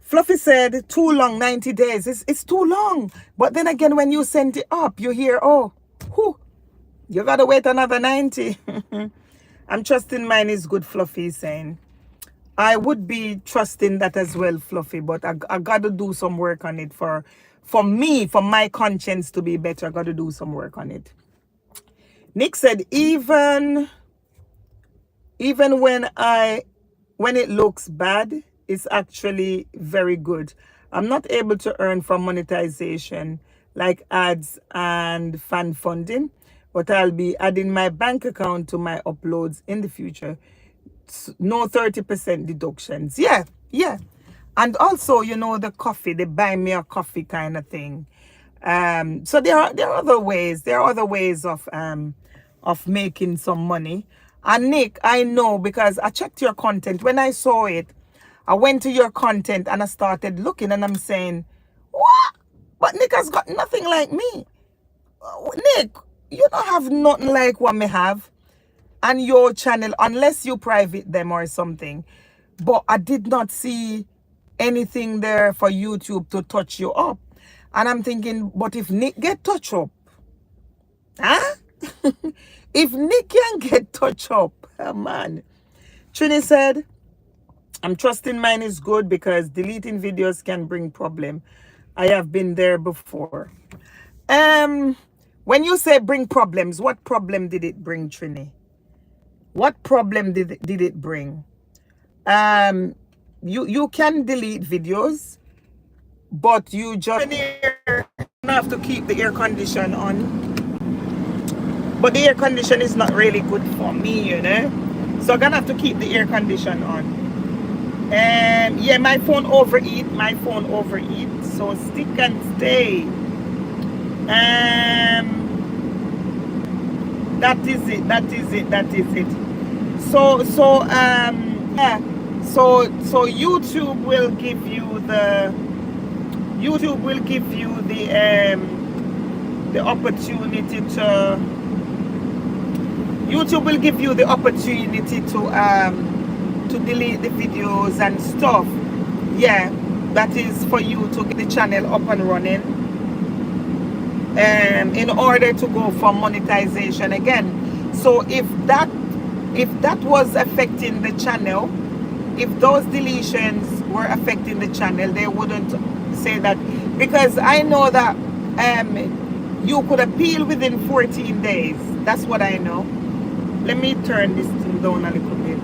Fluffy said, too long, 90 days. It's too long. But then again, when you send it up, you hear, oh, whew, you gotta wait another 90. I'm trusting mine is good, Fluffy is saying. I would be trusting that as well, Fluffy, but I gotta do some work on it for me, for my conscience to be better. I gotta do some work on it. Nick said, even when it looks bad, it's actually very good. I'm not able to earn from monetization like ads and fan funding, but I'll be adding my bank account to my uploads in the future. No 30% deductions. Yeah, yeah. And also, you know, the coffee, they buy me a coffee kind of thing. So there are other ways. There are other ways of making some money. And Nick, I know because I checked your content. When I saw it, I went to your content and I started looking and I'm saying, what? But Nick has got nothing like me. Nick, you don't have nothing like what me have on your channel unless you private them or something. But I did not see anything there for YouTube to touch you up. And I'm thinking, but if Nick get touch up, huh? If Nick can get touch up, oh man. Trini said, I'm trusting mine is good because deleting videos can bring problem. I have been there before. When you say bring problems, what problem did it bring, Trini? What problem did it bring? You can delete videos, but you just have to keep the air condition on. But the air condition is not really good for me, you know. So I'm gonna have to keep the air condition on. Yeah, my phone overeat. My phone overeat. So stick and stay. That is it. That is it. That is it. Yeah. So YouTube will give you the opportunity to delete the videos and stuff. Yeah, that is for you to get the channel up and running in order to go for monetization again. So if that was affecting the channel, if those deletions were affecting the channel, they wouldn't say that, because I know that you could appeal within 14 days. That's what I know. Let me turn this thing down a little bit,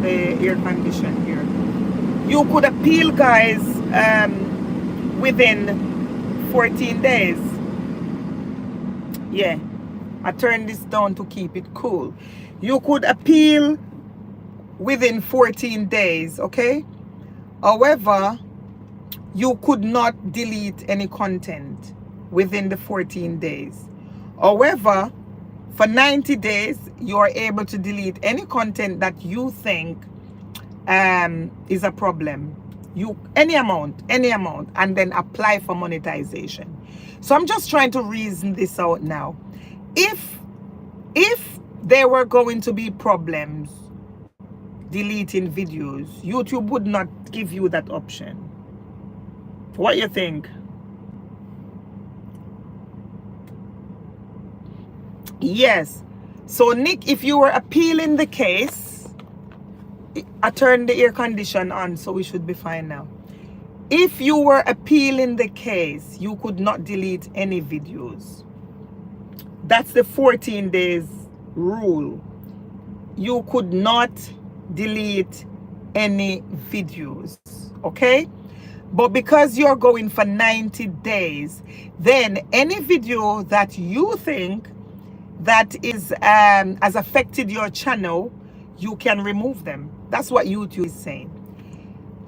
the air condition here. You could appeal, guys, within 14 days. Yeah, I turned this down to keep it cool. You could appeal within 14 days, okay? However, you could not delete any content within the 14 days. However, for 90 days, you are able to delete any content that you think is a problem. Any amount, and then apply for monetization. So I'm just trying to reason this out now. If there were going to be problems deleting videos, YouTube would not give you that option. What you think? Yes. So Nick, if you were appealing the case, I turned the air condition on, so we should be fine now. If you were appealing the case, you could not delete any videos. That's the 14 days rule. You could not delete any videos, okay? But because you're going for 90 days, then any video that you think that is has affected your channel, you can remove them. That's what YouTube is saying.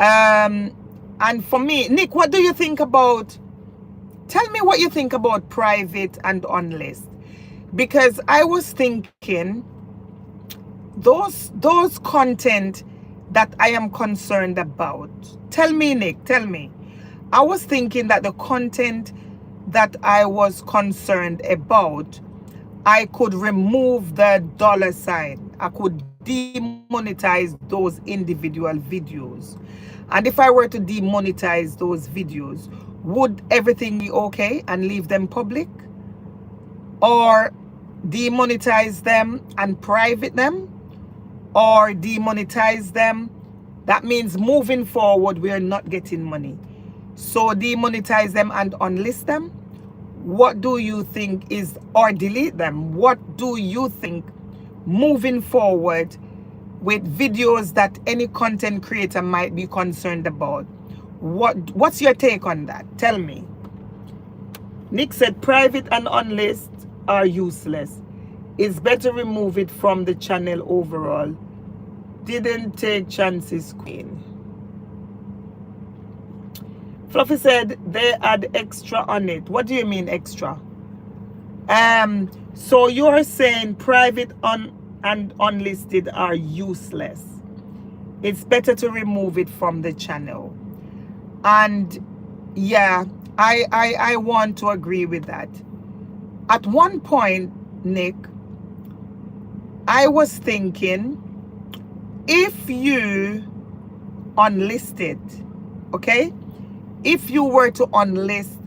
And for me, Nick, what do you think about, tell me what you think about private and unlist? Because I was thinking those content that I am concerned about. Tell me, Nick, tell me. I was thinking that the content that I was concerned about, I could remove the dollar sign. I could demonetize those individual videos. And if I were to demonetize those videos, would everything be okay and leave them public? Or demonetize them and private them? Or demonetize them? That means moving forward, we're not getting money. So demonetize them and unlist them? What do you think is, or delete them? What do you think moving forward with videos that any content creator might be concerned about? What's your take on that? Tell me. Nick said private and unlist are useless. It's better remove it from the channel overall. Didn't take chances, Queen. Fluffy said they add extra on it. What do you mean extra? So you're saying private and unlisted are useless. It's better to remove it from the channel. And yeah, I want to agree with that. At one point, Nick, I was thinking, if you unlisted, okay, if you were to unlist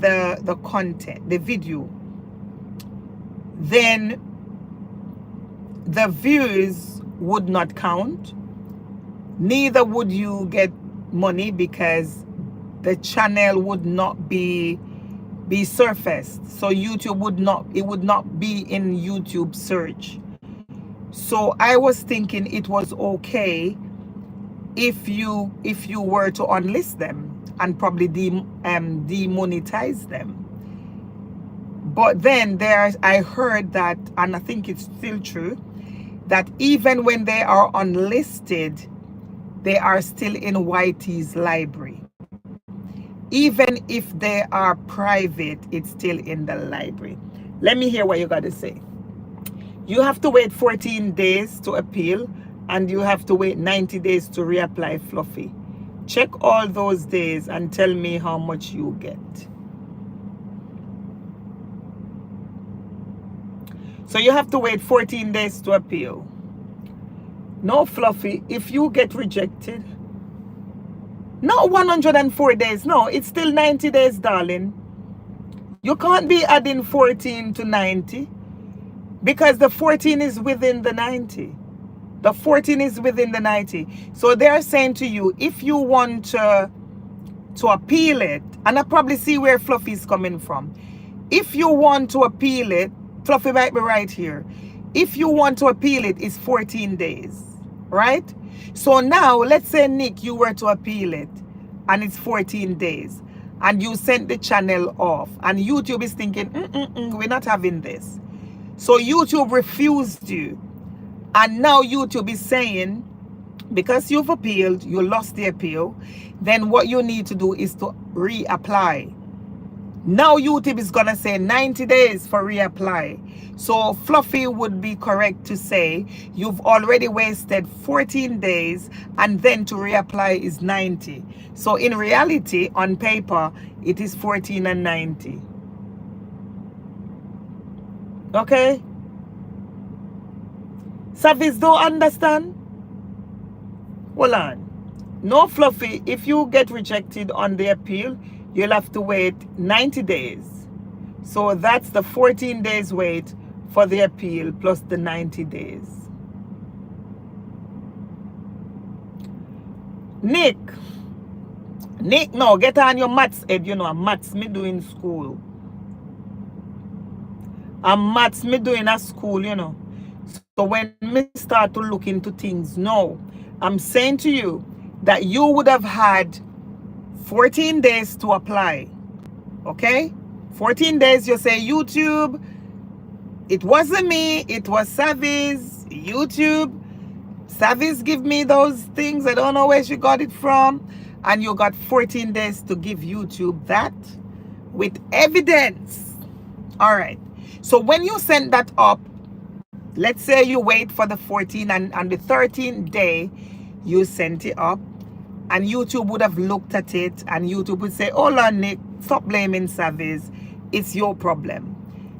the content, the video, then the views would not count, neither would you get money, because the channel would not be surfaced. So YouTube would not, it would not be in YouTube search. So I was thinking it was okay if you were to unlist them and probably demonetize them. But then I heard that, and I think it's still true, that even when they are unlisted, they are still in YT's library. Even if they are private, it's still in the library. Let me hear what you got to say. You have to wait 14 days to appeal, and you have to wait 90 days to reapply, Fluffy. Check all those days and tell me how much you get. So you have to wait 14 days to appeal. No, Fluffy, if you get rejected, no 104 days, no, it's still 90 days, darling. You can't be adding 14 to 90, because the 14 is within the 90. The 14 is within the 90. So they're saying to you, if you want to appeal it, and I probably see where Fluffy is coming from. If you want to appeal it, Fluffy might be right here. If you want to appeal it, it's 14 days, right? So now, let's say, Nick, you were to appeal it, and it's 14 days, and you sent the channel off, and YouTube is thinking, we're not having this. So YouTube refused you. And now YouTube is saying, because you've appealed, you lost the appeal, then what you need to do is to reapply. Now YouTube is going to say 90 days for reapply. So Fluffy would be correct to say you've already wasted 14 days, and then to reapply is 90. So in reality, on paper, it is 14 and 90. Okay? Savis, don't understand? Hold on. No, Fluffy, if you get rejected on the appeal, you'll have to wait 90 days. So that's the 14 days wait for the appeal plus the 90 days. Nick, no, get on your maths head, you know, maths me do in school. And maths me do in a school, you know. So when me start to look into things, no, I'm saying to you that you would have had 14 days to apply. Okay? 14 days, you say, YouTube, it wasn't me, it was Savis. YouTube, Savis give me those things, I don't know where she got it from. And you got 14 days to give YouTube that with evidence. All right. So when you send that up, let's say you wait for the 14th, and on the 13th day, you sent it up, and YouTube would have looked at it, and YouTube would say, hold on, Nick, stop blaming Savis. It's your problem.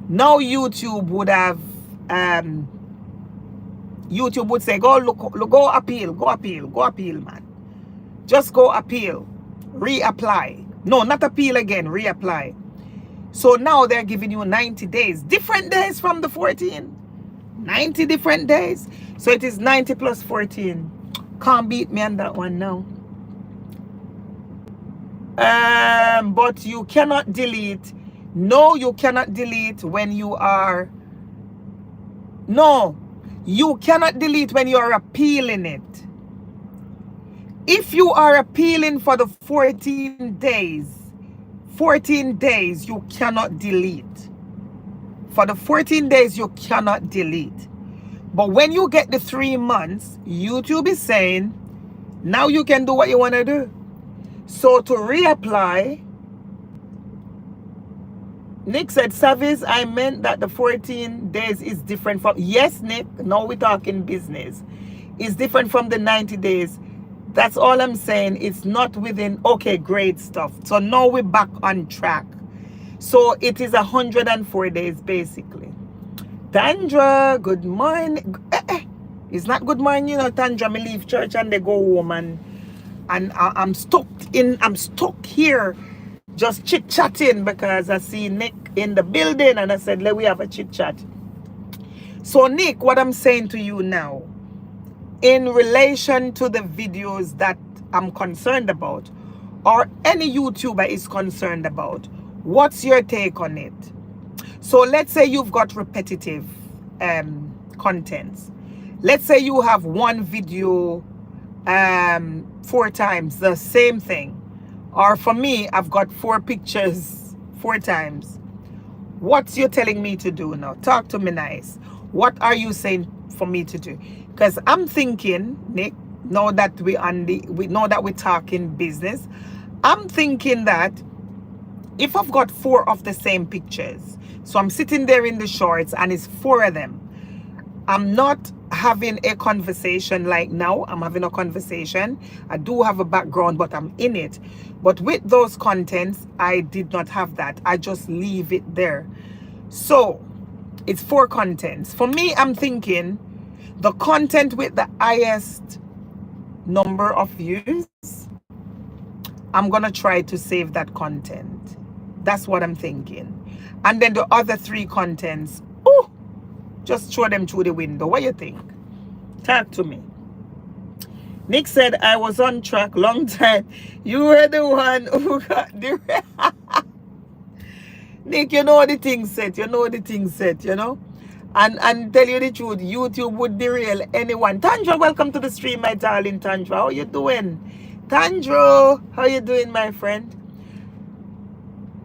Now YouTube would have, YouTube would say, go appeal, man. Just go appeal, reapply. No, not appeal again, reapply. So now they're giving you 90 days, different days from the 14. 90 different days. So it is 90 plus 14. Can't beat me on that one now. But you cannot delete. No, you cannot delete when you are. No, you cannot delete when you are appealing it. If you are appealing for the 14 days, 14 days you cannot delete. For the 14 days you cannot delete. But when you get the 3 months, YouTube is saying, now you can do what you want to do. So to reapply, Nick said, Savis, I meant that the 14 days is different from, yes, Nick, now we're talking business. It's different from the 90 days. That's all I'm saying. It's not within, okay, great stuff. So now we're back on track. So it is 104 days, basically. Tandra, good morning. It's not good morning, you know, Tandra, me leave church and they go home and I'm stuck here just chit-chatting because I see Nick in the building and I said, let we have a chit-chat. So Nick, what I'm saying to you now, in relation to the videos that I'm concerned about, or any YouTuber is concerned about, what's your take on it? So let's say you've got repetitive contents. Let's say you have one video 4 times, the same thing. Or for me, I've got 4 pictures 4 times. What's you telling me to do now? Talk to me nice. What are you saying for me to do? Because I'm thinking, Nick, now that we know that we're talking business, I'm thinking that if I've got 4 of the same pictures, so I'm sitting there in the shorts and it's 4 of them, I'm not having a conversation like now. I'm having a conversation. I do have a background, but I'm in it. But with those contents, I did not have that. I just leave it there. So it's 4 contents. For me, I'm thinking the content with the highest number of views, I'm gonna try to save that content. That's what I'm thinking. And then the other 3 contents, oh, just throw them through the window. What do you think? Talk to me. Nick said, I was on track long time. You were the one who got the... Nick, you know the thing set. You know the thing set, you know? And tell you the truth, YouTube would derail anyone. Tandra, welcome to the stream, my darling Tandra. How you doing? Tandra, how you doing, my friend?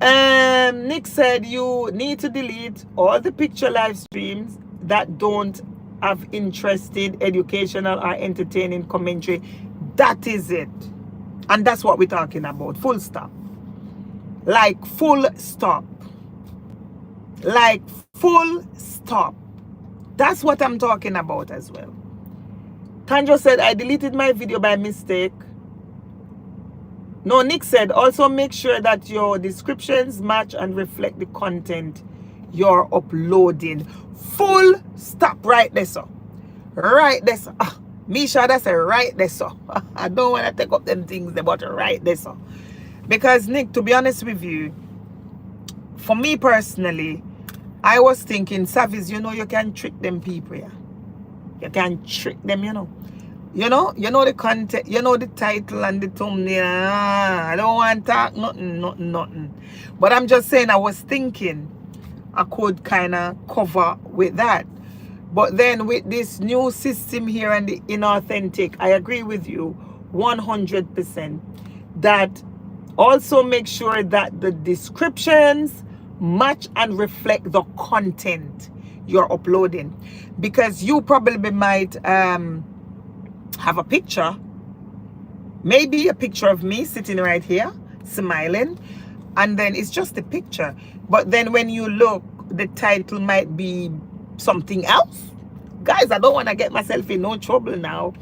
Nick said you need to delete all the picture live streams that don't have interested, educational, or entertaining commentary. That is it. And that's what we're talking about. Full stop. Like full stop. Like full stop. That's what I'm talking about as well. Tandra said, I deleted my video by mistake. No, Nick said, also make sure that your descriptions match and reflect the content you're uploading. Full stop right there, so. Right there, so. Misha, that's a right there, so. I don't want to take up them things about right there, so. Because, Nick, to be honest with you, for me personally, I was thinking, Savis, you know, you can trick them people, yeah. You can trick them, you know. You know the content, you know the title and the thumbnail. I don't want to talk nothing. But I'm just saying, I was thinking I could kind of cover with that. But then with this new system here and the inauthentic, I agree with you 100%. That also make sure that the descriptions match and reflect the content you're uploading. Because you probably might have a picture, maybe a picture of me sitting right here smiling, and then it's just a picture, but then when you look, the title might be something else. Guys, I don't want to get myself in no trouble now,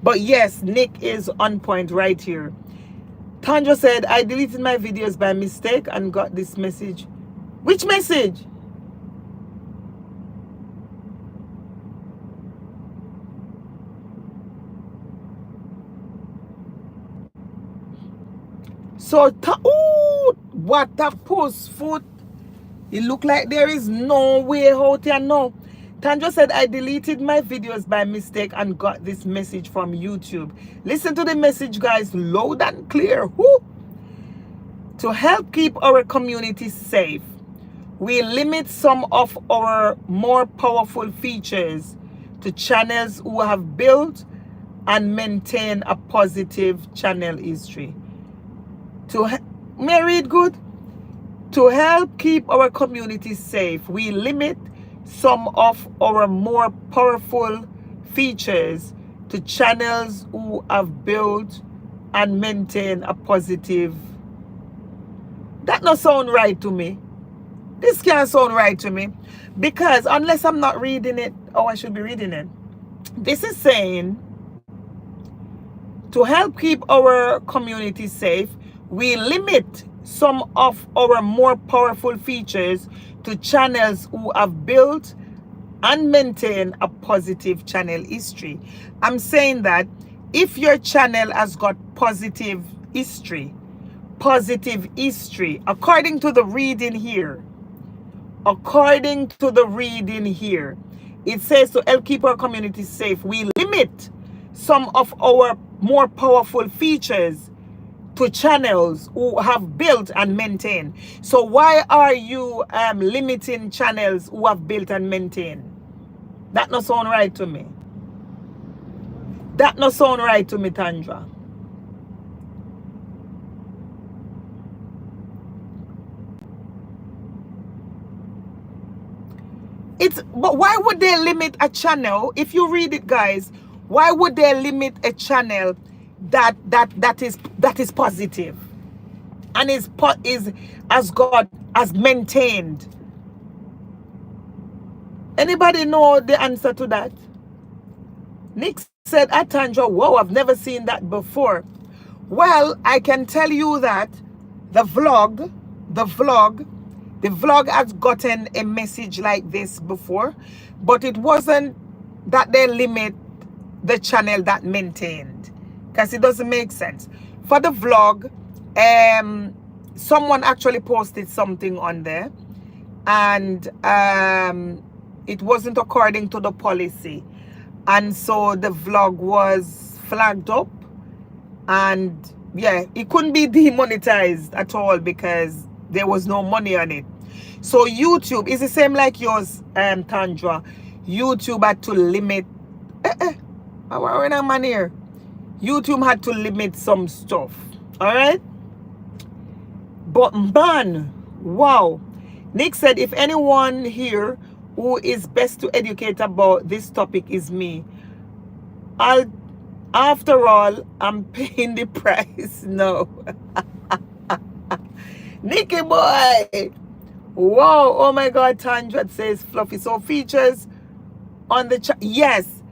but yes, Nick is on point right here. Tandra said, I deleted my videos by mistake and got this message. Which message? So, ooh, what a post foot. It look like there is no way out here now. Tandra said, I deleted my videos by mistake and got this message from YouTube. Listen to the message, guys, loud and clear. Woo. To help keep our community safe, we limit some of our more powerful features to channels who have built and maintain a positive channel history. May I read good? To help keep our community safe, we limit some of our more powerful features to channels who have built and maintain a positive. That not sound right to me. This can't sound right to me. Because unless I'm not reading it, I should be reading it. This is saying, to help keep our community safe, we limit some of our more powerful features to channels who have built and maintain a positive channel history. I'm saying that if your channel has got positive history, according to the reading here, it says to help keep our community safe, we limit some of our more powerful features to channels who have built and maintained. So why are you limiting channels who have built and maintained? That not sound right to me. That not sound right to me, Tandra. But why would they limit a channel? If you read it, guys, why would they limit a channel that is positive and is as God has maintained? Anybody know the answer to that? Nick said, Atandra, whoa, I've never seen that before. Well, I can tell you that the vlog has gotten a message like this before, but it wasn't that they limit the channel that maintained, because it doesn't make sense. For the vlog, someone actually posted something on there, and it wasn't according to the policy, and so the vlog was flagged up, and yeah, it couldn't be demonetized at all because there was no money on it. So YouTube is the same like yours, Tandra. YouTube had to limit we're in a man here. YouTube had to limit some stuff. Alright? But man, wow. Nick said, if anyone here who is best to educate about this topic is me, after all, I'm paying the price. No. Nicky boy. Wow. Oh my God. Tandra says fluffy. So features on the yes.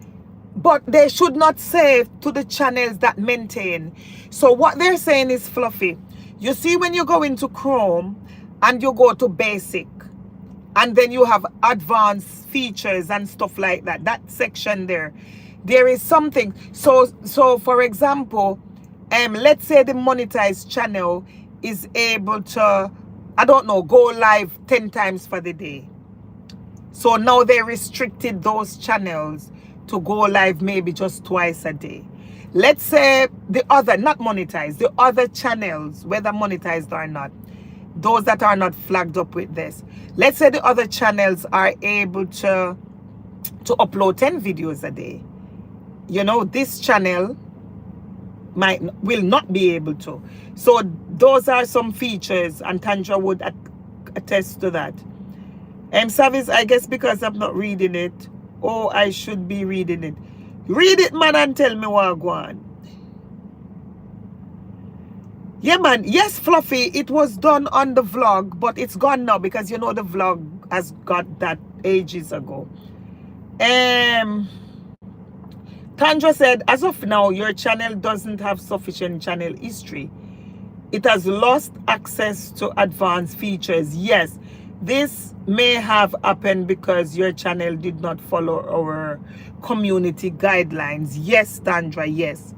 But they should not save to the channels that maintain. So what they're saying is fluffy. You see, when you go into Chrome and you go to basic, and then you have advanced features and stuff like that, that section there is something. So for example, let's say the monetized channel is able to, I don't know, go live 10 times for the day. So now they restricted those channels to go live maybe just twice a day. Let's say the other, not monetized, the other channels, whether monetized or not, those that are not flagged up with this, let's say the other channels are able to upload 10 videos a day. You know, this channel will not be able to. So those are some features, and Tandra would attest to that. Service, I guess because I'm not reading it, or I should be reading it. Read it, man, and tell me what I go on. Yeah, man. Yes, Fluffy, it was done on the vlog, but it's gone now because you know the vlog has got that ages ago. Tandra said, as of now, your channel doesn't have sufficient channel history. It has lost access to advanced features. Yes, this may have happened because your channel did not follow our community guidelines. Yes, Tandra, yes.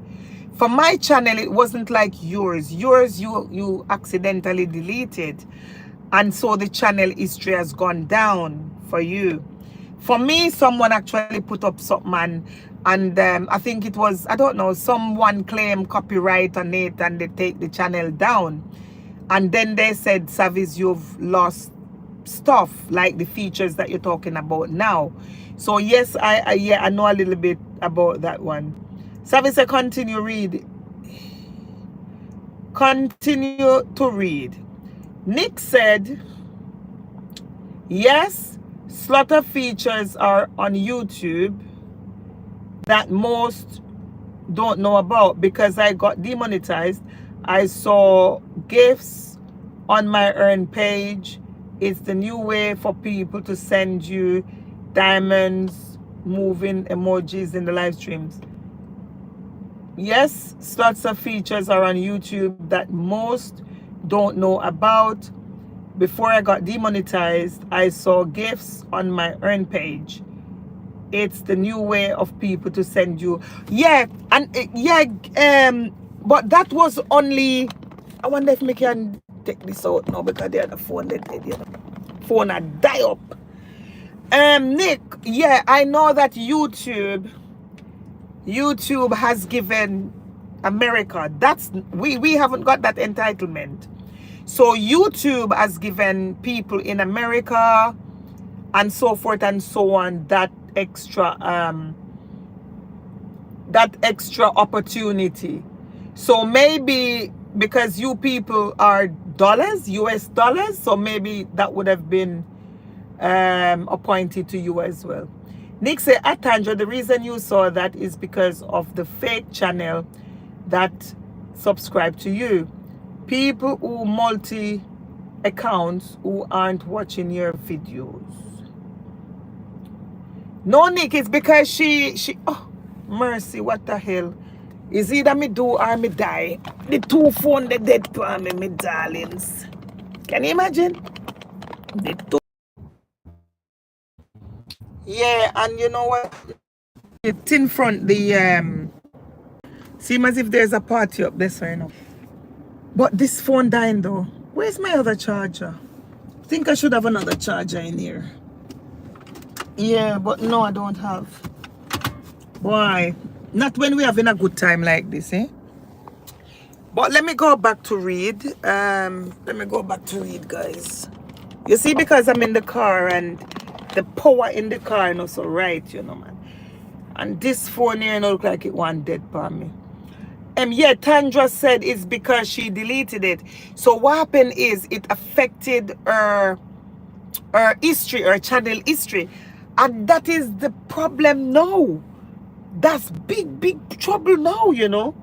For my channel, it wasn't like yours. Yours, you accidentally deleted. And so the channel history has gone down for you. For me, someone actually put up something, and I think it was, I don't know, someone claimed copyright on it and they take the channel down. And then they said, Savis, you've lost stuff like the features that you're talking about now. So yes, I know a little bit about that one. Savis, continue to read. Nick said, yes, slaughter features are on YouTube that most don't know about. Because I got demonetized, I saw gifts on my earn page. It's the new way for people to send you diamonds, moving emojis in the live streams. Yes, lots of features are on YouTube that most don't know about. Before I got demonetized, I saw gifts on my earn page. It's the new way of people to send you. Yeah, and but that was only. I wonder if me can take this out now because the other phone, the phone a die up. Nick, yeah, I know that YouTube has given America. That's we haven't got that entitlement. So YouTube has given people in America and so forth and so on that extra opportunity. So maybe because you people are dollars, US dollars, so maybe that would have been appointed to you as well. Nick said, Atandra, the reason you saw that is because of the fake channel that subscribe to you. People who multi accounts who aren't watching your videos. No, Nick, it's because she oh mercy, what the hell? Is either me do or me die. The two phone the dead for me, me darlings. Can you imagine? The two. Yeah, and you know what? It's in front the seems as if there's a party up there, so you know. But this phone dying though. Where's my other charger? I think I should have another charger in here. Yeah, but no, I don't have. Why? Not when we're having a good time like this, eh? But let me go back to read. Let me go back to read, guys. You see, because I'm in the car and the power in the car not so right, you know, man. And this phone here look like it one dead for me. Yeah, Tandra said it's because she deleted it. So what happened is it affected her history, her channel history. And that is the problem now. That's big trouble now, you know.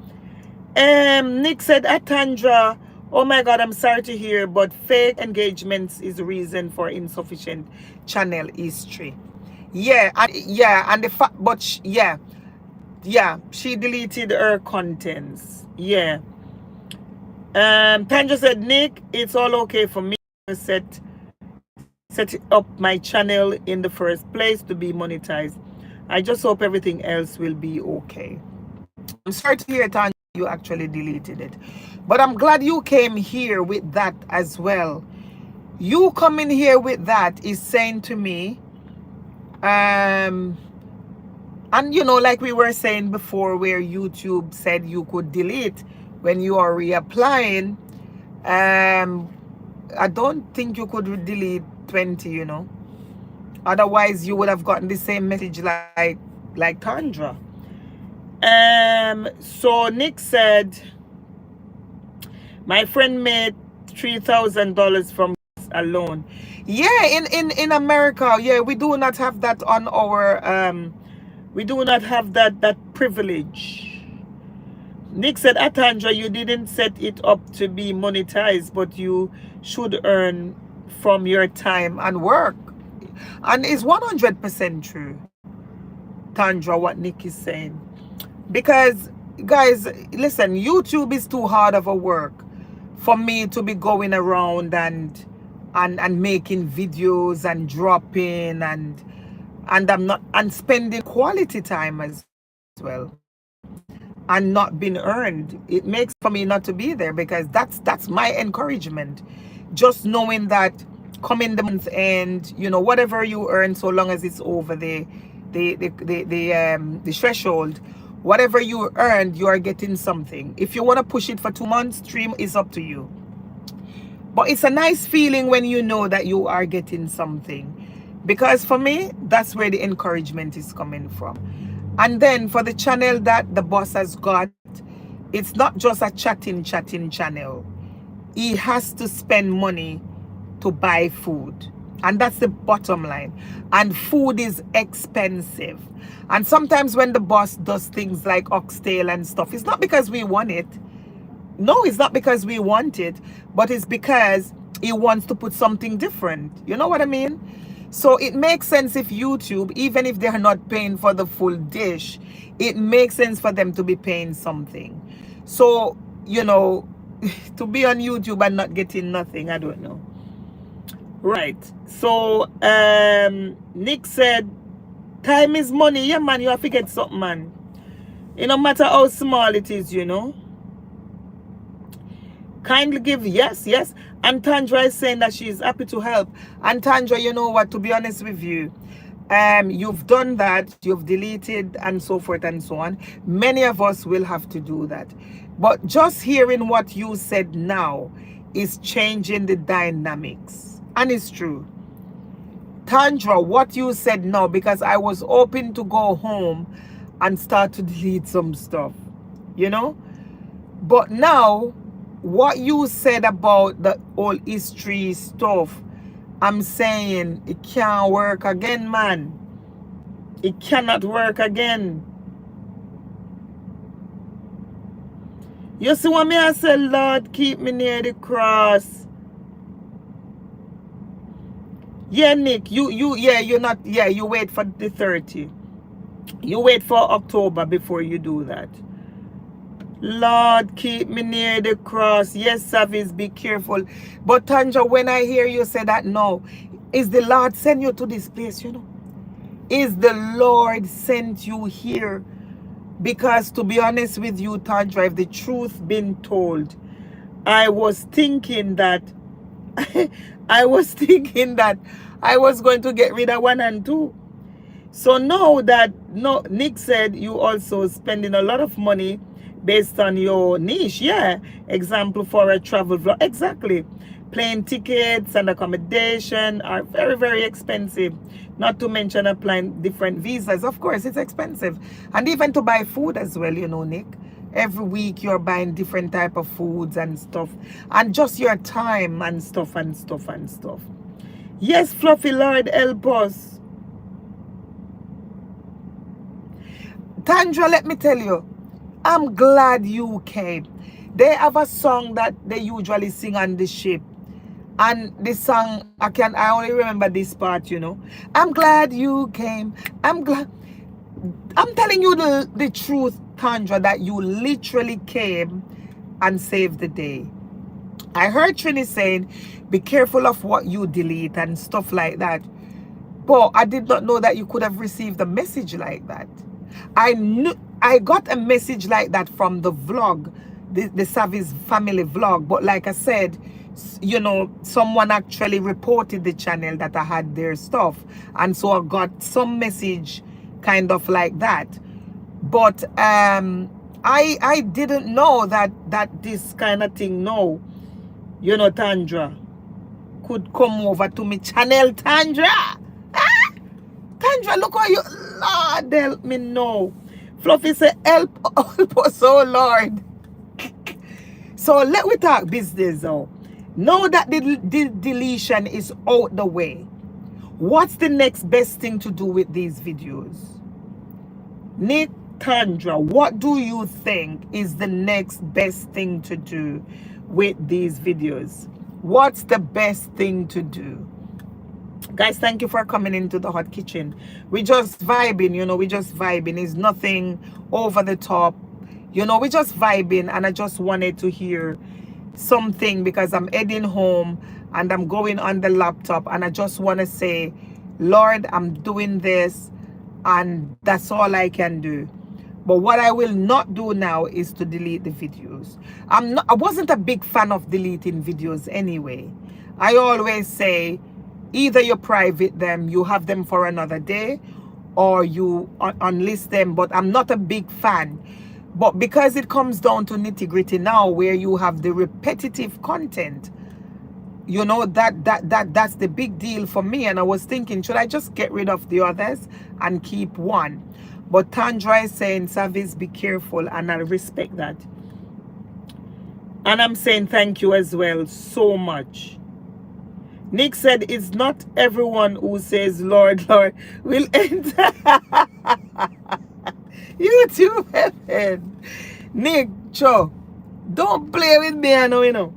Nick said, Atandra, oh my God, I'm sorry to hear, but fake engagements is the reason for insufficient channel history. Yeah, and the fact, but she deleted her contents. Yeah. Tandra said, Nick, it's all okay for me to set up my channel in the first place to be monetized. I just hope everything else will be okay. I'm sorry to hear, Tanya, you actually deleted it. But I'm glad you came here with that as well. You coming here with that is saying to me, and you know, like we were saying before, where YouTube said you could delete when you are reapplying, I don't think you could delete 20, you know. Otherwise, you would have gotten the same message like Tandra. So Nick said, my friend made $3,000 from alone. Yeah, in America, yeah, we do not have that on our we do not have that privilege. Nick said, Atandra, you didn't set it up to be monetized, but you should earn from your time and work. And it's 100% true, Tandra, what Nick is saying. Because, guys, listen, YouTube is too hard of a work for me to be going around and making videos and dropping and I'm not, and spending quality time as well and not being earned. It makes for me not to be there, because that's my encouragement. Just knowing that coming the month end, you know, whatever you earn, so long as it's over the threshold, whatever you earned, you are getting something. If you want to push it for 2 months, stream is up to you. But it's a nice feeling when you know that you are getting something. Because for me, that's where the encouragement is coming from. And then for the channel that the boss has got, it's not just a chatting channel. he has to spend money to buy food. And that's the bottom line. And food is expensive. And sometimes when the boss does things like oxtail and stuff, it's not because we want it. No, it's not because we want it, but it's because he wants to put something different. You know what I mean? So it makes sense if YouTube, even if they're not paying for the full dish, it makes sense for them to be paying something. So, you know, to be on YouTube and not getting nothing, I don't know. Right. So, Nick said, time is money. Yeah, man, you have to get something, man. It no matter how small it is, you know. Kindly give, yes. And Tandra is saying that she is happy to help. And Tandra, you know what, to be honest with you, you've done that, you've deleted and so forth and so on. Many of us will have to do that. But just hearing what you said now is changing the dynamics. And it's true. Tandra, what you said now, because I was hoping to go home and start to delete some stuff, you know. But now, what you said about the whole history stuff, I'm saying it can't work again, man. It cannot work again. You see what me I say, Lord, keep me near the cross. Yeah, Nick, you're not, you wait for the 30. You wait for October before you do that. Lord, keep me near the cross. Yes, Savis, be careful. But Tanja, when I hear you say that, no, is the Lord send you to this place, you know? Is the Lord sent you here? Because to be honest with you, Tanja, if the truth been told, I was thinking that I was going to get rid of 1 and 2. So now that Nick said you also spending a lot of money based on your niche. Yeah, example for a travel vlog. Exactly. Plane tickets and accommodation are very, very expensive. Not to mention applying different visas. Of course, it's expensive. And even to buy food as well, you know, Nick. Every week you're buying different type of foods and stuff. And just your time and stuff. Yes, Fluffy, Lord, help us. Tandra, let me tell you, I'm glad you came. They have a song that they usually sing on the ship. And this song, I only remember this part, you know. I'm glad you came. I'm telling you the truth, Tandra, that you literally came and saved the day. I heard Trini saying, be careful of what you delete and stuff like that. But I did not know that you could have received a message like that. I got a message like that from the vlog, the Savis family vlog. But like I said, you know, someone actually reported the channel that I had their stuff. And so I got some message kind of like that. But I didn't know that this kind of thing, no, you know, Tandra, could come over to me channel, Tandra. Ah! Tandra, look how you, Lord, help me now. Fluffy say, help us, oh Lord. So let we talk business now. Now that the deletion is out the way, what's the next best thing to do with these videos? Nick, Tandra, what do you think is the next best thing to do with these videos? What's the best thing to do? Guys, thank you for coming into the hot kitchen. We just vibing, you know, we just vibing. It's nothing over the top. You know, we just vibing, and I just wanted to hear something because I'm heading home and I'm going on the laptop, and I just want to say, Lord, I'm doing this, and that's all I can do. But what I will not do now is to delete the videos. I wasn't a big fan of deleting videos anyway. I always say, either you private them, you have them for another day, or you unlist them. But I'm not a big fan. But because it comes down to nitty-gritty now, where you have the repetitive content, you know, that's the big deal for me. And I was thinking, should I just get rid of the others and keep one? But Tandra is saying, Savis, be careful, and I respect that. And I'm saying thank you as well so much. Nick said it's not everyone who says Lord, Lord will enter YouTube heaven. Nick, Cho, don't play with me, I know, you know.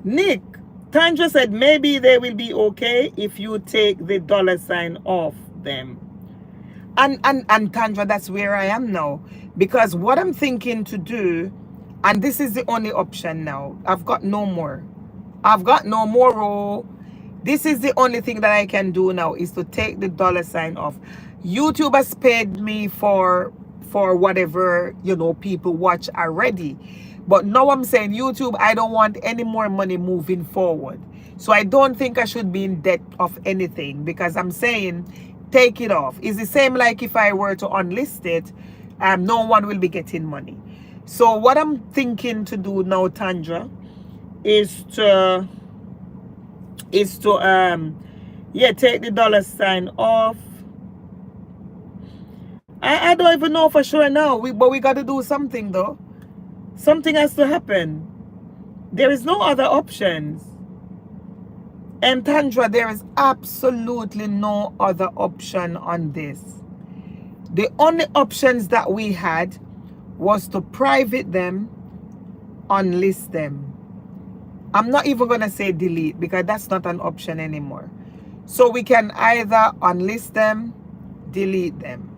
Nick, Tandra said maybe they will be okay if you take the $ off them. And Tandra, that's where I am now. Because what I'm thinking to do, and this is the only option now. I've got no more. I've got no more. Oh, this is the only thing that I can do now is to take the $ off. YouTube has paid me for whatever, you know, people watch already. But now I'm saying, YouTube, I don't want any more money moving forward. So I don't think I should be in debt of anything, because I'm saying take it off. It's the same like if I were to unlist it, no one will be getting money. So what I'm thinking to do now, Tandra, is to yeah, take the $ off. I don't even know for sure now. But we got to do something though. Something has to happen. There is no other options. And Tandra, there is absolutely no other option on this. The only options that we had was to private them, unlist them. I'm not even going to say delete, because that's not an option anymore. So we can either unlist them, delete them.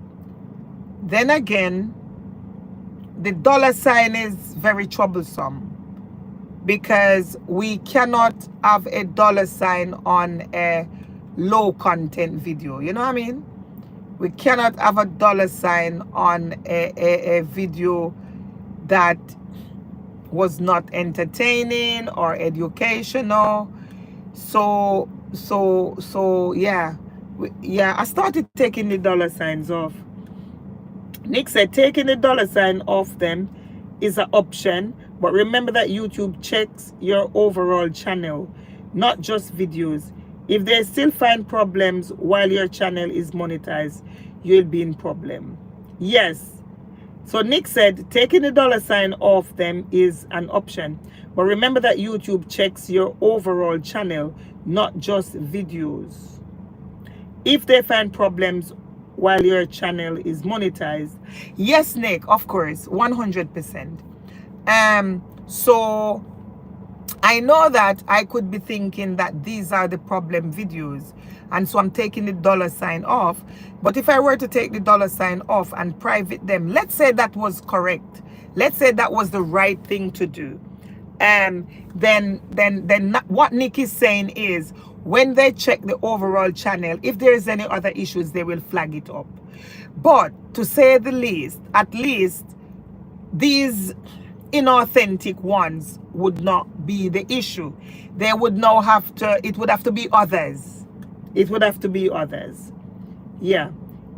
Then again, the $ is very troublesome, because we cannot have a $ on a low content video. You know what I mean? We cannot have a $ on a video that was not entertaining or educational. So yeah. Yeah, I started taking the $ off. Nick said taking the $ off them is an option, but remember that YouTube checks your overall channel, not just videos. If they still find problems while your channel is monetized, you'll be in problem. Yes. So Nick said taking the $ off them is an option, but remember that YouTube checks your overall channel, not just videos. If they find problems while your channel is monetized, yes, Nick, of course, 100%. So I know that I could be thinking that these are the problem videos, and so I'm taking the $ off. But if I were to take the $ off and private them, let's say that was correct, let's say that was the right thing to do, then what Nick is saying is, when they check the overall channel, if there is any other issues, they will flag it up. But to say the least, at least these inauthentic ones would not be the issue. They would now have to, it would have to be others. It would have to be others. Yeah.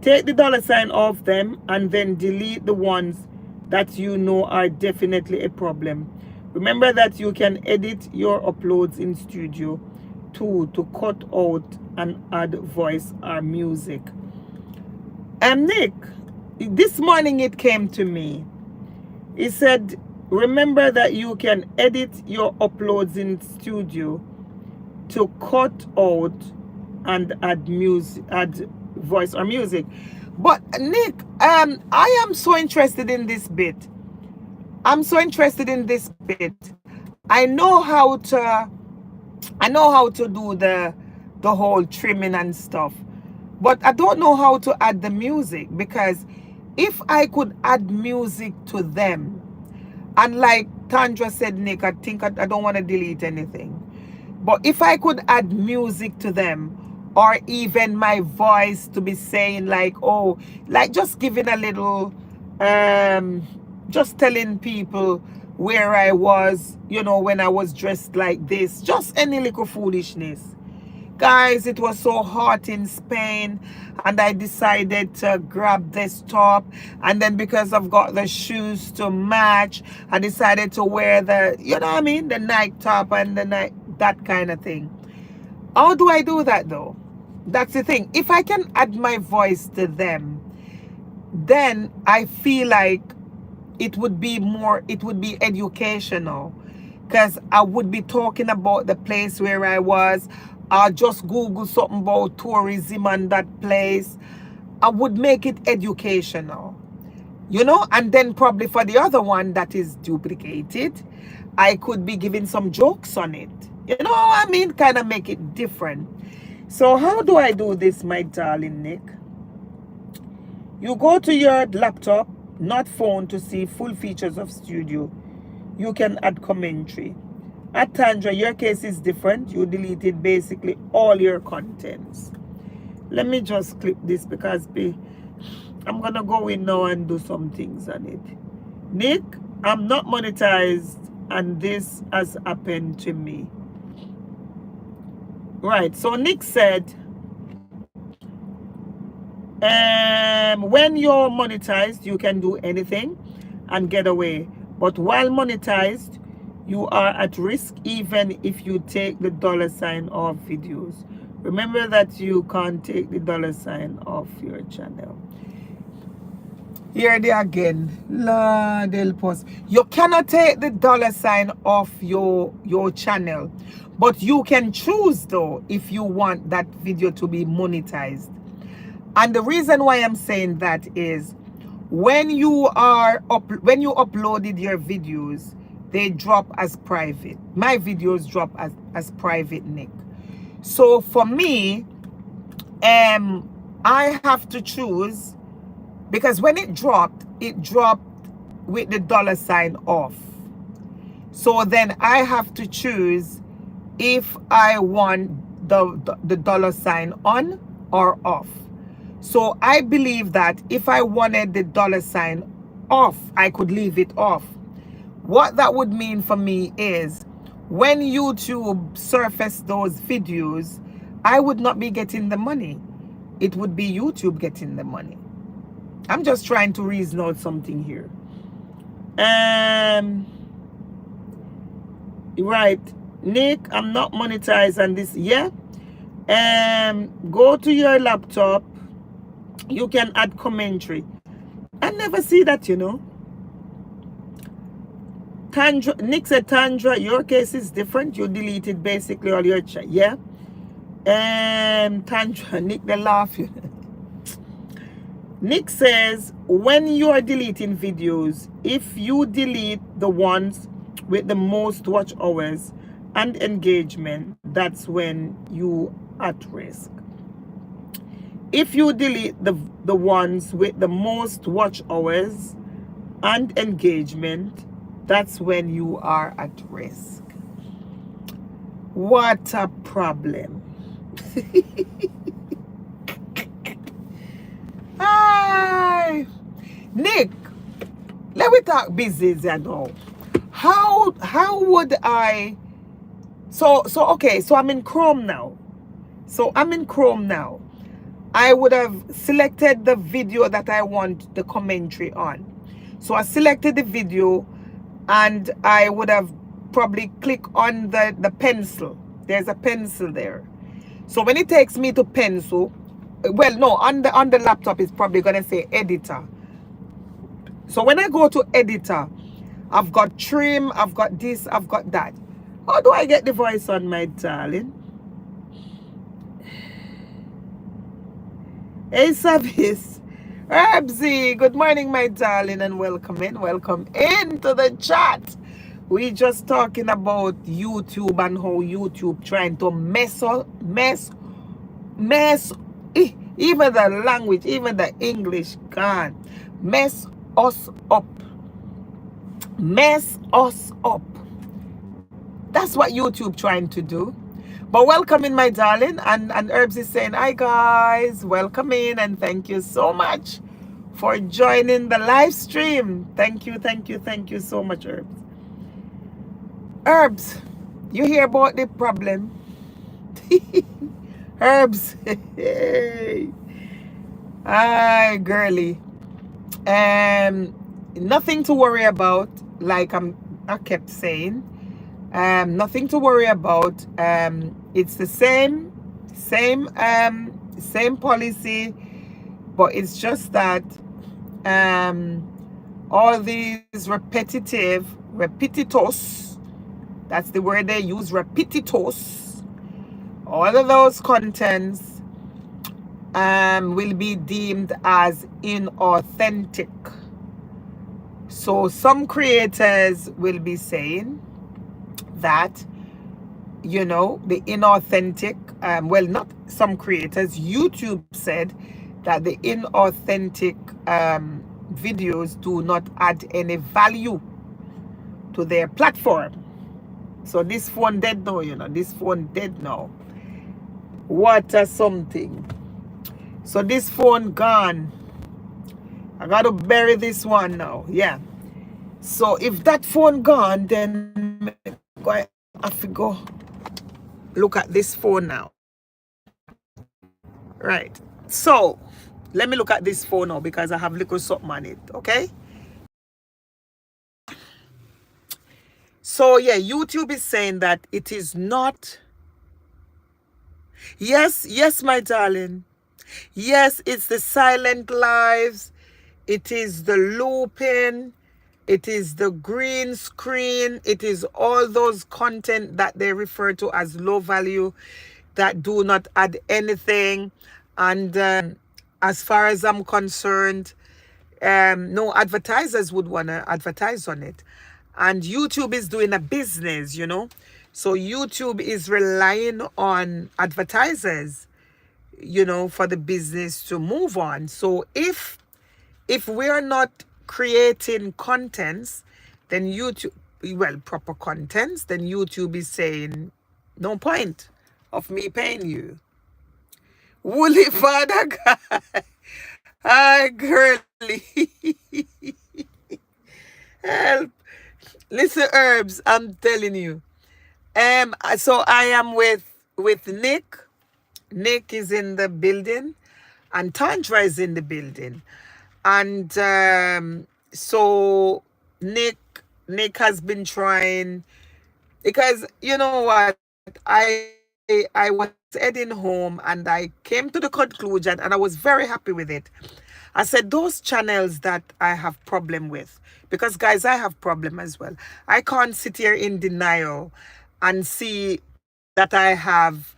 Take the $ off them and then delete the ones that you know are definitely a problem. Remember that you can edit your uploads in studio too, to cut out and add voice or music. Nick, this morning it came to me. He said, remember that you can edit your uploads in studio to cut out and add music, add voice or music. But Nick, I am so interested in this bit. I'm so interested in this bit. I know how to do the whole trimming and stuff, but I don't know how to add the music, because if I could add music to them, and like Tandra said, Nick, I think I don't want to delete anything, but if I could add music to them, or even my voice to be saying like, oh, like just giving a little, just telling people where I was, you know, when I was dressed like this, just any little foolishness. Guys, it was so hot in Spain, and I decided to grab this top, and then because I've got the shoes to match, I decided to wear the, you know what I mean, the Nike top and the Nike, that kind of thing. How do I do that though? That's the thing. If I can add my voice to them, then I feel like it would be more, it would be educational. because I would be talking about the place where I was. I'll just Google something about tourism and that place. I would make it educational, you know, and then probably for the other one that is duplicated, I could be giving some jokes on it. You know what I mean? Kind of make it different. So how do I do this, my darling Nick? You go to your laptop, not phone, to see full features of studio. You can add commentary. At Tandra, your case is different. You deleted basically all your contents. Let me just clip this because I'm gonna go in now and do some things on it. Nick, I'm not monetized and this has happened to me. Right, so Nick said, when you're monetized, you can do anything and get away. But while monetized, you are at risk even if you take the $ off videos. Remember that you can't take the $ off your channel. Here they again. Lord help us. You cannot take the $ off your channel. But you can choose though if you want that video to be monetized. And the reason why I'm saying that is when you uploaded your videos, they drop as private. My videos drop as private, Nick. So for me, I have to choose, because when it dropped with the $ off. So then I have to choose if I want the $ on or off. So I believe that if I wanted the $ off, I could leave it off. What that would mean for me is when YouTube surface those videos, I would not be getting the money. It would be YouTube getting the money. I'm just trying to reason out something here. Right, Nick, I'm not monetized on this. Yeah. Go to your laptop. You can add commentary. I never see that, you know. Tandra, Nick said, Tandra, your case is different. You deleted basically all your chat. Yeah. Tandra, Nick, they laugh. Nick says, when you are deleting videos, if you delete the ones with the most watch hours and engagement, that's when you at risk. If you delete the ones with the most watch hours and engagement, that's when you are at risk. What a problem. Hi, Nick, let me talk business, you know. How would I, so okay, so I'm in Chrome now. I would have selected the video that I want the commentary on. So I selected the video and I would have probably clicked on the pencil. There's a pencil there. So when it takes me to pencil, well, no, on the laptop it's probably gonna say editor. So when I go to editor, I've got trim, I've got this, I've got that. How do I get the voice on, my darling? Hey, Service. Herbsy, good morning, my darling, and welcome into the chat. We just talking about YouTube and how YouTube trying to mess even the language, even the English gone. Mess us up. That's what YouTube trying to do. But welcome in, my darling. And Herbs is saying, hi guys, welcome in, and thank you so much for joining the live stream. Thank you so much, Herbs. Herbs, you hear about the problem? Herbs. Hi, girly. Nothing to worry about, like I kept saying. Nothing to worry about. It's the same policy, but it's just that all these repetitous That's the word they use, repetitos. All of those contents will be deemed as inauthentic. So some creators will be saying that, you know, the inauthentic, well, not some creators, YouTube said that the inauthentic videos do not add any value to their platform. So this phone dead now, you know, this phone dead now. What a something. So this phone gone. I gotta bury this one now. Yeah. So if that phone gone, then I have to go look at this phone now. Right. So let me look at this phone now because I have little something on it. Okay. So yeah, YouTube is saying that it is not. Yes, yes, my darling. Yes, it's the silent lives. It is the looping. It is the green screen. It is all those content that they refer to as low value, that do not add anything. And as far as I'm concerned, no advertisers would want to advertise on it. And YouTube is doing a business, you know. So YouTube is relying on advertisers, you know, for the business to move on. So if we're not creating contents, then YouTube, well, proper contents, then YouTube is saying, no point of me paying you. Woolly father guy. Hi, girly. Help. Listen, herbs, I'm telling you. So I am with Nick. Nick is in the building, and Tantra is in the building. And so Nick has been trying, because you know what, I was heading home and I came to the conclusion, and I was very happy with it. I said those channels that I have problem with, because guys, I have problem as well. I can't sit here in denial and see that I have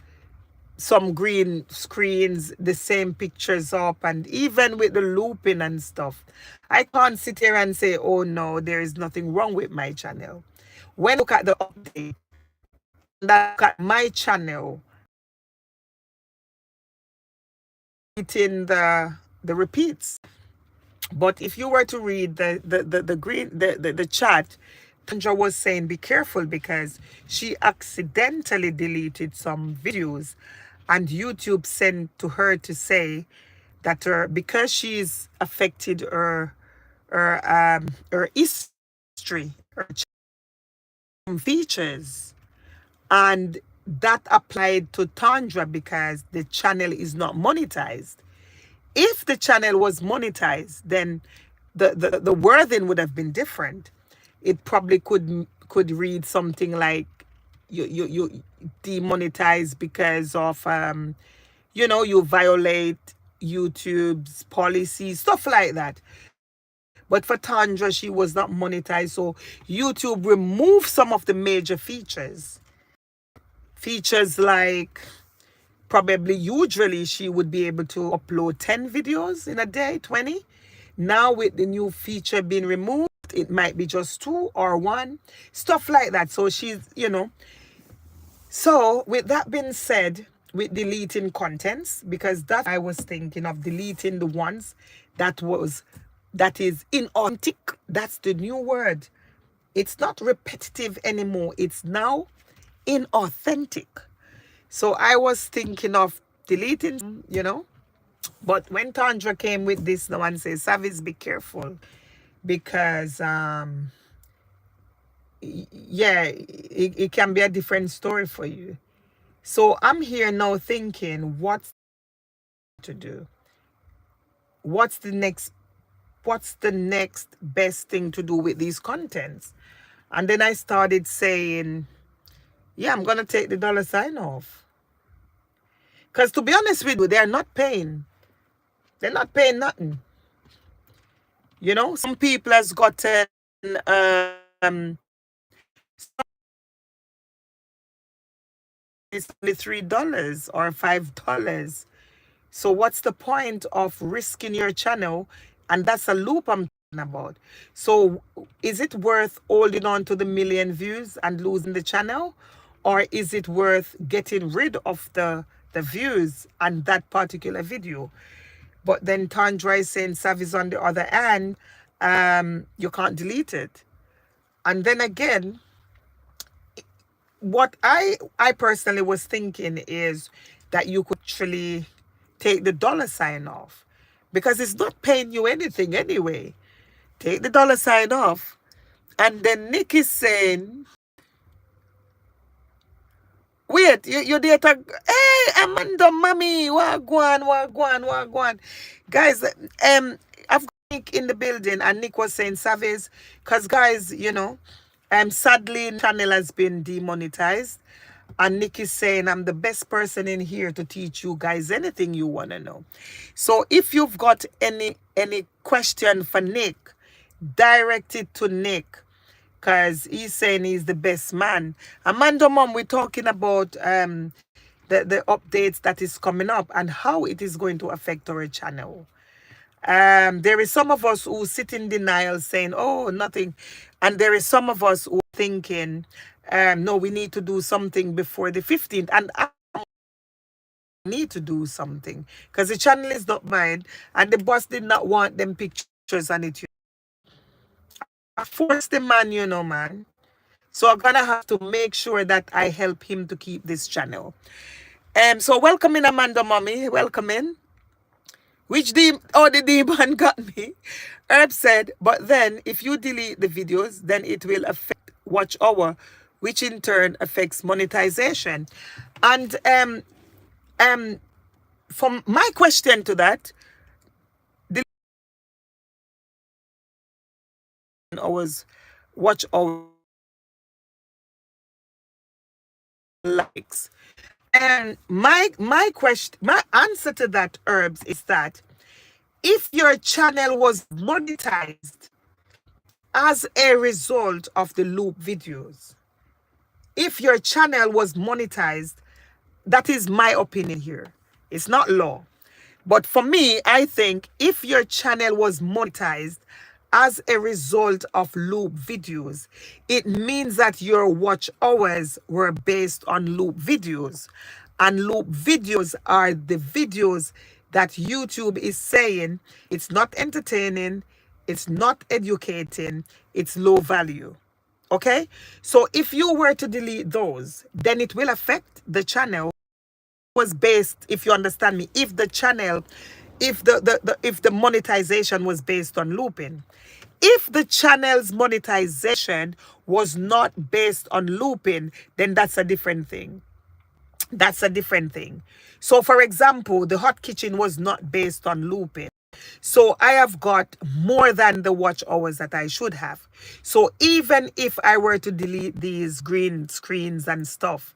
some green screens, the same pictures up, and even with the looping and stuff. I can't sit here and say, oh no, there is nothing wrong with my channel. When I look at the update, look at my channel, eating the repeats. But if you were to read the chat, Tandra was saying be careful because she accidentally deleted some videos, and YouTube sent to her to say that because she's affected her history, her features, and that applied to Tandra because the channel is not monetized. If the channel was monetized, then the wording would have been different. It probably could read something like you demonetize because of you know, you violate YouTube's policy, stuff like that. But for Tandra, she was not monetized, so YouTube removed some of the major features. Features like, probably usually she would be able to upload 10 videos in a day, 20. Now with the new feature being removed, it might be just 2 or 1, stuff like that. So she's, you know. So with that being said, with deleting contents, because that I was thinking of deleting the ones that is inauthentic. That's the new word. It's not repetitive anymore. It's now inauthentic. So I was thinking of deleting, you know. But when Tandra came with this, the one says, Savis, be careful. Because, yeah, it can be a different story for you. So I'm here now thinking, what to do? What's the next best thing to do with these contents? And then I started saying, yeah, I'm going to take the $sign off. Because to be honest with you, they're not paying. They're not paying nothing. You know, some people has gotten it's only $3 or $5. So what's the point of risking your channel? And that's a loop I'm talking about. So is it worth holding on to the million views and losing the channel? Or is it worth getting rid of the views and that particular video? But then Tandra is saying Savi's on the other hand, you can't delete it. And then again, what I personally was thinking is that you could actually take the dollar sign off, because it's not paying you anything anyway. Take the dollar sign off. And then Nick is saying, wait, you there to, hey, Amanda, mommy, wagwan. Guys, I've got Nick in the building, and Nick was saying Savage, because guys, sadly, channel has been demonetized. And Nick is saying, I'm the best person in here to teach you guys anything you want to know. So if you've got any question for Nick, direct it to Nick, because he's saying he's the best man. Amanda, mom, we're talking about the updates that is coming up and how it is going to affect our channel. There is some of us who sit in denial saying, oh, nothing. And there is some of us who are thinking, no, we need to do something before the 15th. And I need to do something because the channel is not mine. And the boss did not want them pictures on it. I forced the man, man. So I'm going to have to make sure that I help him to keep this channel. So welcome in, Amanda, mommy. Welcome in. The demon got me. Herb said, but then if you delete the videos, then it will affect watch hour, which in turn affects monetization. And from my question to that, the hours watch hour likes. And my answer to that, Herbs, is that if your channel was monetized as a result of the loop videos, if your channel was monetized, that is my opinion here. It's not law. But for me, I think if your channel was monetized as a result of loop videos, it means that your watch hours were based on loop videos. And loop videos are the videos that YouTube is saying it's not entertaining, it's not educating, it's low value. Okay? So if you were to delete those, then it will affect the channel. Was based, if you understand me, if the channel, if the monetization was based on looping. If the channel's monetization was not based on looping, then that's a different thing. That's a different thing. So for example, the hot kitchen was not based on looping. So I have got more than the watch hours that I should have. So even if I were to delete these green screens and stuff,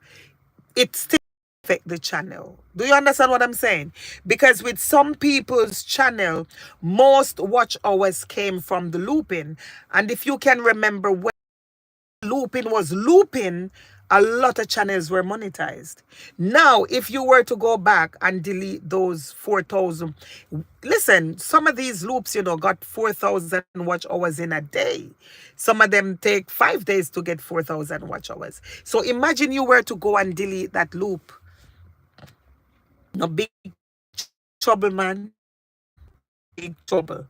it still affect the channel. Do you understand what I'm saying? Because with some people's channel, most watch hours came from the looping. And if you can remember when looping was looping, a lot of channels were monetized. Now, if you were to go back and delete those 4,000, listen, some of these loops, got 4,000 watch hours in a day. Some of them take 5 days to get 4,000 watch hours. So imagine you were to go and delete that loop. No, big trouble, man. Big trouble.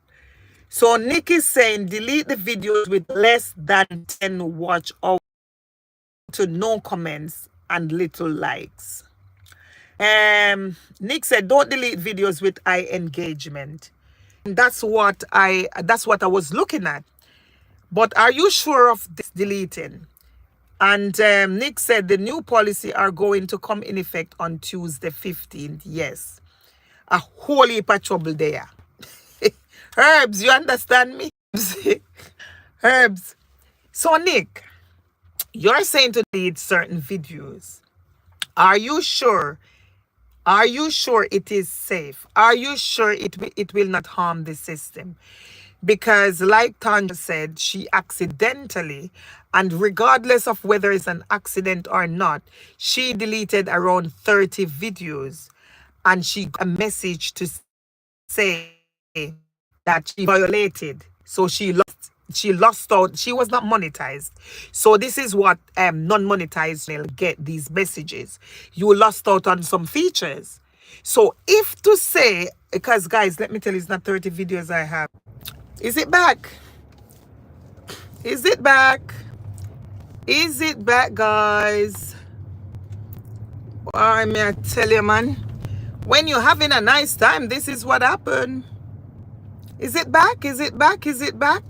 So Nick is saying delete the videos with less than 10 watch hours to no comments and little likes. Nick said don't delete videos with high engagement. And that's what I was looking at. But are you sure of this deleting? And Nick said the new policy are going to come in effect on Tuesday 15th. Yes. A whole heap of trouble there. Herbs, you understand me? Herbs. So Nick, you're saying to delete certain videos. Are you sure Are you sure it is safe? Are you sure it will not harm the system? Because like Tanja said, she accidentally, and regardless of whether it's an accident or not, she deleted around 30 videos, and she got a message to say that she violated. So she lost out. She was not monetized. So this is what non-monetized channel get these messages. You lost out on some features. So if to say, because guys, let me tell you, it's not 30 videos I have. Is it back? Is it back? Is it back, guys? I may I tell you, man, when you're having a nice time, this is what happened. Is it back? Is it back? Is it back?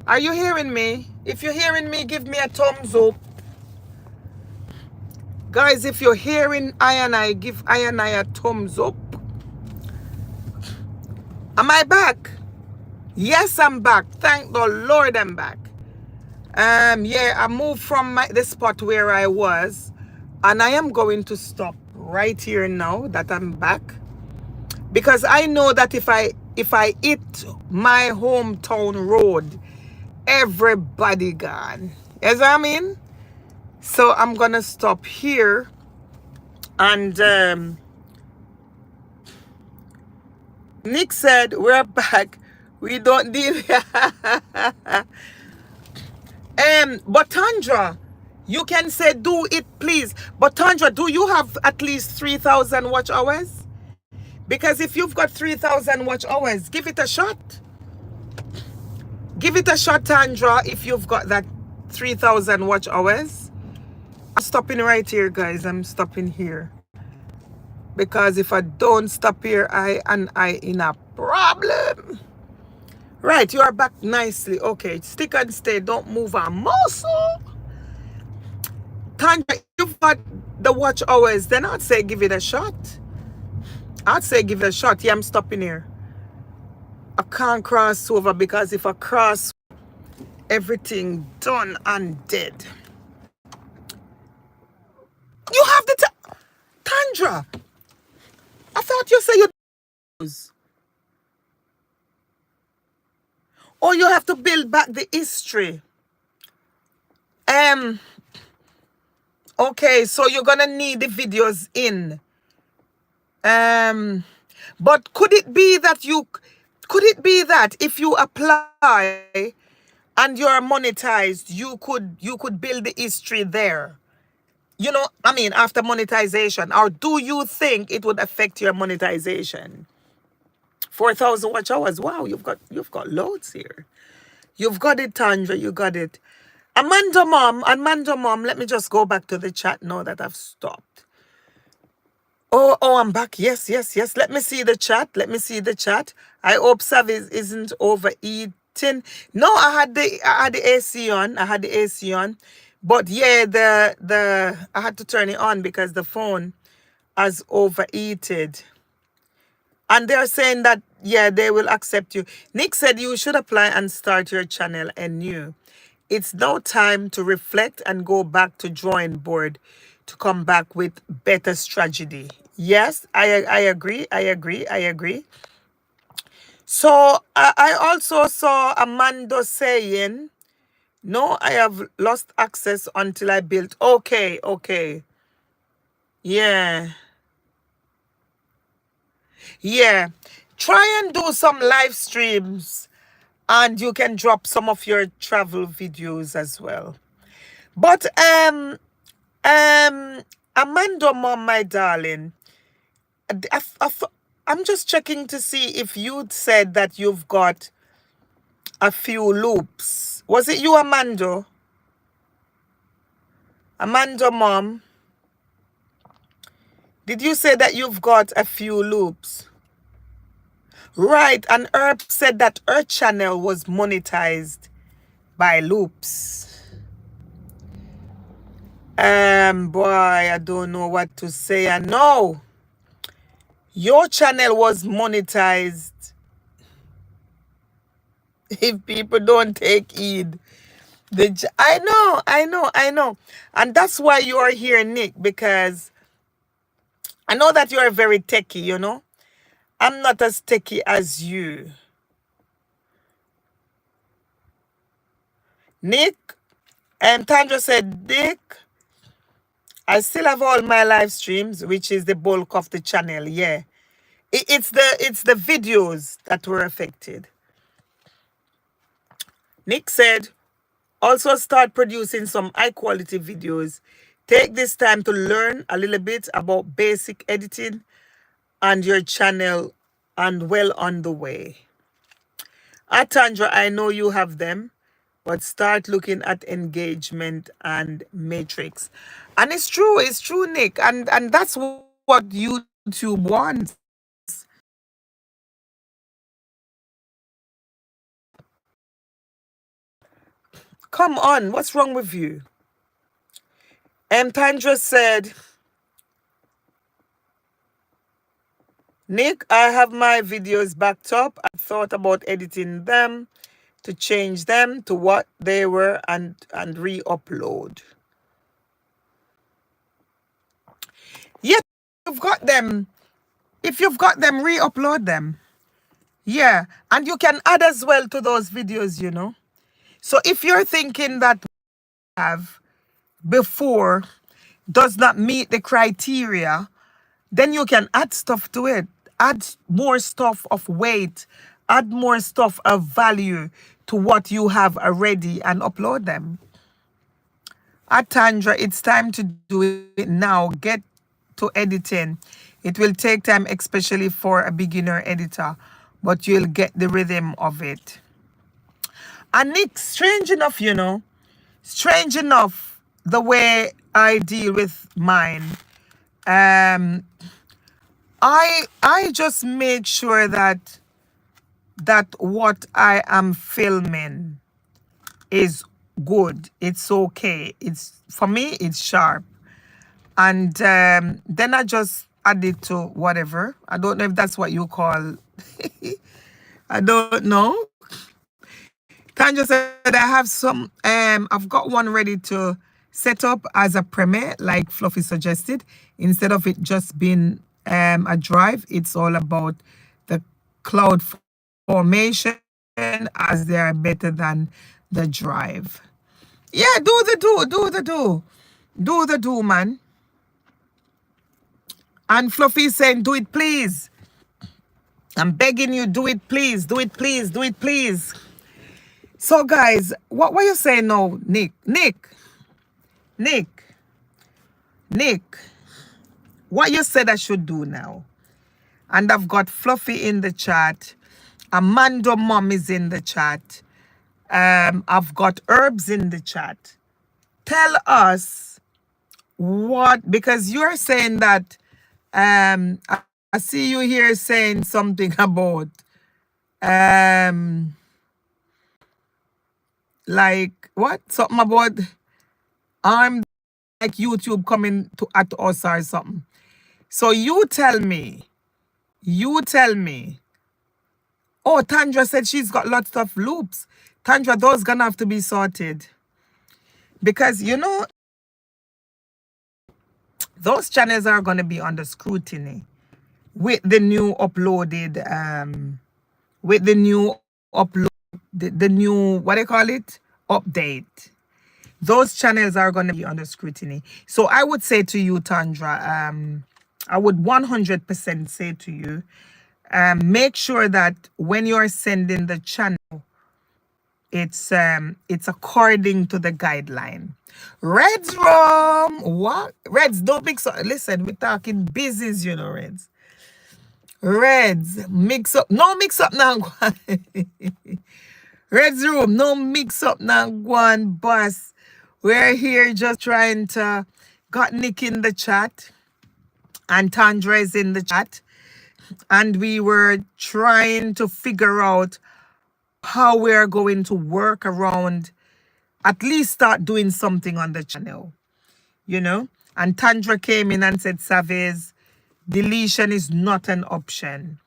Are you hearing me? If you're hearing me, give me a thumbs up. Guys, if you're hearing I, give I a thumbs up. Am I back? Yes, I'm back. Thank the Lord I'm back. Yeah, I moved from the spot where I was, and I am going to stop right here now that I'm back, because I know that if I hit my hometown road, everybody gone. Yes, I mean. So I'm gonna stop here, and Nick said we're back. We don't deal. But Tandra, you can say do it, please. But Tandra, do you have at least 3,000 watch hours? Because if you've got 3,000 watch hours, give it a shot. Give it a shot, Tandra, if you've got that 3,000 watch hours. I'm stopping right here, guys. I'm stopping here. Because if I don't stop here, I in a problem. Right, you are back nicely. Okay, stick and stay. Don't move a muscle. Tanya, you've got the watch hours. Then I'd say give it a shot. I'd say give it a shot. Yeah, I'm stopping here. I can't cross over, because if I cross, everything done and dead. You have the Tandra. I thought you said you. Or you have to build back the history. Okay, so you're gonna need the videos in. But could it be that if you apply and you're monetized, you could build the history there? You know, I mean, after monetization, or do you think it would affect your monetization? 4,000 watch hours. Wow, you've got loads here. You've got it, Tandra. You got it. Amanda Mom, let me just go back to the chat now that I've stopped. Oh, I'm back. Yes. Let me see the chat. I hope Sav isn't overeating. No, I had the AC on. But yeah, I had to turn it on because the phone has overheated. And they're saying that, yeah, they will accept you. Nick said you should apply and start your channel anew. It's now time to reflect and go back to drawing board to come back with better strategy. Yes, I agree. So I also saw Amanda saying, no, I have lost access until I built. Okay. Yeah. Try and do some live streams, and you can drop some of your travel videos as well. But Amanda Mom, my darling, I'm just checking to see if you'd said that you've got a few loops. Was it you, Amanda? Amanda Mom, did you say that you've got a few loops? Right, and Herb said that her channel was monetized by loops. Boy, I don't know what to say. I know your channel was monetized. If people don't take heed, I know, and that's why you are here, Nick, because I know that you're very techie, you know. I'm not as techie as you. Nick, and Tandra said, Nick, I still have all my live streams, which is the bulk of the channel. Yeah. It's the videos that were affected. Nick said, also start producing some high quality videos. Take this time to learn a little bit about basic editing and your channel and well on the way. Atandra, I know you have them, but start looking at engagement and matrix. And it's true, Nick. And that's what YouTube wants. Come on, what's wrong with you? Tandra said, Nick, I have my videos backed up. I thought about editing them to change them to what they were and re-upload. Yes, you've got them. If you've got them, re-upload them. Yeah, and you can add as well to those videos, you know. So if you're thinking that have before does not meet the criteria, then you can add stuff to it. Add more stuff of weight, add more stuff of value to what you have already and upload them. Atandra, it's time to do it now. Get to editing. It will take time, especially for a beginner editor, but you'll get the rhythm of it. And Nick, strange enough, you know, strange enough, the way I deal with mine, um, I just make sure that what I am filming is good. It's okay. It's for me. It's sharp, and then I just add it to whatever. I don't know if that's what you call. I don't know. Tanja said I have some. I've got one ready to set up as a premiere, like Fluffy suggested. Instead of it just being a drive, it's all about the cloud formation, as they are better than the drive. Yeah, do the do, man. And Fluffy saying, do it, please. I'm begging you, do it, please, do it, please, do it, please. So, guys, what were you saying now, Nick? Nick, what you said I should do now? And I've got Fluffy in the chat. Amanda Mom is in the chat. I've got Herbs in the chat. Tell us what, because you're saying that, I see you here saying something about, like, what? Something about arm, like YouTube coming to at us or something. So you tell me. Oh, Tandra said she's got lots of loops. Tandra, those gonna have to be sorted. Because, you know, those channels are gonna be under scrutiny with the new uploaded, the new, what do you call it? Update. Those channels are gonna be under scrutiny. So I would say to you, Tandra, I would 100% say to you, make sure that when you're sending the channel, it's according to the guideline. Reds rum, what? Reds, don't mix up. Listen, we're talking business, you know, Reds. Reds, mix up. No mix up now. Reds room, no mix up now. One boss. We're here just trying to got Nick in the chat and Tandra is in the chat. And we were trying to figure out how we're going to work around, at least start doing something on the channel, you know? And Tandra came in and said, Savez, deletion is not an option.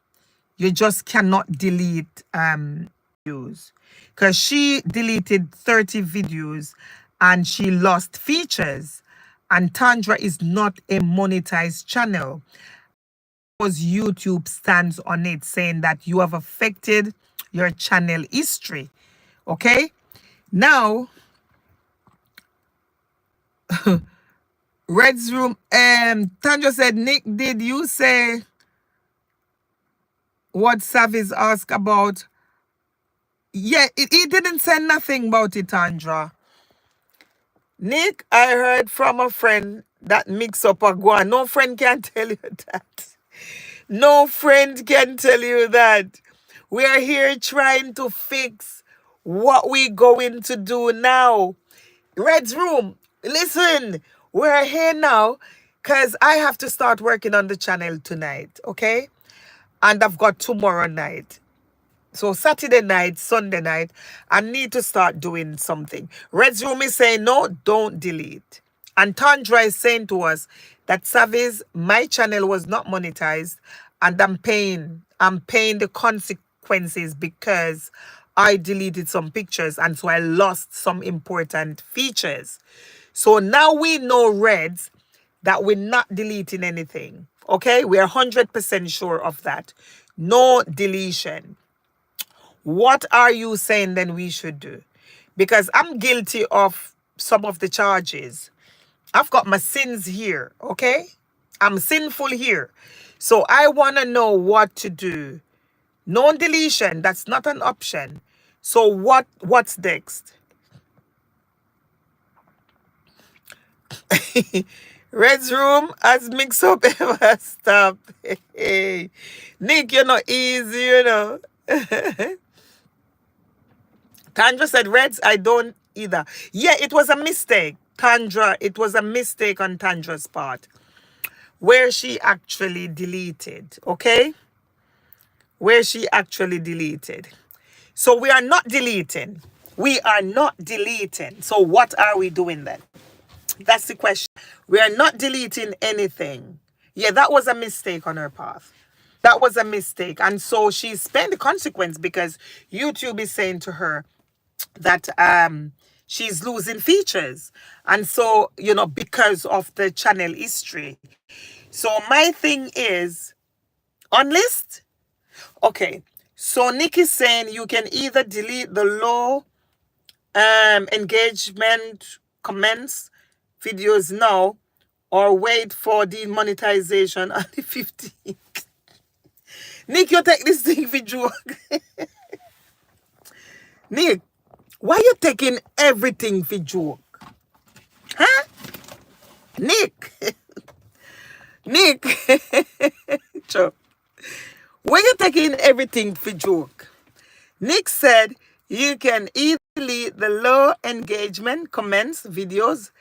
You just cannot delete videos. Because she deleted 30 videos and she lost features. And Tandra is not a monetized channel. Because YouTube stands on it saying that you have affected your channel history. Okay? Now, Red's room, Tandra said, Nick, did you say what Savis asked about? Yeah, he didn't say nothing about it, Tandra. Nick, I heard from a friend that mix up a guan. No friend can tell you that. No friend can tell you that. We are here trying to fix what we going to do now. Red's room, listen, we're here now because I have to start working on the channel tonight, okay? And I've got tomorrow night. So Saturday night, Sunday night, I need to start doing something. Red's room is saying, no, don't delete. And Tandra is saying to us that Savis, my channel was not monetized and I'm paying the consequences because I deleted some pictures and so I lost some important features. So now we know, Reds, that we're not deleting anything. Okay? We are 100% sure of that. No deletion. What are you saying then we should do? Because I'm guilty of some of the charges. I've got my sins here, okay? I'm sinful here. So I want to know what to do. No deletion, that's not an option. So what's next? Red's room has mixed up ever stop. Hey, Nick, you're not easy, you know. Tandra said, Reds, I don't either. Yeah, it was a mistake. Tandra, it was a mistake on Tandra's part. Where she actually deleted, okay? Where she actually deleted. So we are not deleting. We are not deleting. So what are we doing then? That's the question. We are not deleting anything. Yeah, that was a mistake on her part. That was a mistake. And so she's paying the consequence because YouTube is saying to her that she's losing features. And so, you know, because of the channel history. So my thing is, on list? Okay. So Nick is saying you can either delete the low engagement comments videos now or wait for demonetization on the 15th. Nick, you take this thing for joke. Nick, why you taking everything for joke? Huh? Nick. Nick. Sure. Why you taking everything for joke? Nick said you can either delete the low engagement comments videos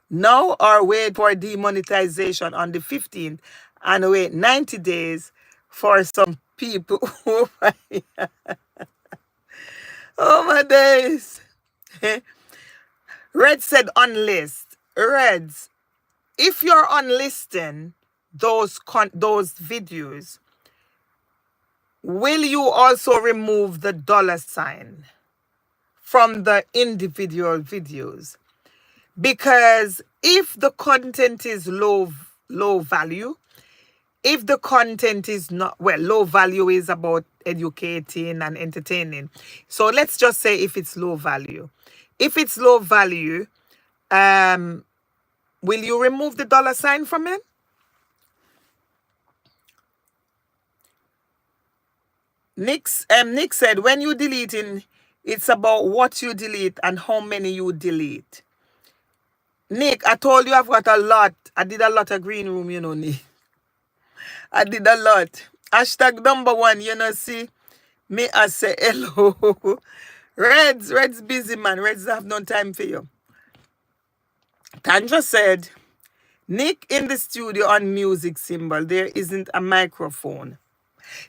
now or wait for demonetization on the 15th and wait 90 days for some people. Oh my days. Red said unlist. Reds, if you're unlisting those videos, will you also remove the $sign from the individual videos? Because if the content is low value, if the content is not, well, low value is about educating and entertaining. So let's just say if it's low value. If it's low value, will you remove the $sign from it? Nick said, when you deleting, it's about what you delete and how many you delete. Nick, I told you I've got a lot. I did a lot of green room, you know, Nick. I did a lot. Hashtag #1, you know, see. Me, I say hello. Red's busy, man. Red's have no time for you. Tandra said, Nick in the studio on music symbol. There isn't a microphone.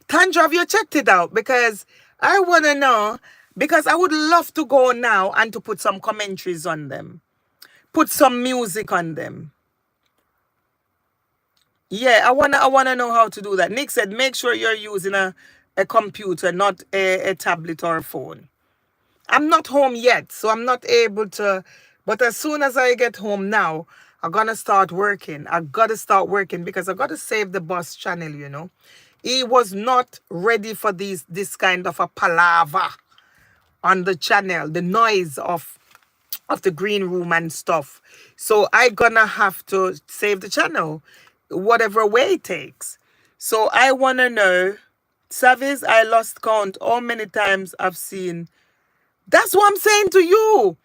Tandra, have you checked it out? Because I want to know. Because I would love to go now and to put some commentaries on them. Put some music on them. Yeah, I wanna know how to do that. Nick said, make sure you're using a computer, not a tablet or a phone. I'm not home yet, so I'm not able to. But as soon as I get home now, I'm gonna start working. I gotta start working because I gotta save the boss channel, you know. He was not ready for this kind of a palaver on the channel, the noise of the green room and stuff. So I gonna have to save the channel, whatever way it takes. So I wanna know, Savis, I lost count how many times I've seen. That's what I'm saying to you.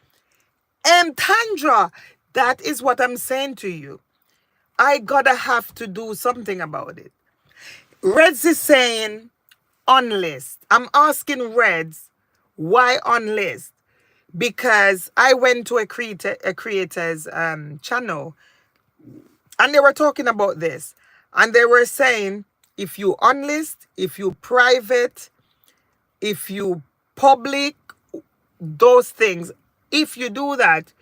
And Tandra, that is what I'm saying to you. I gotta have to do something about it. Reds is saying unlist. I'm asking Reds why unlist, because I went to a creator's channel and they were talking about this, and they were saying if you unlist, if you private, if you public, those things, if you do that,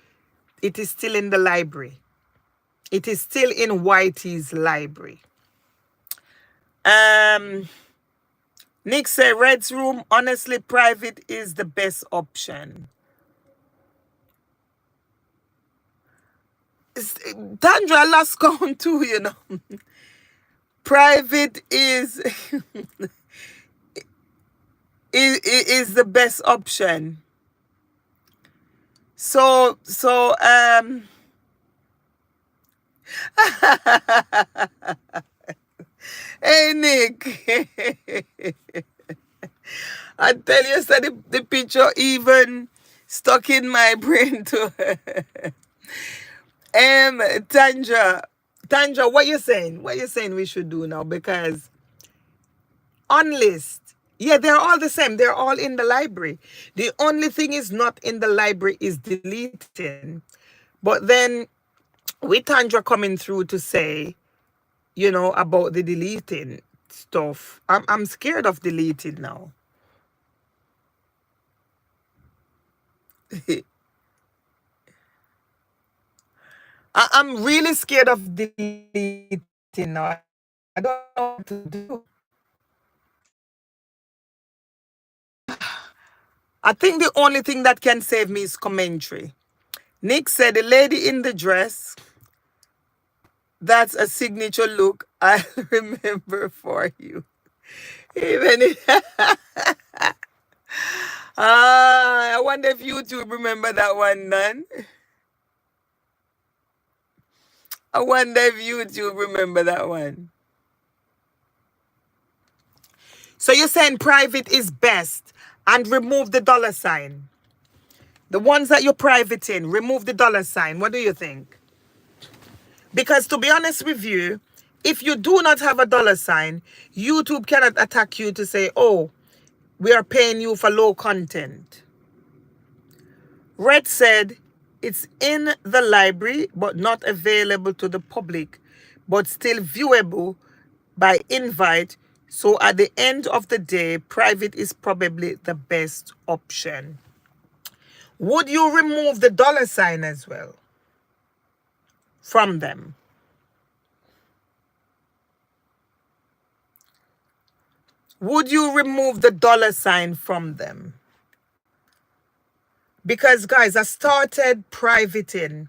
it is still in the library. It is still in Whitey's library. Nick said, Red's room, honestly, private is the best option. Tandra lost count too, you know. Private is, is the best option. So, hey, Nick. I tell you, so the picture even stuck in my brain too. Tanja, what you saying? What you saying we should do now? Because on list, yeah, they're all the same. They're all in the library. The only thing is not in the library is deleting. But then with Tanja coming through to say, you know, about the deleting stuff, I'm scared of deleting now. I'm really scared of deleting now. I don't know what to do. I think the only thing that can save me is commentary. Nick said, the lady in the dress, that's a signature look I'll remember for you. Even if, I wonder if you two remember that one, Nan. I wonder if you two remember that one. So you're saying private is best and remove the dollar sign. The ones that you're private in, remove the dollar sign. What do you think? Because to be honest with you, if you do not have a dollar sign, YouTube cannot attack you to say, oh, we are paying you for low content. Red said, it's in the library, but not available to the public, but still viewable by invite. So at the end of the day, private is probably the best option. Would you remove the dollar sign as well from them? Would you remove the dollar sign from them? Because, guys, I started privating.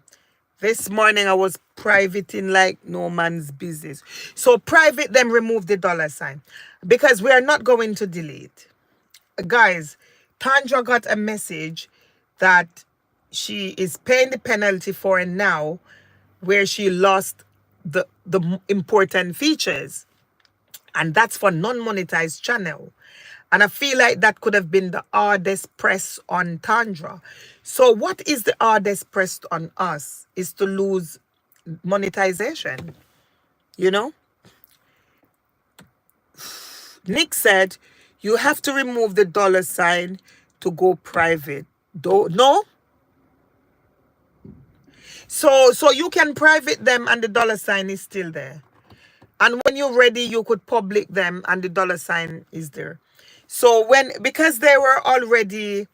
This morning I was privating like no man's business. So private them, remove the dollar sign. Because we are not going to delete. Guys, Tandra got a message that she is paying the penalty for it now, where she lost the important features. And that's for non-monetized channel. And I feel like that could have been the hardest press on Tandra. So what is the hardest press on us is to lose monetization, you know? Nick said, you have to remove the dollar sign to go private. No? So you can private them and the dollar sign is still there. And when you're ready, you could public them and the dollar sign is there. So because they already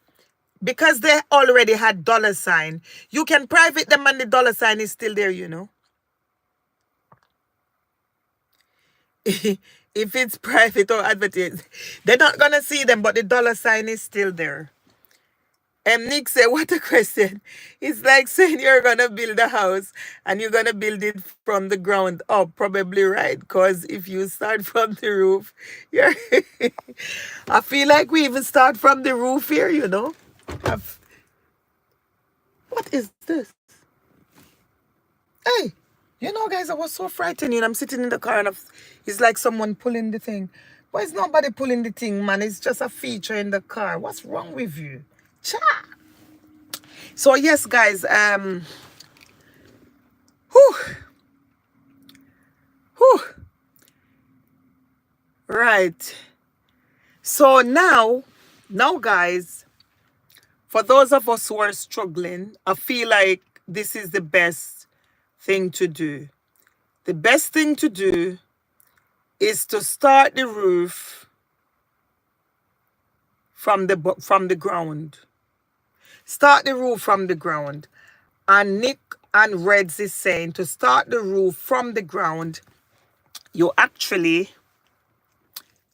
had dollar sign, you can private them and the dollar sign is still there, you know. If it's private or advertised, they're not gonna see them, but the dollar sign is still there. Nick said, what a question. It's like saying you're going to build a house and you're going to build it from the ground up. Probably right. Because if you start from the roof, you're. I feel like we even start from the roof here, you know. What is this? Hey, you know, guys, I was so frightened. You know, I'm sitting in the car and it's like someone pulling the thing. But it's nobody pulling the thing, man. It's just a feature in the car. What's wrong with you? Cha! So yes, guys, whew, whew, right. So now, guys, for those of us who are struggling, I feel like this is the best thing to do. The best thing to do is to start the roof from the ground. Start the roof from the ground. And Nick and Reds is saying to start the roof from the ground, you actually,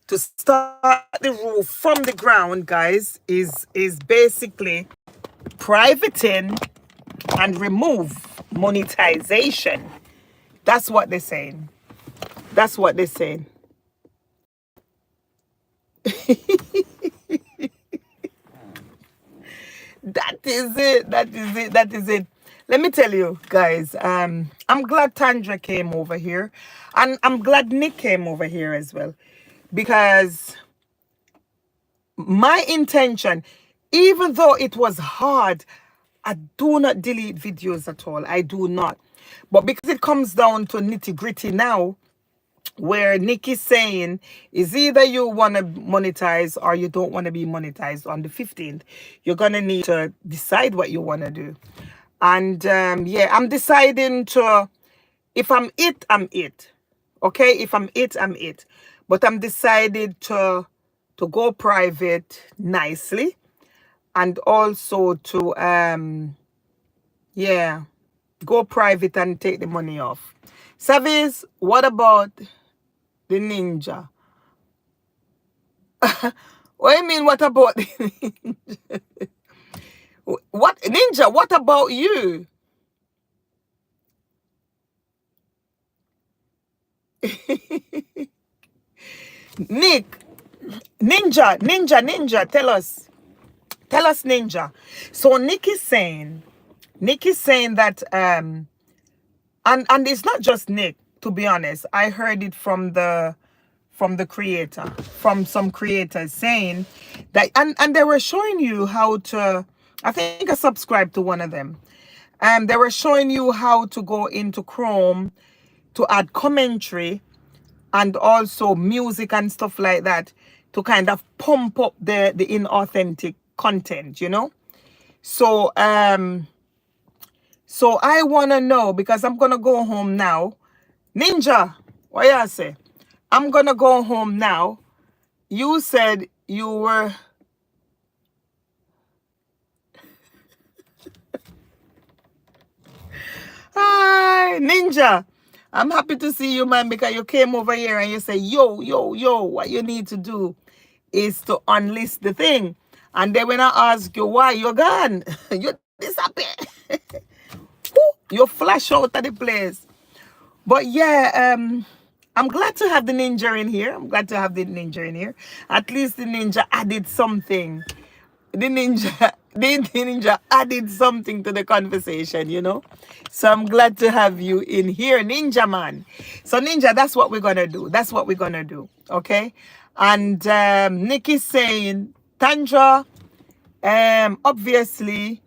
to start the roof from the ground, guys, is basically privating and remove monetization. That's what they're saying. That's what they're saying. That is it. That is it. That is it. Let me tell you, guys. I'm glad Tandra came over here, and I'm glad Nick came over here as well, because my intention, even though it was hard, I do not delete videos at all. I do not. But because it comes down to nitty gritty now, where Nick is saying is either you want to monetize or you don't want to be monetized on the 15th, you're going to need to decide what you want to do. And yeah, I'm deciding to, if I'm it, I'm it. Okay, if I'm it, I'm it. But I'm decided to go private nicely, and also to yeah, go private and take the money off. Savis, what about the ninja? What do you mean, what about the ninja? What ninja, what about you? Nick, ninja, tell us, ninja. So Nick is saying that and it's not just Nick, to be honest. I heard it from the creator, from some creators saying that, and they were showing you how to, I think I subscribed to one of them. They were showing you how to go into Chrome to add commentary and also music and stuff like that to kind of pump up the inauthentic content, you know. So so I want to know, because I'm gonna go home now. Ninja, what you say? I'm gonna go home now. You said you were. Hi, Ninja. I'm happy to see you, man, because you came over here and you say, yo, what you need to do is to unlist the thing. And then when I ask you why you're gone, you disappear. You flash out of the place. But yeah, I'm glad to have the ninja in here. At least the ninja added something. The ninja added something to the conversation, you know. So I'm glad to have you in here, ninja man. So ninja, that's what we're gonna do. Okay. And Nick is saying, Tandra, obviously,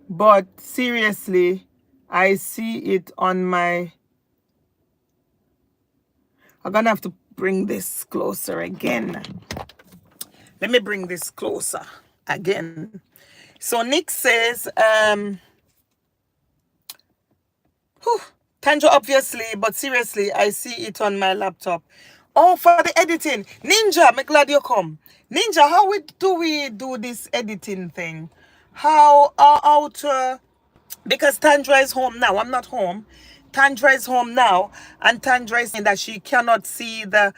but seriously, I see it on my. I'm gonna have to bring this closer again. Let me bring this closer again. So Nick says, Tandra, obviously, but seriously, I see it on my laptop. Oh, for the editing. Ninja, I'm glad you come. Ninja, how do we do this editing thing? How to, because Tandra is home now. I'm not home. Tandra is home now, and Tandra is saying that she cannot see the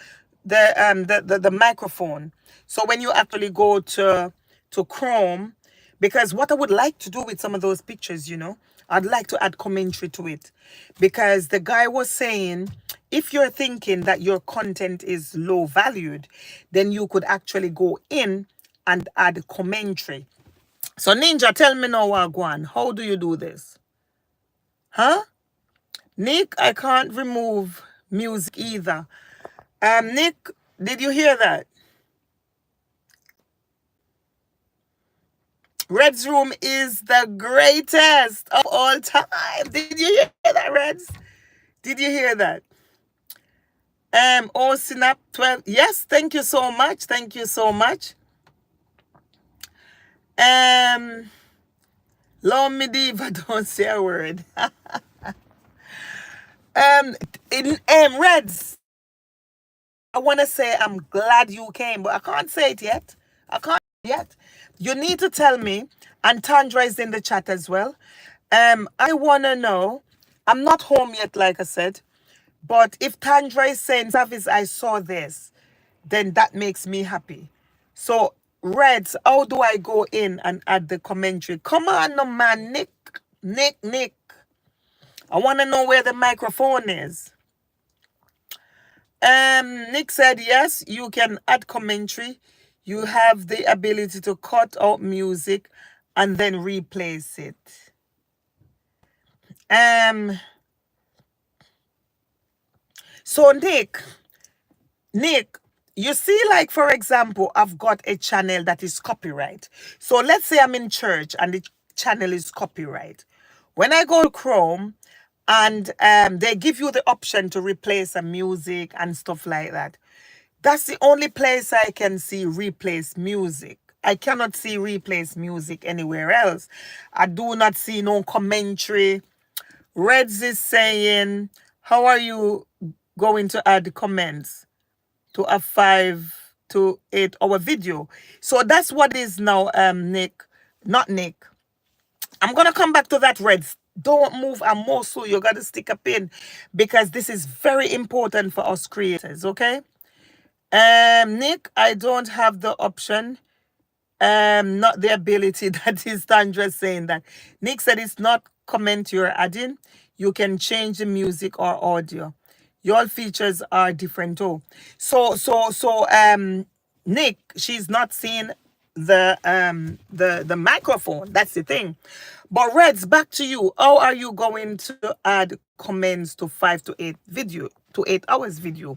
microphone. So when you actually go to Chrome, Because what I would like to do with some of those pictures, I'd like to add commentary to it. Because the guy was saying, if you're thinking that your content is low valued, then you could actually go in and add commentary. So Ninja, tell me now, Wagwan, how do you do this? Huh? Nick, I can't remove music either. Nick, did you hear that? Red's room is the greatest of all time. Did you hear that, Reds? Did you hear that? Oh, Synap 12. Yes, thank you so much. Thank you so much. Lord Mediva, don't say a word. Reds, I want to say I'm glad you came, but I can't say it yet. I can't yet. You need to tell me, and Tandra is in the chat as well. I want to know, I'm not home yet, like I said, but if Tandra is saying, Service, I saw this, then that makes me happy. So, Reds, how do I go in and add the commentary? Come on, no man, Nick. I want to know where the microphone is. Nick said, yes, you can add commentary. You have the ability to cut out music and then replace it. So Nick, you see, like, for example, I've got a channel that is copyright. So let's say I'm in church and the channel is copyright. When I go to Chrome and they give you the option to replace a music and stuff like that, that's the only place I can see replace music. I cannot see replace music anywhere else. I do not see no commentary. Reds is saying, how are you going to add comments to a 5 to 8 hour video? So that's what is now, Nick, not Nick. I'm going to come back to that, Reds. Don't move a muscle. You got to stick a pin because this is very important for us creators, okay? Nick, I don't have the option. Not the ability. That is Tandra saying that. Nick said it's not comment you're adding. You can change the music or audio. Your features are different too. So Nick, she's not seeing the microphone. That's the thing. But Reds, back to you. How are you going to add comments to 5 to 8 video to 8 hours video?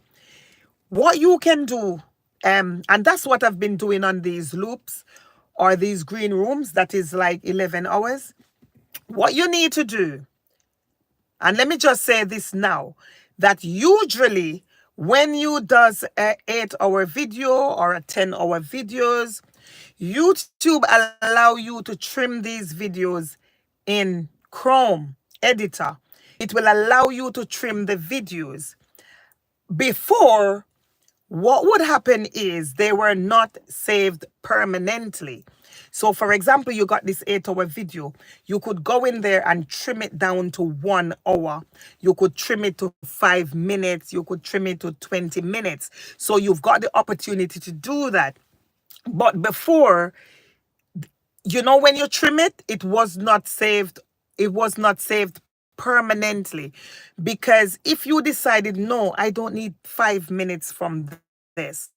What you can do, and that's what I've been doing on these loops or these green rooms, that is like 11 hours. What you need to do, and let me just say this now, that usually when you does a 8-hour video or a 10-hour videos, YouTube allow you to trim these videos in Chrome editor. It will allow you to trim the videos. Before, what would happen is they were not saved permanently. So for example, you got this 8-hour video. You could go in there and trim it down to 1 hour. You could trim it to 5 minutes. You could trim it to 20 minutes. So you've got the opportunity to do that. But before, when you trim it, it was not saved. It was not saved permanently. Because if you decided, no, I don't need 5 minutes from this,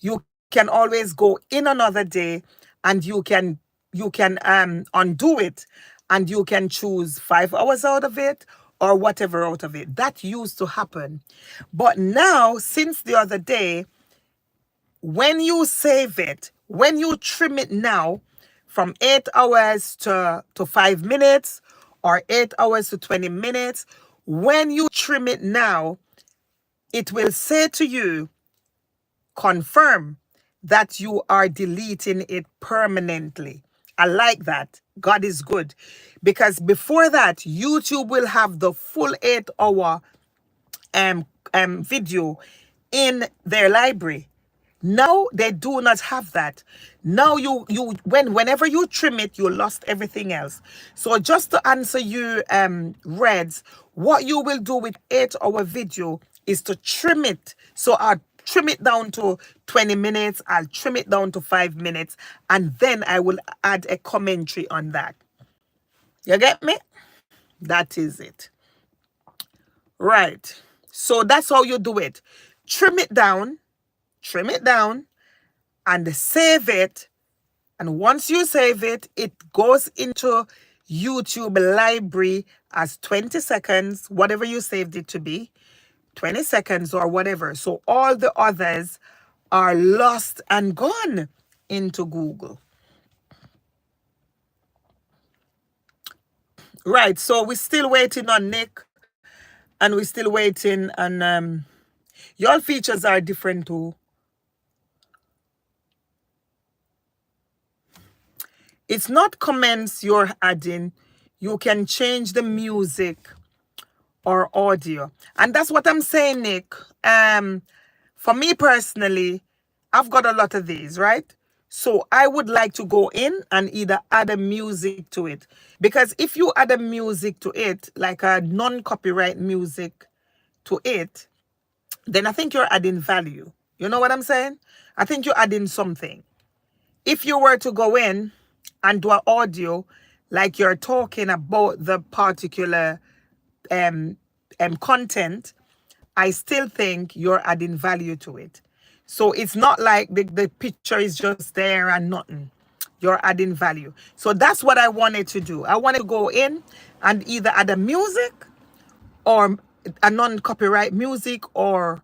you can always go in another day and you can undo it, and you can choose 5 hours out of it or whatever out of it. That used to happen. But now, since the other day, when you save it, when you trim it now from 8 hours to 5 minutes or 8 hours to 20 minutes, when you trim it now, it will say to you, confirm that you are deleting it permanently. I like that. God is good. Because before that, YouTube will have the full 8-hour video in their library. Now they do not have that. Now whenever you trim it, you lost everything else. So just to answer you, Reds, what you will do with 8-hour video is to trim it. So trim it down to 20 minutes. I'll trim it down to 5 minutes. And then I will add a commentary on that. You get me? That is it. Right. So that's how you do it. Trim it down, and save it. And once you save it, it goes into YouTube library as 20 seconds, whatever you saved it to be, 20 seconds or whatever. So all the others are lost and gone into Google. Right. So we're still waiting on Nick, and we're still waiting on your features are different too. It's not comments you're adding. You can change the music or audio. And that's what I'm saying, Nick. For me personally, I've got a lot of these, right? So I would like to go in and either add a music to it. Because if you add a music to it, like a non-copyright music to it, then I think you're adding value. You know what I'm saying? I think you're adding something. If you were to go in and do an audio, like you're talking about the particular content, I still think you're adding value to it. So it's not like the picture is just there and nothing. You're adding value. So that's what I wanted to do. I wanted to go in and either add a music or a non-copyright music or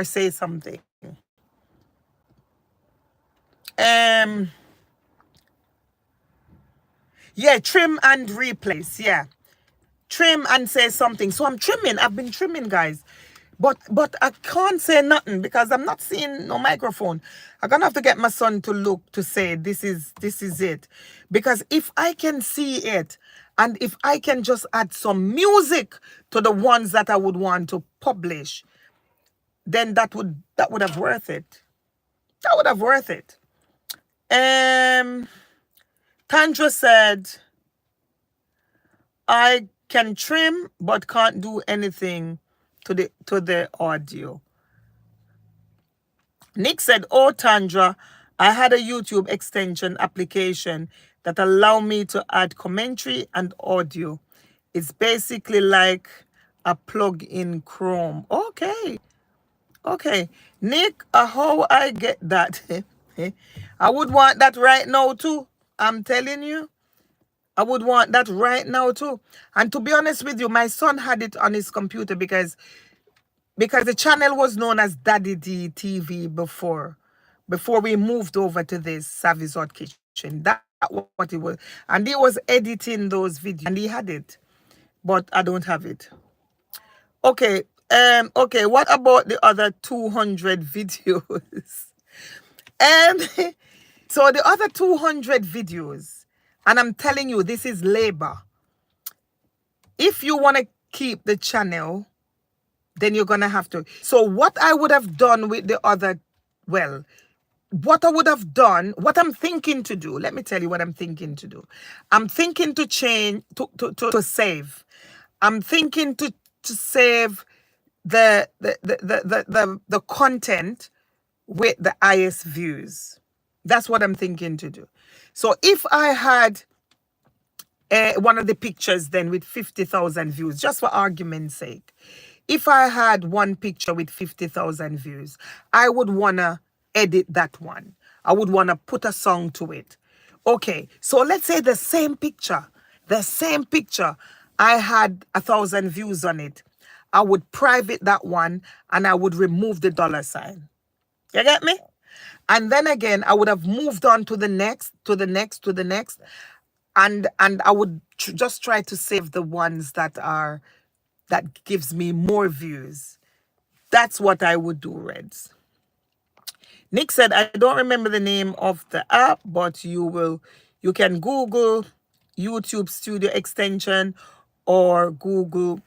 say something. Yeah, trim and replace. Yeah. Trim and say something. So I'm trimming. I've been trimming, guys. But I can't say nothing because I'm not seeing no microphone. I'm gonna have to get my son to look to say this is it. Because if I can see it and if I can just add some music to the ones that I would want to publish, then that would have worth it. That would have worth it. Tandra said, I can trim but can't do anything to the audio. Nick said, oh, Tandra, I had a YouTube extension application that allow me to add commentary and audio. It's basically like a plug in Chrome. Okay. Okay. Nick, how I get that? I would want that right now too. I'm telling you. I would want that right now too. And to be honest with you, my son had it on his computer because the channel was known as Daddy D TV before we moved over to this Savvy's Hot Kitchen. That what it was. And he was editing those videos and he had it. But I don't have it. Okay. Okay, what about the other 200 videos? So the other 200 videos, and I'm telling you, this is labor. If you want to keep the channel, then you're going to have to. So what I would have done with the other, well, what I would have done, what I'm thinking to do, let me tell you what I'm thinking to do. I'm thinking to change, to save. I'm thinking to save the content with the highest views. That's what I'm thinking to do. So if I had one of the pictures then with 50,000 views, just for argument's sake, if I had one picture with 50,000 views, I would want to edit that one. I would want to put a song to it. Okay, so let's say the same picture, I had 1,000 views on it. I would private that one and I would remove the $sign. You get me? And then again, I would have moved on to the next, and I would just try to save the ones that gives me more views. That's what I would do, Reds. Nick said, I don't remember the name of the app, but you can Google YouTube Studio extension or Google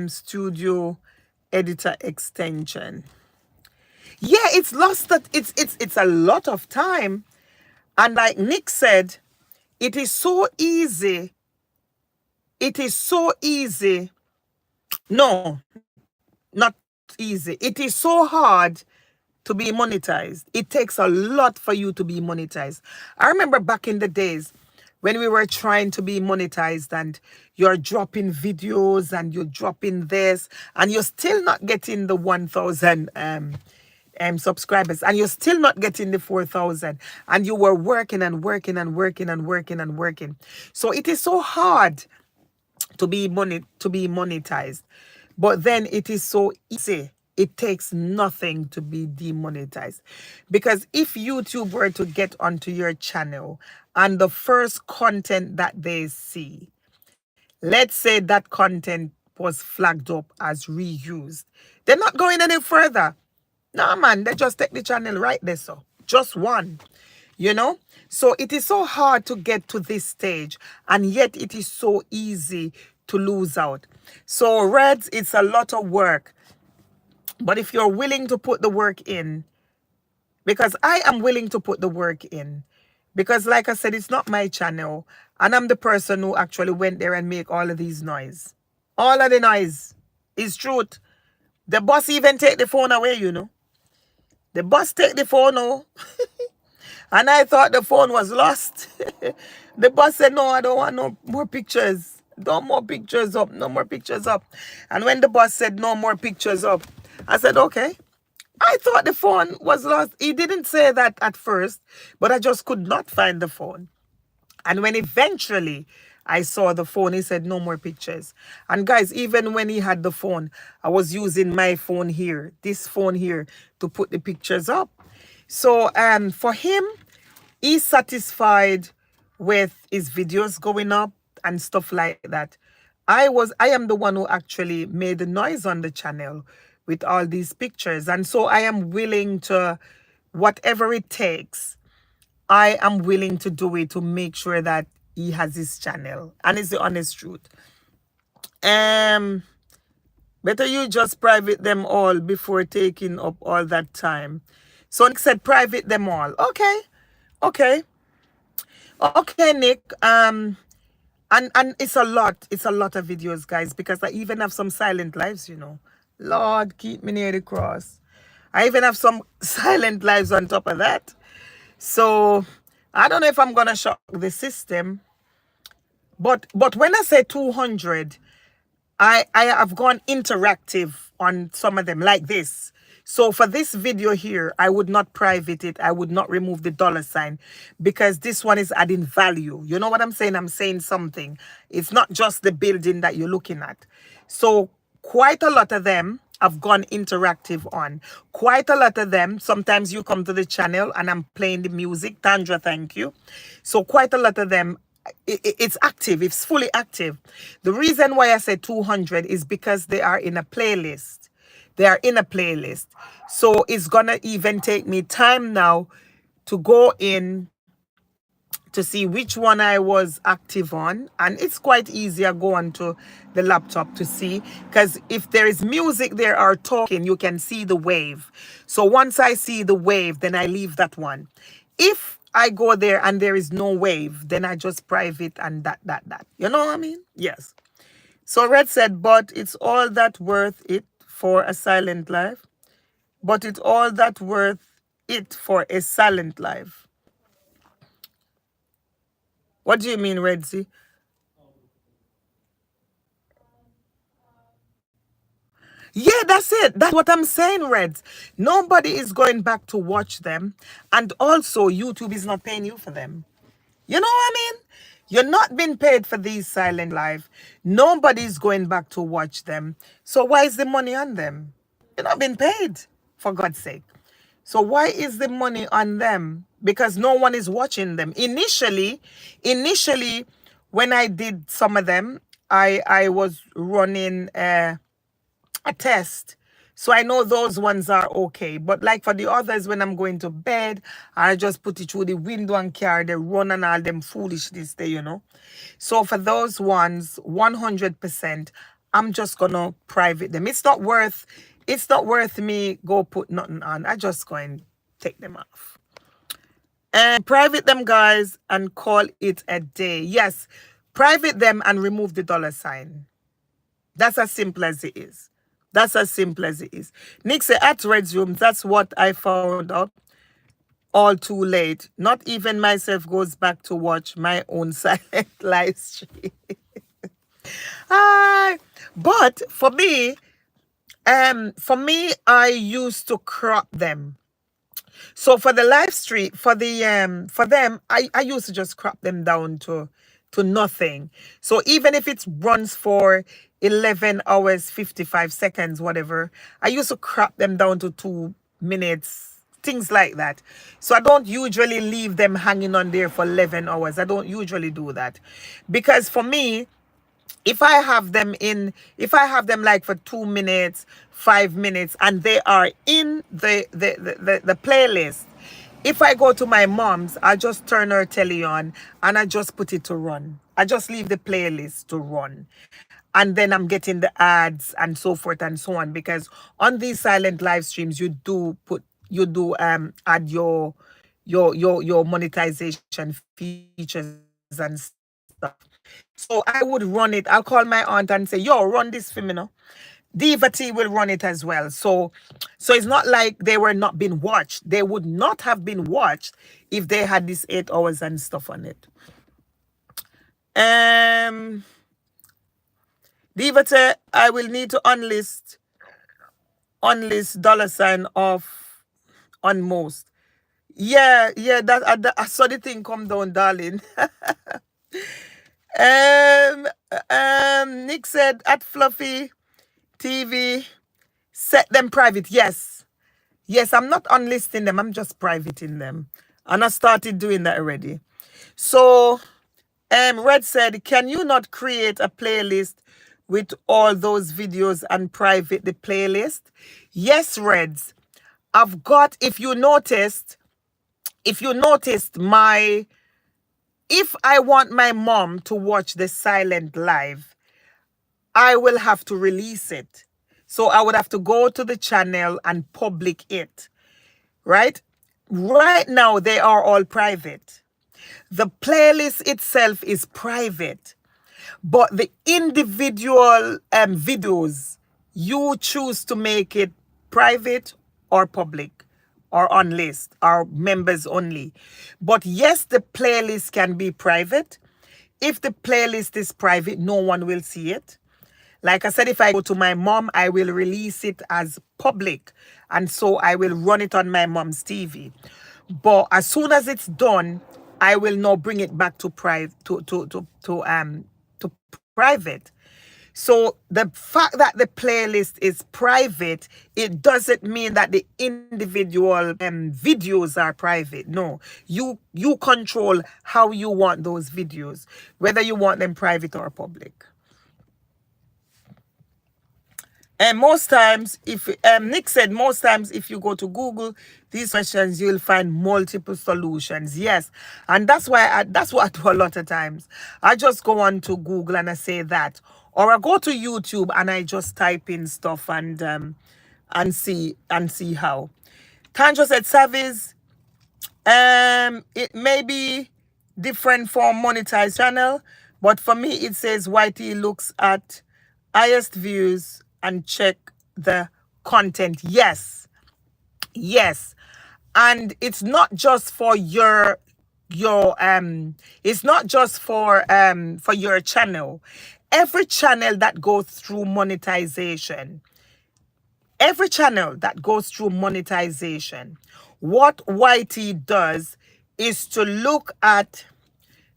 Studio Editor extension. Yeah, it's lost that it's a lot of time. And like Nick said, it is so easy. It is so easy. No, not easy. It is so hard to be monetized. It takes a lot for you to be monetized. I remember back in the days when we were trying to be monetized and you're dropping videos and you're dropping this and you're still not getting the 1,000 subscribers and you're still not getting the 4,000 and you were working and working and working and working and working. So it is so hard to be monetized. But then it is so easy. It takes nothing to be demonetized. Because if YouTube were to get onto your channel and the first content that they see, let's say that content was flagged up as reused, they're not going any further. No, man, they just take the channel right there, so just one, you know. So it is so hard to get to this stage, and yet it is so easy to lose out. So Reds, it's a lot of work, but if you're willing to put the work in, because I am willing to put the work in, because like I said, it's not my channel, and I'm the person who actually went there and make all of these noise. All of the noise is truth. The boss even take the phone away, you know. The boss take the phone, oh. And I thought the phone was lost. The boss said, no, I don't want no more pictures. No more pictures up. No more pictures up. And when the boss said no more pictures up, I said, okay. I thought the phone was lost. He didn't say that at first, but I just could not find the phone. And when eventually I saw the phone, he said, no more pictures. And guys, even when he had the phone, I was using my phone here, this phone here, to put the pictures up. So for him, he's satisfied with his videos going up and stuff like that. I am the one who actually made the noise on the channel with all these pictures. And so I am willing to, whatever it takes, I am willing to do it to make sure that he has his channel. And it's the honest truth. Better you just private them all before taking up all that time. So Nick said private them all. Okay. Okay. Okay, Nick. And it's a lot. It's a lot of videos, guys, because I even have some silent lives, you know. Lord, keep me near the cross. I even have some silent lives on top of that. So I don't know if I'm gonna shock the system. But when I say 200, I have gone interactive on some of them like this. So for this video here, I would not private it. I would not remove the $sign because this one is adding value. You know what I'm saying? I'm saying something. It's not just the building that you're looking at. So quite a lot of them I've gone interactive on. Quite a lot of them, sometimes you come to the channel and I'm playing the music. Tandra, thank you. So quite a lot of them, it's active, it's fully active. The reason why I said 200 is because they are in a playlist. They are in a playlist. So it's gonna even take me time now to go in to see which one I was active on. And it's quite easy. I go onto the laptop to see, because if there is music there or talking, you can see the wave. So once I see the wave, then I leave that one. If I go there and there is no wave, then I just private and that. You know what I mean? Yes. So Red said, but it's all that worth it for a silent life. But it's all that worth it for a silent life. What do you mean, Redsy? Yeah, that's it. That's what I'm saying, Reds. Nobody is going back to watch them. And also, YouTube is not paying you for them. You know what I mean? You're not being paid for these silent live. Nobody's going back to watch them. So why is the money on them? You're not being paid, for God's sake. So why is the money on them? Because no one is watching them. Initially, when I did some of them, I was running a test. So I know those ones are okay. But like for the others, when I'm going to bed, I just put it through the window and carry the run and all them foolishness there, you know. So for those ones, 100%, I'm just gonna private them. It's not worth me go put nothing on. I just go and take them off. And private them, guys, and call it a day. Yes, private them and remove the $sign. That's as simple as it is. That's as simple as it is. Nick said, at Red's room, that's what I found out all too late. Not even myself goes back to watch my own silent live stream. Ah, but for me, I used to crop them. So for the live stream, for them, I used to just crop them down to nothing. So even if it runs for 11 hours 55 seconds, whatever, I used to crop them down to 2 minutes, things like that. So I don't usually leave them hanging on there for 11 hours. I don't usually do that, because for me, if I have them like for 2 minutes, 5 minutes, and they are in the playlist, if I go to my mom's, I just turn her telly on and I just put it to run. I just leave the playlist to run. And then I'm getting the ads and so forth and so on. Because on these silent live streams, you do add your monetization features and stuff. So I would run it. I'll call my aunt and say, yo, run this for me now. Dietary will run it as well. So it's not like they were not being watched. They would not have been watched if they had this 8 hours and stuff on it. Um Dietary, I will need to unlist $ off on most. Yeah, yeah, I saw the thing come down, darling. Nick said at Fluffy TV, set them private. Yes. Yes, I'm not unlisting them, I'm just privating them. And I started doing that already. So Red said, can you not create a playlist with all those videos and private the playlist? Yes, Reds. I've got, if you noticed if I want my mom to watch the silent live, I will have to release it. So I would have to go to the channel and public it, right? Right now, they are all private. The playlist itself is private, but the individual videos, you choose to make it private or public or on list or members only. But yes, the playlist can be private. If the playlist is private, no one will see it. Like I said, if I go to my mom, I will release it as public. And so I will run it on my mom's TV. But as soon as it's done, I will now bring it back to private. So the fact that the playlist is private, it doesn't mean that the individual videos are private. No, you control how you want those videos, whether you want them private or public. And most times, if Nick said, most times if you go to Google these questions, you'll find multiple solutions. Yes, and that's what I do a lot of times. I just go on to Google and I say that, or I go to YouTube and I just type in stuff and see how. Tanjo said, Savis, it may be different for monetized channel, but for me it says YT looks at highest views and check the content. Yes, and it's not just for your it's not just for your channel. Every channel that goes through monetization, what YT does is to look at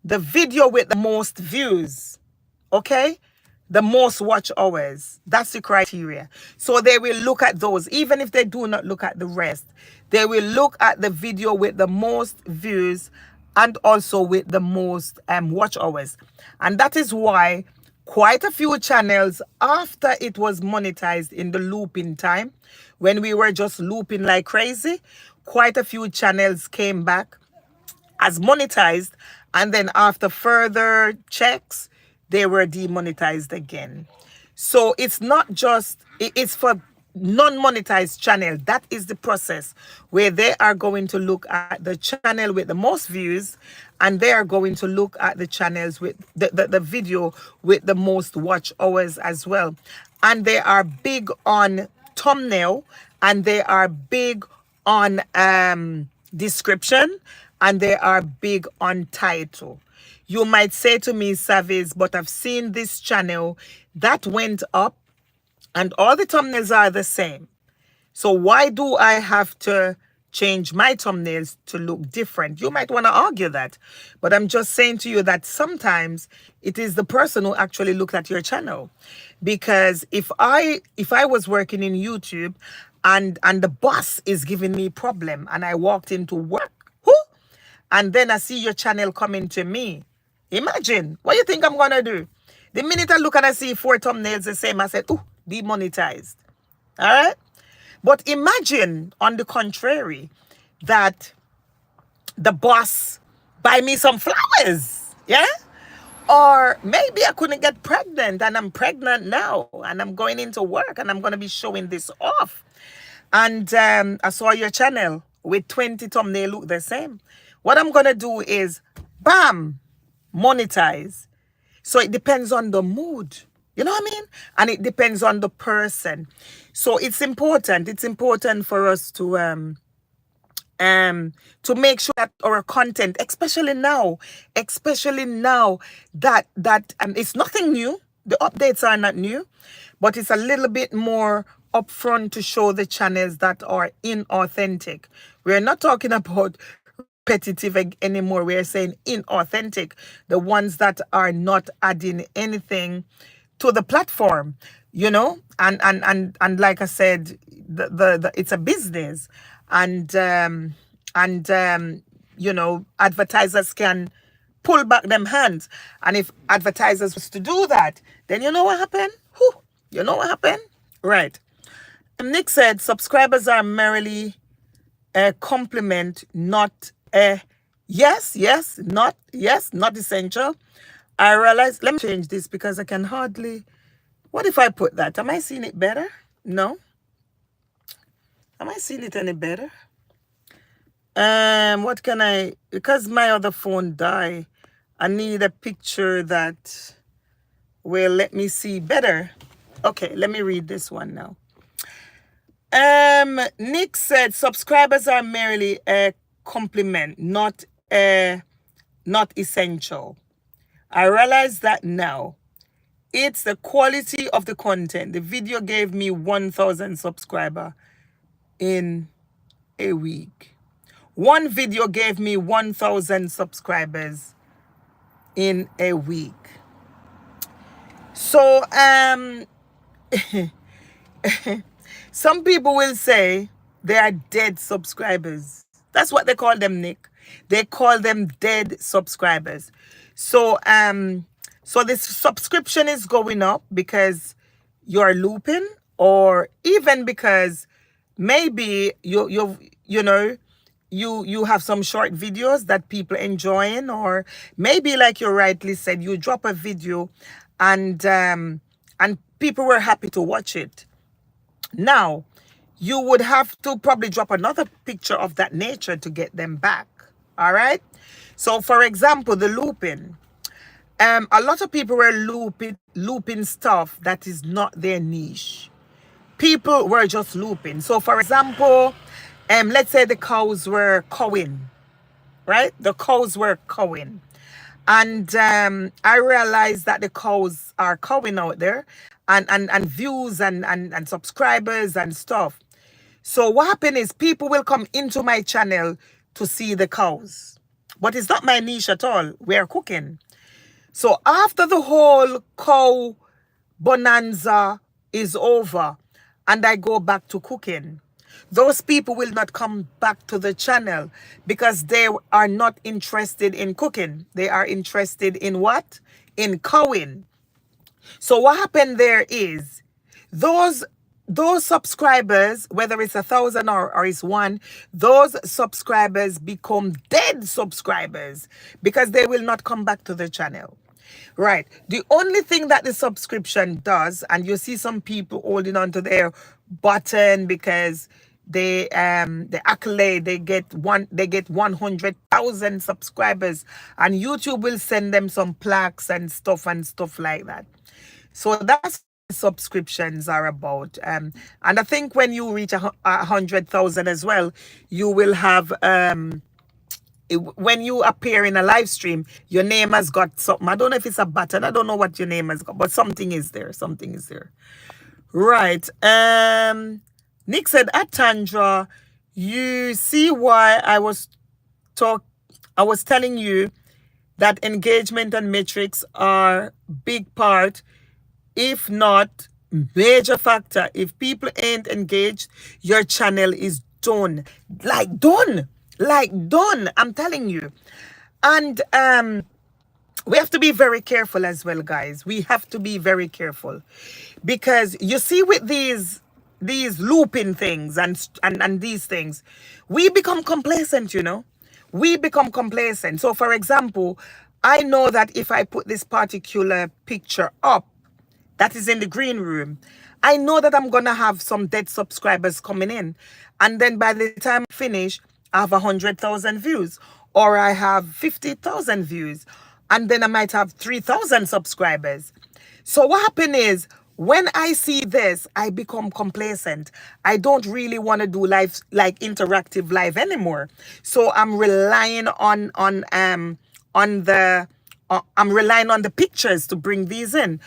the video with the most views, okay? The most watch hours. That's the criteria. So they will look at those. Even if they do not look at the rest, they will look at the video with the most views and also with the most watch hours. And that is why quite a few channels, after it was monetized in the looping time, when we were just looping like crazy, quite a few channels came back as monetized, and then after further checks, they were demonetized again. So it's not just, it's for non-monetized channel. That is the process where they are going to look at the channel with the most views, and they are going to look at the channels with the video with the most watch hours as well. and they are big on thumbnail, and they are big on description, and they are big on title. You might say to me, Savis, but I've seen this channel that went up and all the thumbnails are the same. So why do I have to change my thumbnails to look different? You might want to argue that, but I'm just saying to you that sometimes it is the person who actually looked at your channel. Because if I was working in YouTube and the boss is giving me problem and I walked into work, and then I see your channel coming to me, imagine what you think I'm gonna do. The minute I look and I see 4 thumbnails the same, I said, "Ooh, demonetized." All right. But imagine, on the contrary, that the boss buy me some flowers, yeah? Or maybe I couldn't get pregnant and I'm pregnant now and I'm going into work and I'm going to be showing this off. And I saw your channel with 20 thumbnail look the same. What I'm going to do is, bam, monetize. So it depends on the mood. You know what I mean? And it depends on the person. So it's important. It's important for us to make sure that our content, especially now that it's nothing new. The updates are not new, but it's a little bit more upfront to show the channels that are inauthentic. We're not talking about repetitive anymore. We're saying inauthentic, the ones that are not adding anything to the platform, you know. And like I said, the it's a business, and you know, advertisers can pull back them hands. And if advertisers was to do that, then you know what happened? You know what happened? Right. Nick said subscribers are merely a compliment, not a not essential. I realize, let me change this because I can hardly, what if I put that? Am I seeing it better? No. Am I seeing it any better? What can I, because my other phone died, I need a picture that will let me see better. Okay, let me read this one now. Nick said subscribers are merely a compliment, not essential. I realize that now. It's the quality of the content. The video gave me 1,000 subscribers in a week. One video gave me 1,000 subscribers in a week. So some people will say they are dead subscribers. That's what they call them, Nick. They call them dead subscribers. So so this subscription is going up because you're looping, or even because maybe you have some short videos that people enjoying, or maybe like you rightly said, you drop a video and people were happy to watch it. Now, you would have to probably drop another picture of that nature to get them back. All right. So for example, the looping. A lot of people were looping stuff that is not their niche. People were just looping. So for example, let's say the cows were cowing, right? The cows were cowing. And I realized that the cows are cowing out there, and views and subscribers and stuff. So what happened is people will come into my channel to see the cows. But it's not my niche at all. We're cooking. So after the whole cow bonanza is over and I go back to cooking, those people will not come back to the channel because they are not interested in cooking. They are interested in what? In cowing. So what happened there is those subscribers, whether it's 1,000 or it's 1, those subscribers become dead subscribers because they will not come back to the channel. Right. The only thing that the subscription does, and you see some people holding on to their button because they the accolade, they get 100,000 subscribers, and YouTube will send them some plaques and stuff like that. So that's subscriptions are about. And I think when you reach 100,000 as well, you will have when you appear in a live stream, your name has got something. I don't know if it's a button. I don't know what your name has got, but something is there. Something is there. Right. Nick said, Atandra, you see why I was telling you that engagement and metrics are big part, if not major factor. If people ain't engaged, your channel is done. Like done. Like done. I'm telling you. And we have to be very careful as well, guys. We have to be very careful. Because you see with these looping things and these things, we become complacent, you know. We become complacent. So for example, I know that if I put this particular picture up, that is in the green room, I know that I'm going to have some dead subscribers coming in. And then by the time I finish, I have 100,000 views, or I have 50,000 views, and then I might have 3,000 subscribers. So what happened is, when I see this, I become complacent. I don't really want to do live, like interactive live anymore. So I'm relying on the I'm relying on the pictures to bring these in.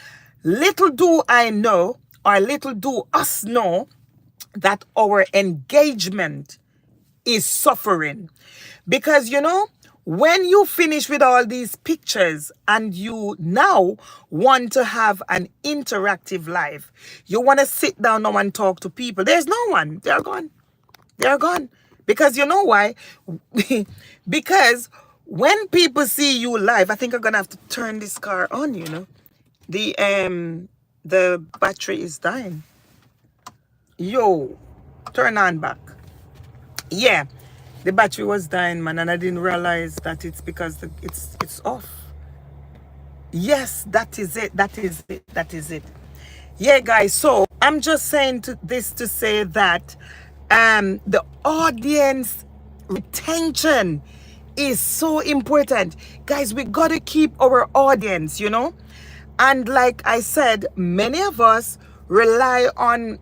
Little do I know, or little do us know, that our engagement is suffering. Because, you know, when you finish with all these pictures and you now want to have an interactive life, you want to sit down now and talk to people, there's no one. They're gone. They're gone. Because you know why? Because when people see you live, I think I'm gonna have to turn this car on, you know. The battery is dying. Yo, turn on back. Yeah, the battery was dying, man, and I didn't realize that it's because it's off. Yes, that is it. That is it. That is it. Yeah, guys. So I'm just saying this to say that the audience retention is so important, guys. We gotta keep our audience, you know. And like I said, many of us rely on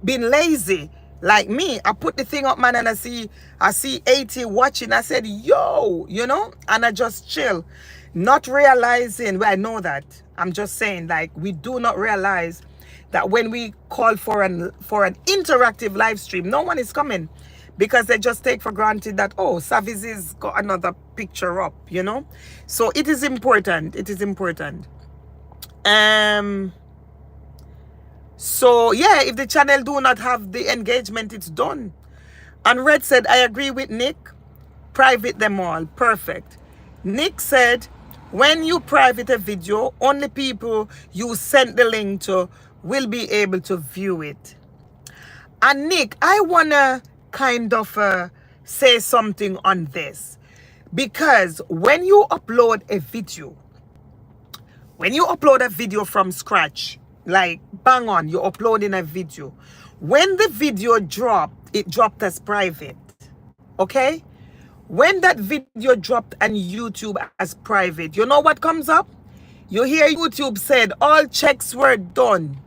being lazy. Like me, I put the thing up, man, and I see 80 watching. I said, yo, you know, and I just chill, not realizing, well, I know that. I'm just saying, like, we do not realize that when we call for an interactive live stream, no one is coming, because they just take for granted that, oh, Savizi's got another picture up, you know. So it is important. It is important. So yeah, if the channel do not have the engagement, it's done. And Red said, I agree with Nick. Private them all. Perfect. Nick said, when you private a video, only people you sent the link to will be able to view it. And Nick, I wanna kind of say something on this, because when you upload a video, from scratch, like bang on, you're uploading a video. When the video dropped, it dropped as private. Okay? When that video dropped on YouTube as private, you know what comes up? You hear YouTube said all checks were done.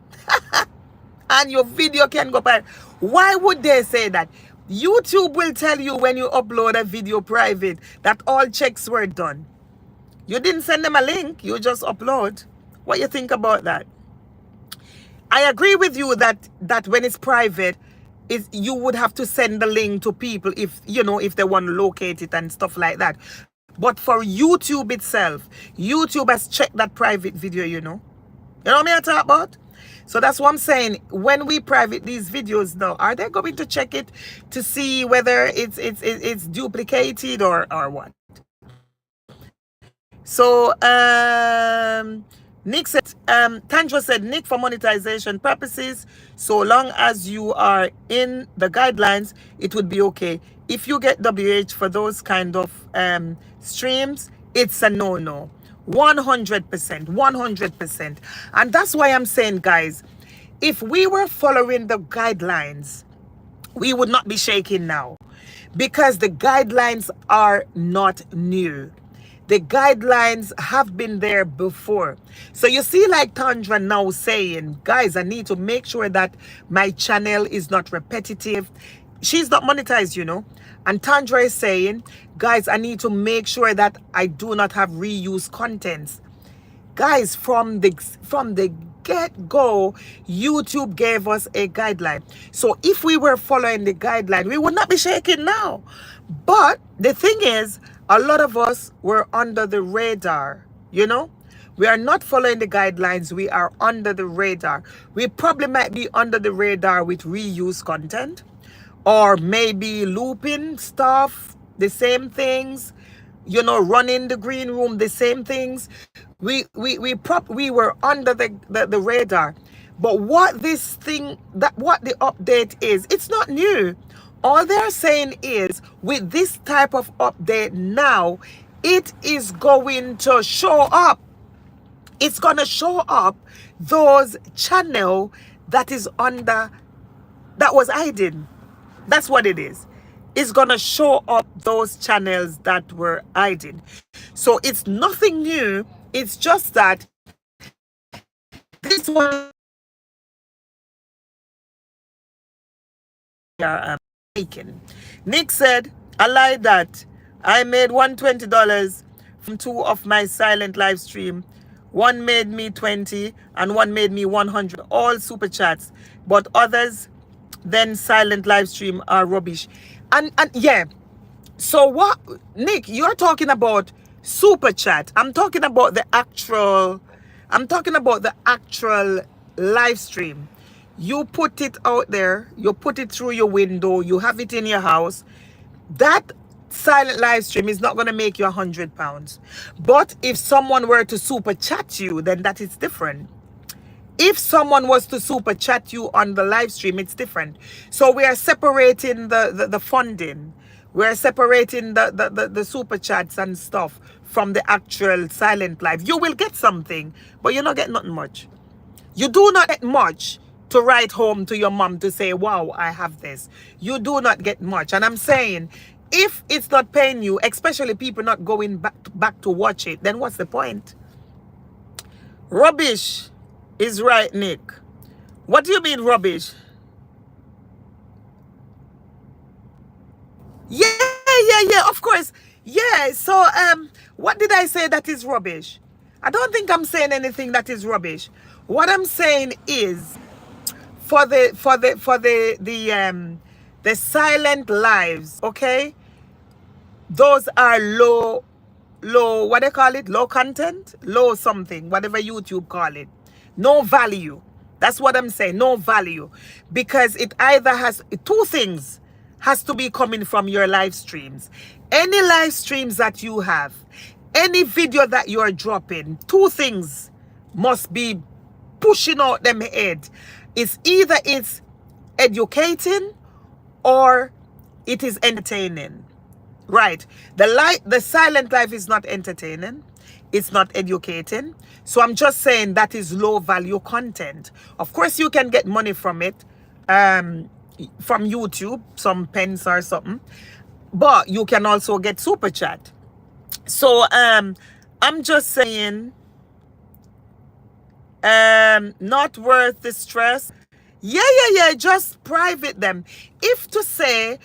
And your video can go back. Why would they say that? YouTube will tell you when you upload a video private that all checks were done. You didn't send them a link, you just upload. What you think about that? I agree with you that when it's private, you would have to send the link to people if, you know, if they want to locate it and stuff like that. But for YouTube itself, YouTube has checked that private video, you know. You know what I talk about? So that's what I'm saying. When we private these videos now, are they going to check it to see whether it's duplicated or what? So Nick said, Tandra said, Nick, for monetization purposes, so long as you are in the guidelines, it would be okay. If you get WH for those kind of streams, it's a no-no. 100%, 100%. And that's why I'm saying, guys, if we were following the guidelines, we would not be shaking now, because the guidelines are not new. The guidelines have been there before. So you see, like Tandra now saying, guys, I need to make sure that my channel is not repetitive. She's not monetized, you know. And Tandra is saying, guys, I need to make sure that I do not have reuse contents. Guys, from the get-go, YouTube gave us a guideline. So if we were following the guideline, we would not be shaking now. But the thing is, a lot of us were under the radar, you know? We are not following the guidelines. We are under the radar. We probably might be under the radar with reuse content, or maybe looping stuff, the same things, you know, running the green room, the same things. We were under the radar. But what what the update is, it's not new. All they're saying is, with this type of update now, it is going to show up. It's going to show up those channel that is under, that was hiding. That's what it is. It's going to show up those channels that were hiding. So it's nothing new. It's just that this one are making. Nick said, I lied that I made $120 from 2 of my silent live stream. One made me 20 and one made me 100. All super chats. But others, then silent live stream are rubbish. And yeah. So what, Nick, you're talking about super chat. I'm talking about the actual live stream. You put it out there, you put it through your window, you have it in your house. That silent live stream is not going to make you £100. But if someone were to super chat you, then that is different. If someone was to super chat you on the live stream, it's different. So we are separating the funding. We're separating the super chats and stuff from the actual silent live. You will get something, but you're not getting nothing much. You do not get much to write home to your mom to say, wow, I have this. You do not get much. And I'm saying, if it's not paying you, especially people not going back to watch it, then what's the point? Rubbish is right, Nick. What do you mean rubbish? Yeah, of course. Yeah, so what did I say that is rubbish? I don't think I'm saying anything that is rubbish. What I'm saying is, for the silent lives, okay? Those are low, what do you call it? Low content? Low something, whatever YouTube call it. No value. That's what I'm saying, no value. Because it either has, two things has to be coming from your live streams. Any live streams that you have, any video that you're dropping, two things must be pushing out them head. It's either it's educating or it is entertaining. Right. The silent life is not entertaining. It's not educating. So I'm just saying that is low value content. Of course, you can get money from it, from YouTube, some pence or something. But you can also get super chat. So I'm just saying, not worth the stress. Yeah. Just private them. If to say,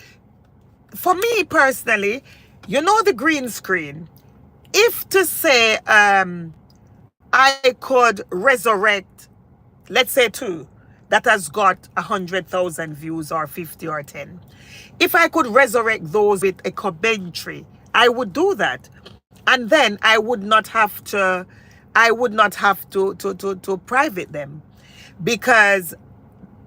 for me personally, you know the green screen. If to say I could resurrect, let's say 2, that has got 100,000 views or 50 or 10. If I could resurrect those with a commentary, I would do that. And then I would not have to private them, because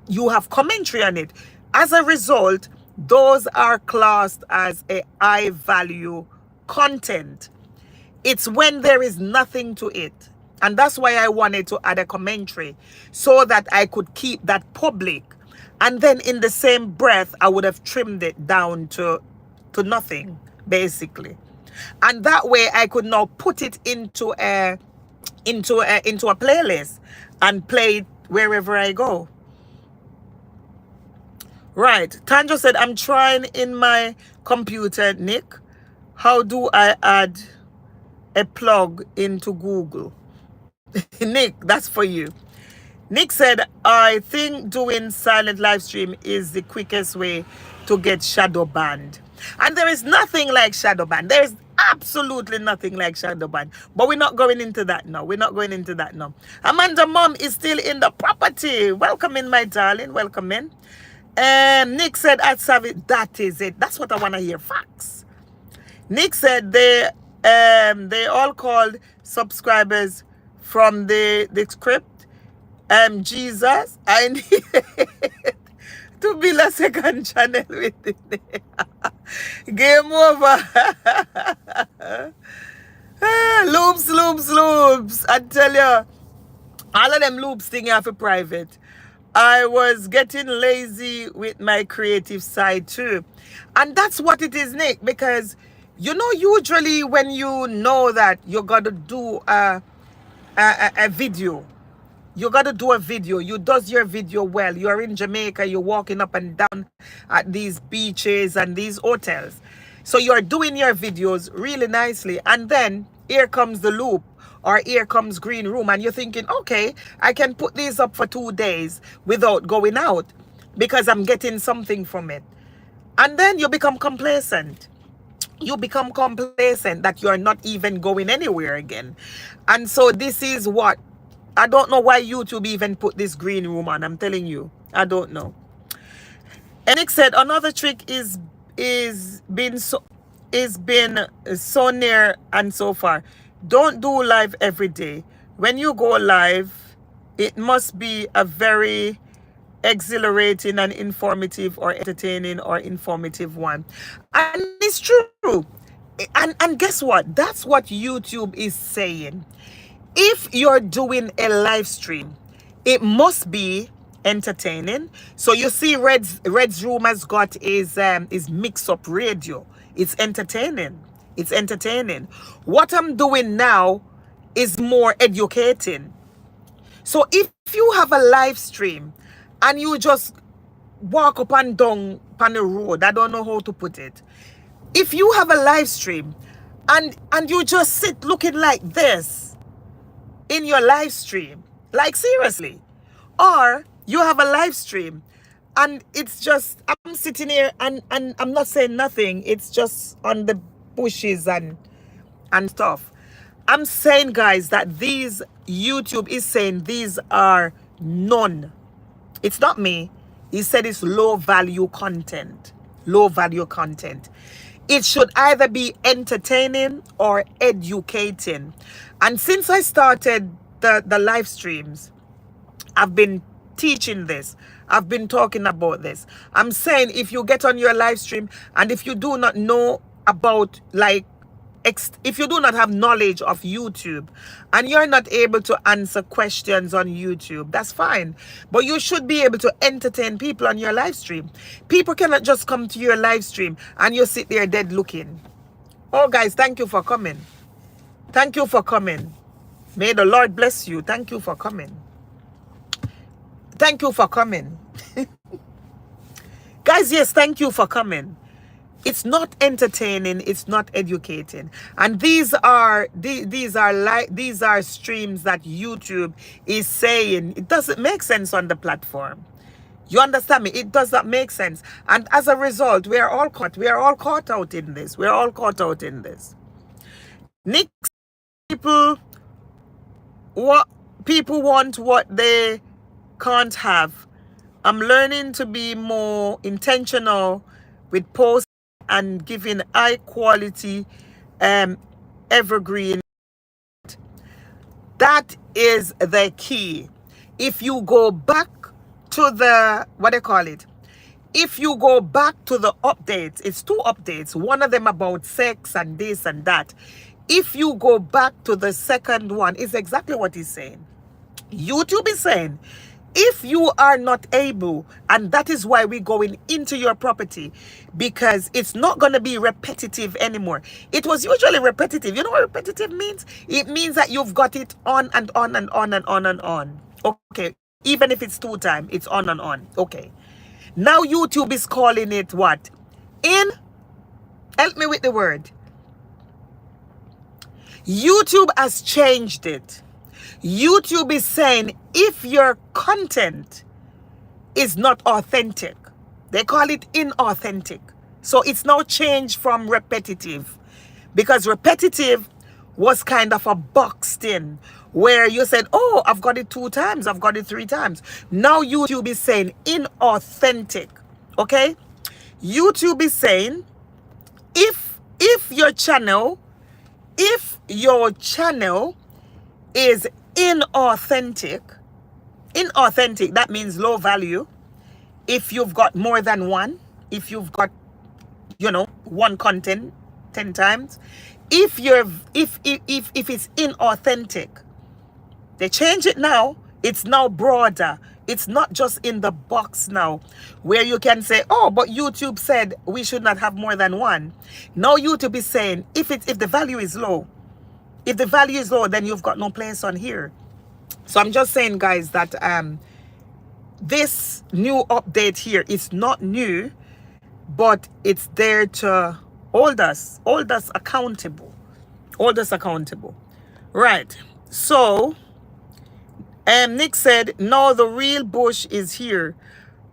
you have commentary on it. As a result, those are classed as a high value content. It's when there is nothing to it. And that's why I wanted to add a commentary, so that I could keep that public. And then in the same breath, I would have trimmed it down to nothing, basically. And that way I could now put it into a playlist and play it wherever I go. Right. Tanjo said, I'm trying in my computer, Nick. How do I add a plug into Google. Nick, that's for you. Nick said, I think doing silent live stream is the quickest way to get shadow banned. And there is nothing like shadow ban. There is absolutely nothing like shadow ban. But we're not going into that now. We're not going into that now. Amanda Mom is still in the property. Welcome in, my darling. Welcome in. Nick said, at Savvy, that is it. That's what I want to hear. Facts. Nick said they all called subscribers from the script. Jesus, I need to build a second channel with it. Game over. Loops. I tell you, all of them loops thing are for private. I was getting lazy with my creative side too. And that's what it is, Nick, because usually when you know that you got to do a video, you got to do a video. You does your video well. You're in Jamaica. You're walking up and down at these beaches and these hotels. So you're doing your videos really nicely. And then here comes the loop or here comes green room. And you're thinking, okay, I can put these up for 2 days without going out because I'm getting something from it. And then you become complacent. You become complacent that you're not even going anywhere again. And so this is what I don't know why YouTube even put this green room on. I'm telling you, I don't know. Nick said another trick is been so near and so far. Don't do live every day. When you go live, it must be a very exhilarating and informative or entertaining or informative one. And it's true. And guess what? That's what YouTube is saying. If you're doing a live stream, it must be entertaining. So you see Red's room has got is mix up radio. It's entertaining. It's entertaining. What I'm doing now is more educating. So if you have a live stream and you just walk up and down on the road, I don't know how to put it. If you have a live stream and you just sit looking like this in your live stream, like seriously, or you have a live stream and it's just I'm sitting here and I'm not saying nothing, it's just on the bushes and stuff. I'm saying, guys, that these YouTube is saying these are none. It's not me. He said it's low value content. Low value content. It should either be entertaining or educating. And since I started the live streams, I've been teaching this. I've been talking about this. I'm saying if you get on your live stream and if you do not know about, like, if you do not have knowledge of YouTube and you're not able to answer questions on YouTube, that's fine. But you should be able to entertain people on your live stream. People cannot just come to your live stream and you sit there dead looking. Oh, guys, thank you for coming. Thank you for coming. May the Lord bless you. Thank you for coming. Thank you for coming. Guys, yes, thank you for coming. It's not entertaining, it's not educating. And these are streams that YouTube is saying it doesn't make sense on the platform. You understand me? It does not make sense. And as a result, we are all caught out in this. We're all caught out in this. Nick, people want what they can't have. I'm learning to be more intentional with posts and giving high quality evergreen. That is the key. If you go back to the if you go back to the updates, it's 2 updates, one of them about sex and this and that. If you go back to the second one, it's exactly what he's saying. YouTube is saying, if you are not able, and that is why we're going into your property, because it's not going to be repetitive anymore. It was usually repetitive. You know what repetitive means? It means that you've got it on and on and on and on and on. Okay. Even if it's 2 times, it's on and on. Okay. Now YouTube is calling it what? Help me with the word. YouTube has changed it. YouTube is saying if your content is not authentic, they call it inauthentic. So it's now changed from repetitive, because repetitive was kind of a boxed in where you said, oh, I've got it 2 times, I've got it 3 times. Now YouTube is saying inauthentic. Okay? YouTube is saying if your channel is inauthentic, that means low value. If you've got more than one, if you've got, one content 10 times, if it's inauthentic, they change it now. It's now broader. It's not just in the box now where you can say, oh, but YouTube said we should not have more than one. Now YouTube is saying if the value is low, then you've got no place on here. So I'm just saying, guys, that this new update here is not new, but it's there to hold us accountable. Right. So Nick said, no, the real bush is here.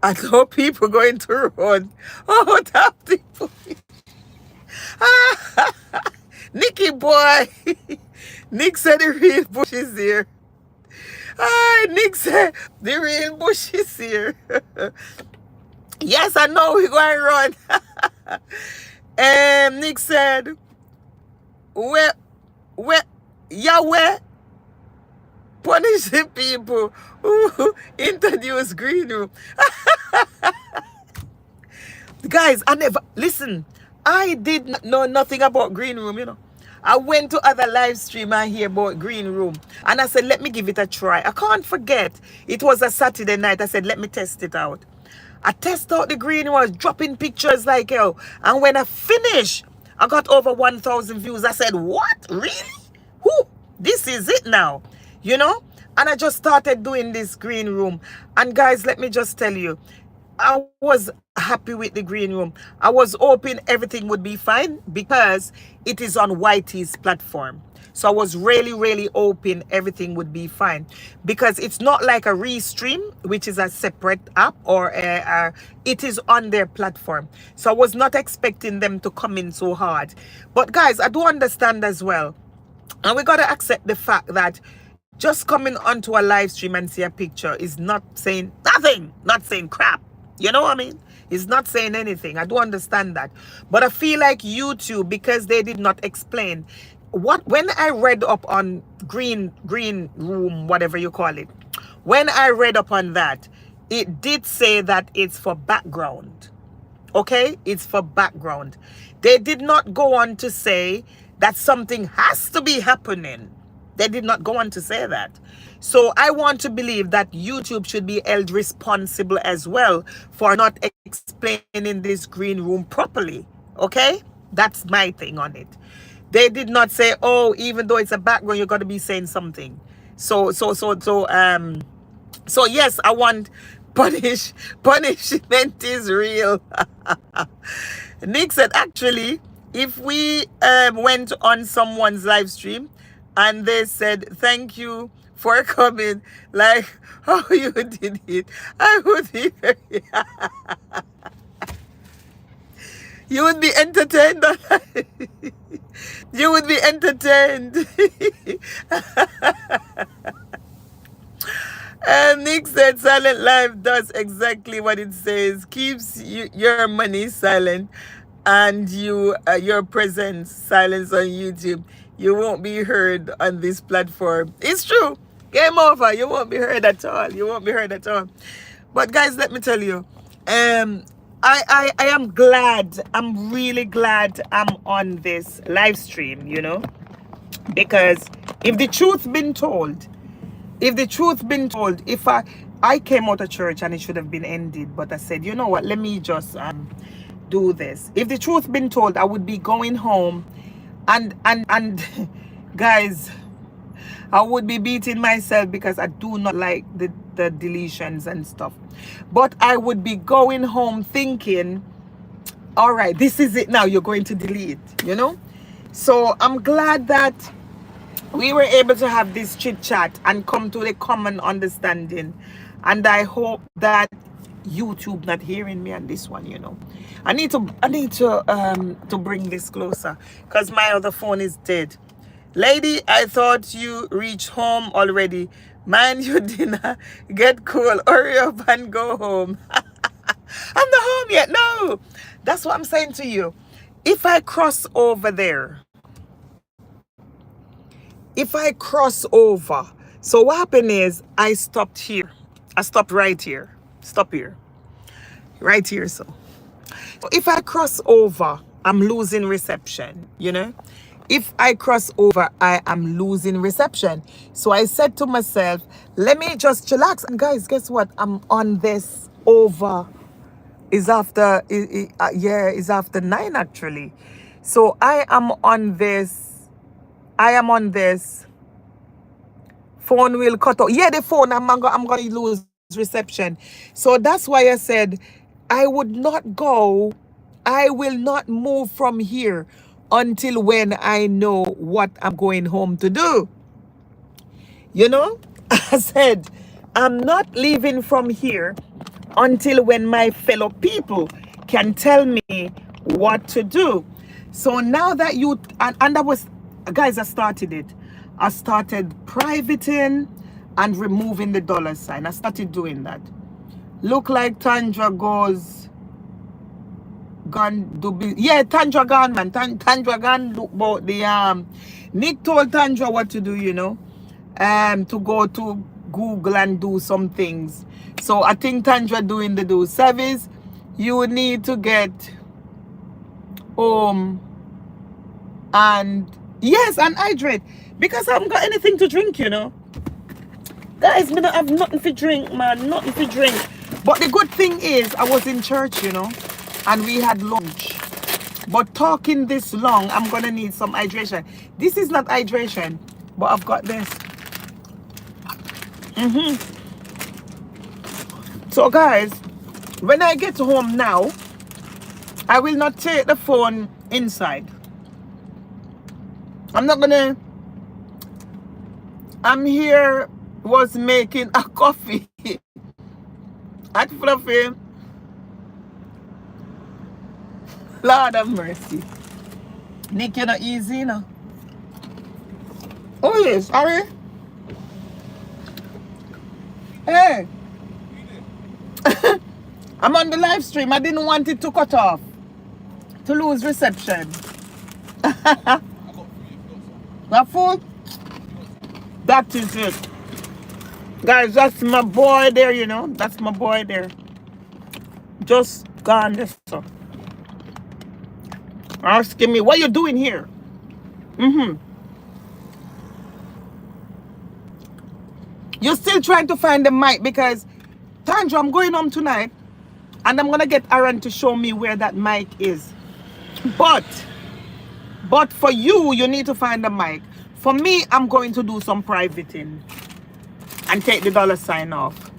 I know people going to run. Oh, that people. Nicky boy. Nick said the real bush is here. Nick said the real bush is here. Yes, I know we're going to run. Nick said, where Yahweh punishing people who introduce green room. Guys, I did not know nothing about green room, I went to other live stream and hear about green room, and I said, let me give it a try. I can't forget, it was a Saturday night. I said, let me test it out. I test out the green room. I was dropping pictures like hell, and when I finished, I got over 1,000 views. I said, what? Really? This is it now, and I just started doing this green room. And guys, let me just tell you, I was happy with the green room. I was hoping everything would be fine because it is on YT's platform. So I was really, really hoping everything would be fine, because it's not like a Restream, which is a separate app, or it is on their platform. So I was not expecting them to come in so hard. But guys, I do understand as well, and we got to accept the fact that just coming onto a live stream and see a picture is not saying nothing, not saying crap. You know what I mean? It's not saying anything. I do understand that. But I feel like YouTube, because they did not explain when I read up on green room, whatever you call it, when I read up on that, it did say that it's for background. Okay? It's for background. They did not go on to say that something has to be happening. They did not go on to say that. So I want to believe that YouTube should be held responsible as well for not explaining this green room properly. Okay? That's my thing on it. They did not say, oh, even though it's a background, you're going to be saying something. So yes, I want punishment is real. Nick said, actually, if we went on someone's live stream and they said, thank you for coming, like how you did it, I would be very you would be entertained. You would be entertained. And Nick said, Silent Live does exactly what it says. Keeps your money silent and your presence silence on YouTube. You won't be heard on this platform. It's true. Game over. You won't be heard at all. You won't be heard at all. But guys, let me tell you, I am glad. I'm really glad I'm on this live stream, because if the truth been told, if I came out of church and it should have been ended, but I said, you know what, let me just do this. If the truth been told, I would be going home and guys, I would be beating myself because I do not like the deletions and stuff. But I would be going home thinking, all right, this is it now, you're going to delete, So I'm glad that we were able to have this chit chat and come to a common understanding. And I hope that YouTube not hearing me on this one, you know. I need to bring this closer because my other phone is dead. Lady, I thought you reached home already. Mind your dinner. Get cool. Hurry up and go home. I'm not home yet. No. That's what I'm saying to you. If I cross over there, if I cross over, so what happened is I stopped here. I stopped right here. Stop here. Right here, so. If I cross over, I'm losing reception, you know? If I cross over, I am losing reception. So I said to myself, let me just chillax. And guys, guess what? I'm on this over. It's after, yeah, it's after 9 actually. So I am on this phone will cut out. Yeah, the phone, I'm going to lose reception. So that's why I said I would not go. I will not move from here until when I know what I'm going home to do. You know, I said, I'm not leaving from here until when my fellow people can tell me what to do. So now that and that was, guys, I started it. I started privating and removing the dollar sign. I started doing that. Look like Tandra goes, gone do be, yeah, Tandra gone, man. Tandra gone look about the, Nick told Tandra what to do, you know. To go to Google and do some things. So I think Tandra doing the do service. You need to get home and yes, and hydrate because I haven't got anything to drink, you know. Guys, me don't have nothing to drink, man. Nothing to drink. But the good thing is I was in church, you know, and we had lunch. But talking this long, I'm gonna need some hydration. This is not hydration, but I've got this. So guys, when I get home now, I will not take the phone inside. I'm not gonna, I'm here was making a coffee at Fluffy. Lord have mercy. Nick, you're not easy, you know. Oh yes, sorry. Hey. I'm on the live stream. I didn't want it to cut off. To lose reception. That food? That is it. Guys, that's my boy there, you know. That's my boy there. Just gone this stuff. Asking me, what you doing here? You're still trying to find the mic because Tandra, I'm going home tonight and I'm gonna get Aaron to show me where that mic is. But for you, you need to find the mic. For me, I'm going to do some privating and take the dollar sign off.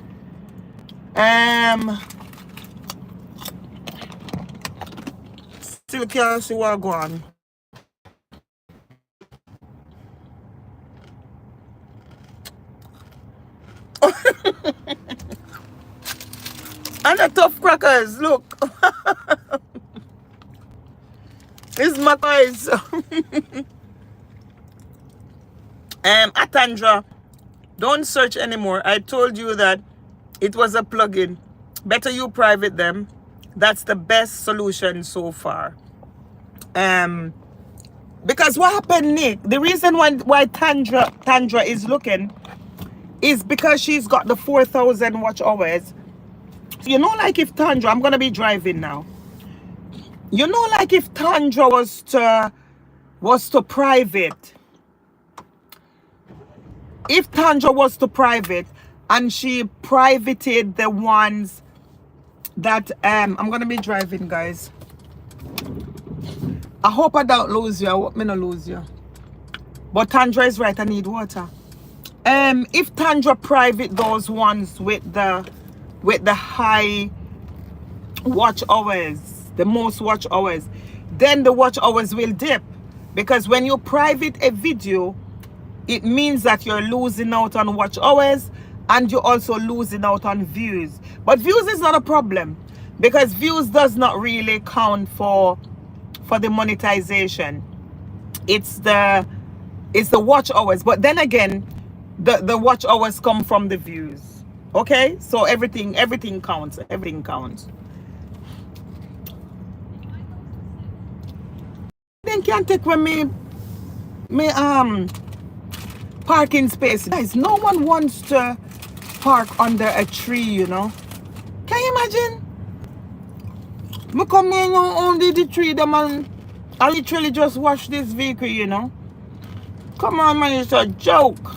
Still can't see what go on. And the tough crackers, look. It's my guys. Atandra, don't search anymore. I told you that it was a plugin. Better you private them. That's the best solution so far. Because what happened, Nick? The reason why Tandra is looking is because she's got the 4,000 watch hours. You know, like if Tandra, I'm gonna be driving now. You know, like if Tandra was to private. If Tandra was to private and she privated the ones that I'm gonna be driving, guys. I hope I don't lose you. I hope me not lose you. But Tandra is right, I need water. If Tandra private those ones with the high watch hours, the most watch hours, then the watch hours will dip. Because when you private a video, it means that you're losing out on watch hours and you're also losing out on views. But views is not a problem because views does not really count for the monetization. It's the watch hours. But then again, the watch hours come from the views. Okay? So everything counts. Everything counts. Then can't take when me parking space. Guys, no one wants to park under a tree, you know. Can you imagine? Me come here now under the tree, the man. I literally just wash this vehicle, you know. Come on, man, it's a joke.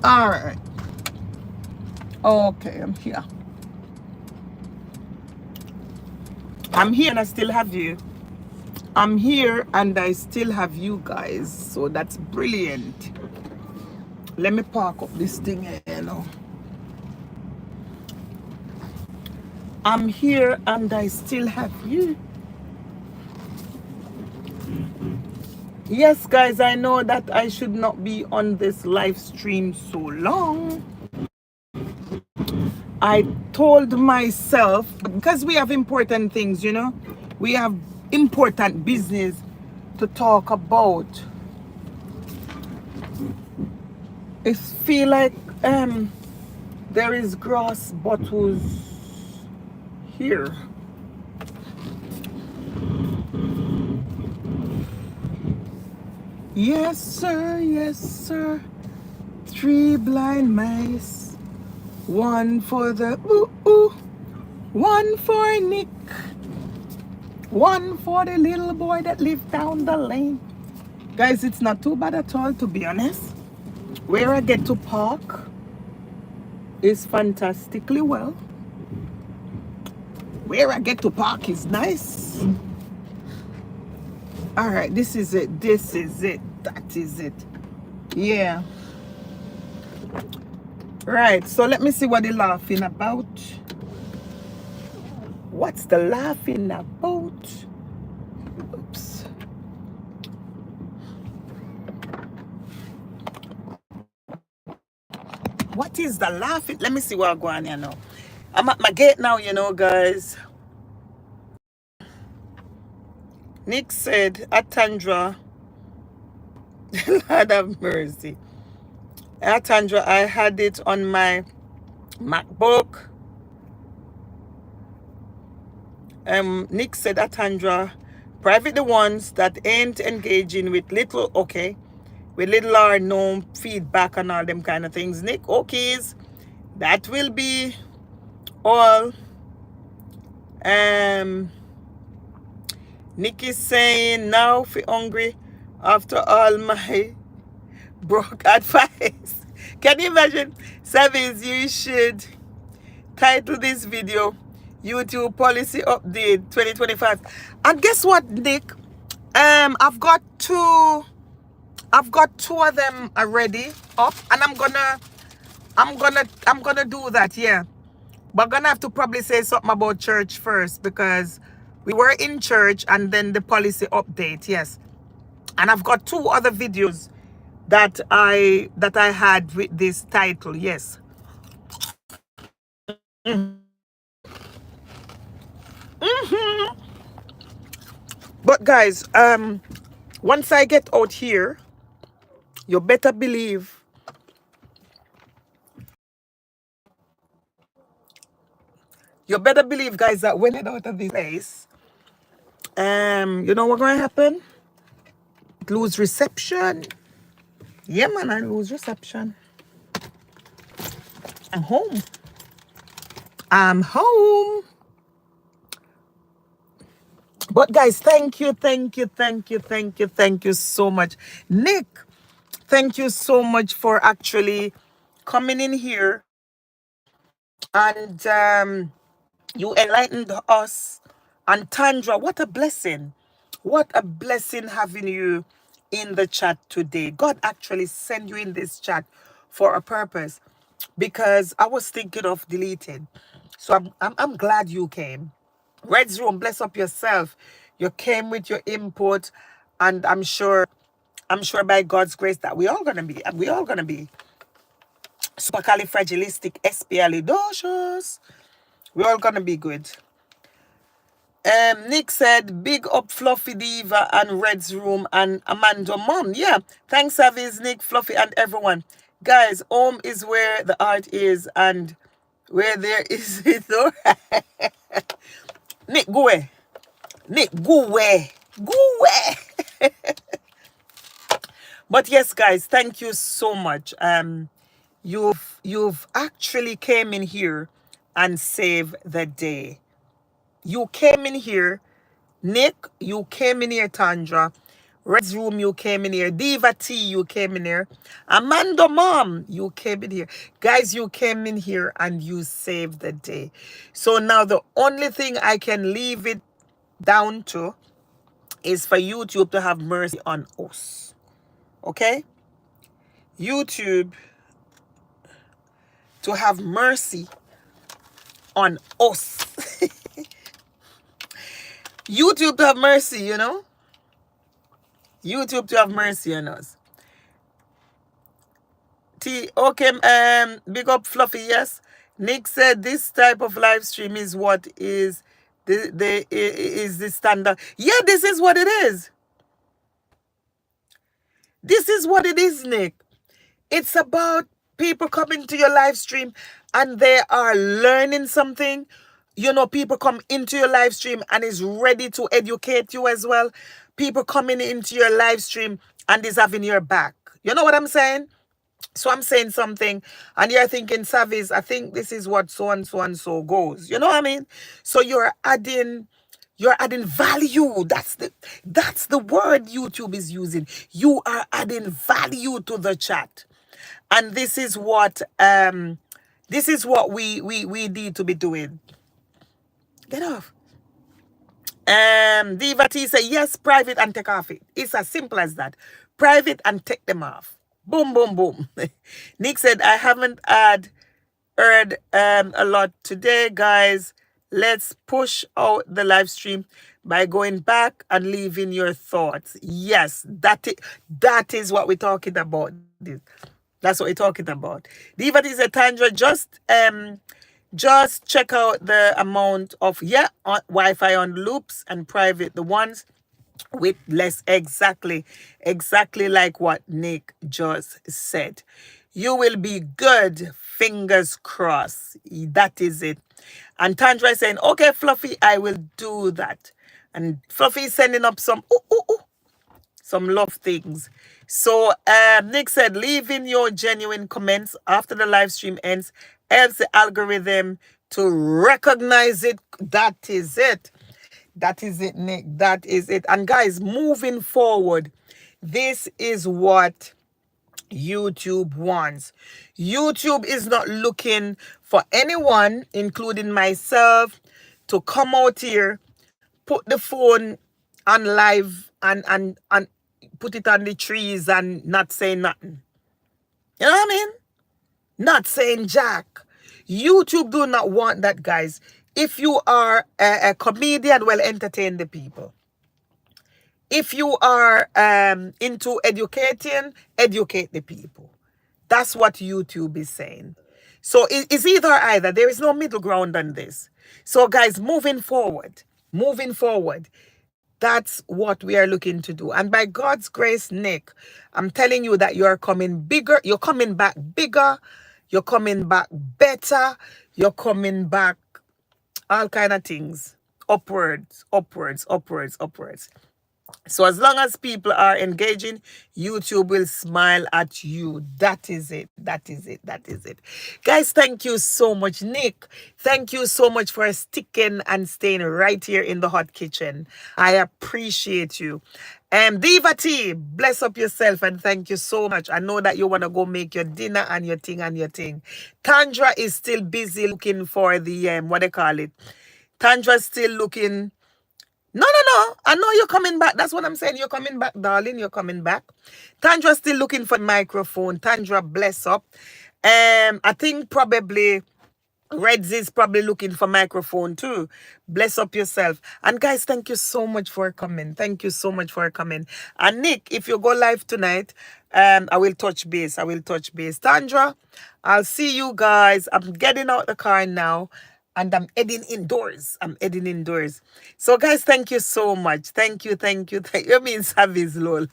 Alright. Okay, I'm here. I'm here and I still have you. I'm here and I still have you guys. So that's brilliant. Let me park up this thing here, you know. I'm here and I still have you. Yes, guys, I know that I should not be on this live stream so long. I told myself, because we have important things, you know, we have important business to talk about. It feel like there is grass bottles here. Yes, sir, yes, sir. 3 blind mice. 1 for the ooh, 1 for Nick. 1 for the little boy that lived down the lane. Guys, it's not too bad at all, to be honest. Where I get to park is fantastically well. Where I get to park is nice. All right, this is it. This is it. That is it. Yeah. Right, so let me see what they're laughing about. What's the laughing about? Oops. What is the laughing? Let me see what I'm going here now. I'm at my gate now, you know, guys. Nick said, Atandra, Lord have mercy. Atandra, I had it on my MacBook. Nick said, Atandra, private the ones that ain't engaging with little, okay, with little or no feedback and all them kind of things. Nick, okays, that will be all. Nick is saying, now if you're hungry after all my broke advice. Can you imagine? Savage, you should title this video YouTube policy update 2025. And guess what, Nick? I've got two of them already up, and I'm gonna do that, yeah. But I'm gonna have to probably say something about church first, because we were in church and then the policy update, yes. And I've got 2 other videos that I had with this title, yes. But guys, once I get out here, you better believe guys, that when I get out of this place, you know what's gonna happen? Lose reception. Yeah, man, I lose reception. I'm home. I'm home. But guys, thank you so much. Nick, thank you so much for actually coming in here and you enlightened us. And Tandra, what a blessing. What a blessing having you in the chat today. God actually sent you in this chat for a purpose, because I was thinking of deleting. So I'm glad you came. Red's Room, bless up yourself. You came with your input, and I'm sure I'm sure by God's grace that we all gonna be supercalifragilistic we're all gonna be good. Nick said, big up Fluffy Diva and Red's Room and Amanda Mom. Yeah, thanks, Avis, Nick, Fluffy, and everyone. Guys, home is where the art is, and where there is it. Nick, go away. Nick, go away. Go away. But yes, guys, thank you so much. You've actually came in here and saved the day. You came in here, Nick, you came in here, Tandra. Red's Room, you came in here. Diva T, you came in here. Amanda Mom, you came in here. Guys, you came in here and you saved the day. So now the only thing I can leave it down to is for YouTube to have mercy on us. Okay? YouTube to have mercy on us. YouTube to have mercy, you know? YouTube to have mercy on us. Okay, big up Fluffy, yes. Nick said this type of live stream is what is the standard. Yeah, this is what it is. This is what it is, Nick. It's about people coming to your live stream and they are learning something. You know, people come into your live stream and is ready to educate you as well. People coming into your live stream and is having your back. You know what I'm saying? So I'm saying something and you're thinking, Savis, I think this is what so and so and so goes. You know what I mean? So you're adding value. That's the word YouTube is using. You are adding value to the chat. And this is what we need to be doing. Get off. Diva T say yes, private and take off it. It's as simple as that. Private and take them off. Boom, boom, boom. Nick said, I haven't heard a lot today, guys. Let's push out the live stream by going back and leaving your thoughts. Yes, that is what we're talking about. That's what we're talking about. Diva T said, Tandra, just check out the amount of Wi-Fi on loops and private, the ones with less. Exactly like what Nick just said. You will be good, fingers crossed. That is it. And Tandra is saying, okay, Fluffy, I will do that. And Fluffy is sending up some some love things. So Nick said, leave in your genuine comments after the live stream ends helps the algorithm to recognize it. That is it. That is it, Nick. That is it. And guys, moving forward, this is what YouTube wants. YouTube is not looking for anyone, including myself, to come out here, put the phone on live and put it on the trees and not say nothing. You know what I mean? Not saying jack. YouTube do not want that, guys. If you are a comedian, well, entertain the people. If you are into educating, educate the people. That's what YouTube is saying. So it's either. There is no middle ground on this. So guys, moving forward, that's what we are looking to do. And by God's grace, Nick, I'm telling you that you are coming bigger. You're coming back bigger. You're coming back better. You're coming back all kind of things. Upwards. So as long as people are engaging, YouTube will smile at you. That is it. Guys, thank you so much. Nick, thank you so much for sticking and staying right here in the hot kitchen. I appreciate you. Diva T, bless up yourself and thank you so much. I know that you want to go make your dinner and your thing. Tandra is still busy looking for the, what they call it. Tandra's still looking... No. I know you're coming back. That's what I'm saying. You're coming back, darling. You're coming back. Tandra's still looking for a microphone. Tandra, bless up. I think probably Reds is probably looking for microphone too. Bless up yourself. And guys, thank you so much for coming. Thank you so much for coming. And Nick, if you go live tonight, I will touch base. I will touch base. Tandra, I'll see you guys. I'm getting out the car now. And I'm heading indoors. I'm heading indoors. So guys, thank you so much. Thank you, thank you, thank you. You mean service, lol.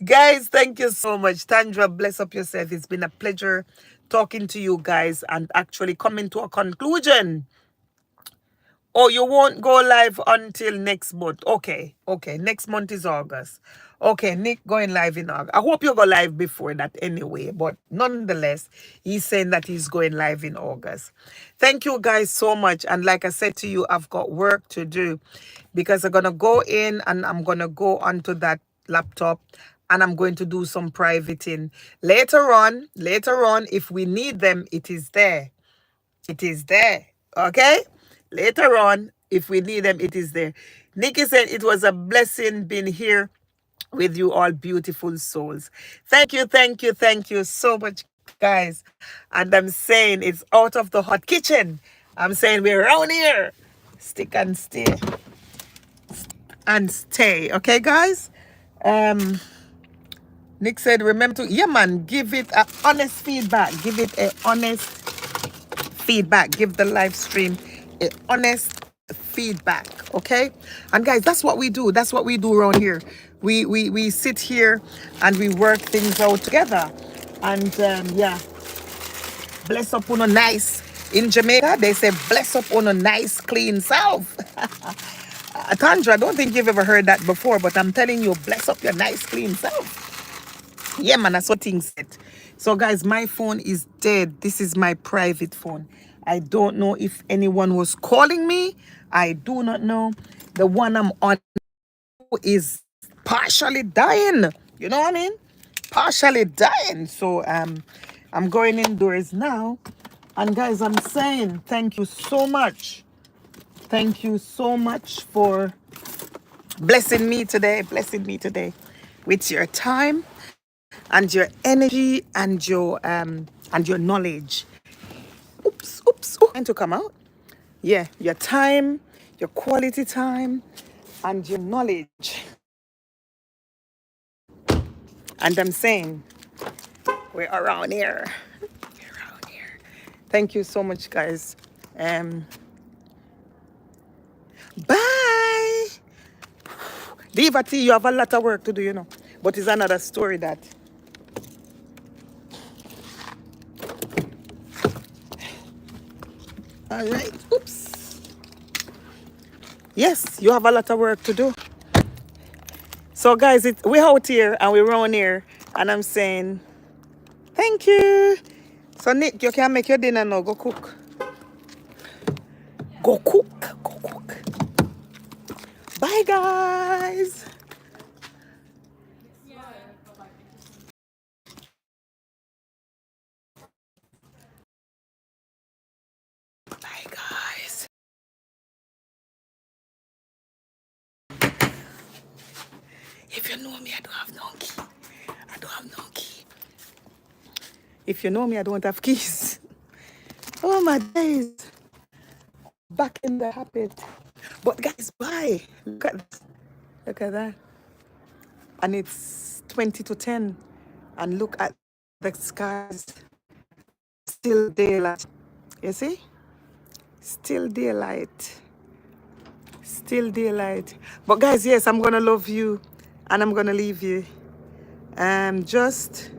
Guys, thank you so much. Tandra, bless up yourself. It's been a pleasure talking to you guys and actually coming to a conclusion. Oh, you won't go live until next month. Okay, okay. Next month is August. Okay, Nick going live in August. I hope you go live before that anyway, but nonetheless, he's saying that he's going live in August. Thank you guys so much. And like I said to you, I've got work to do because I'm going to go in and I'm going to go onto that laptop and I'm going to do some privating. Later on, if we need them, it is there. It is there. Okay? Later on, if we need them, it is there. Nikki said it was a blessing being here with you all beautiful souls. Thank you, thank you, thank you so much, guys. And I'm saying it's out of the hot kitchen. I'm saying we're around here. Stick and stay. And stay. Okay, guys? Nick said, remember to, yeah, man, give it a honest feedback. Give it a honest feedback. Give the live stream a honest feedback. Okay, and guys, that's what we do. That's what we do around here. We sit here and we work things out together. And yeah, bless up on a nice, in Jamaica they say bless up on a nice clean self. Tandra, I don't think you've ever heard that before, but I'm telling you, bless up your nice clean self. Yeah, man, that's what things said. So, guys, my phone is dead. This is my private phone. I don't know if anyone was calling me. I do not know. The one I'm on is partially dying. You know what I mean? Partially dying. So, I'm going indoors now. And, guys, I'm saying thank you so much. Thank you so much for blessing me today with your time and your energy and your knowledge. Oops, and to come out. Yeah, your time, your quality time, and your knowledge. And I'm saying, we're around here. We're around here. Thank you so much, guys. Bye. Diva T, you have a lot of work to do, you know. But it's another story that. All right. Oops. Yes, you have a lot of work to do. So, guys, we're out here and we're around here. And I'm saying, thank you. So, Nick, you can make your dinner now. Go cook. Go cook. Go cook. Bye, guys. Bye, guys. If you know me, I don't have no key. I don't have no key. If you know me, I don't have keys. Oh, my days. Back in the habit. But, guys, bye. Look at this. Look at that. And it's 20 to 10. And look at the skies. Still daylight. You see? Still daylight. Still daylight. But guys, yes, I'm gonna love you and I'm gonna leave you. Just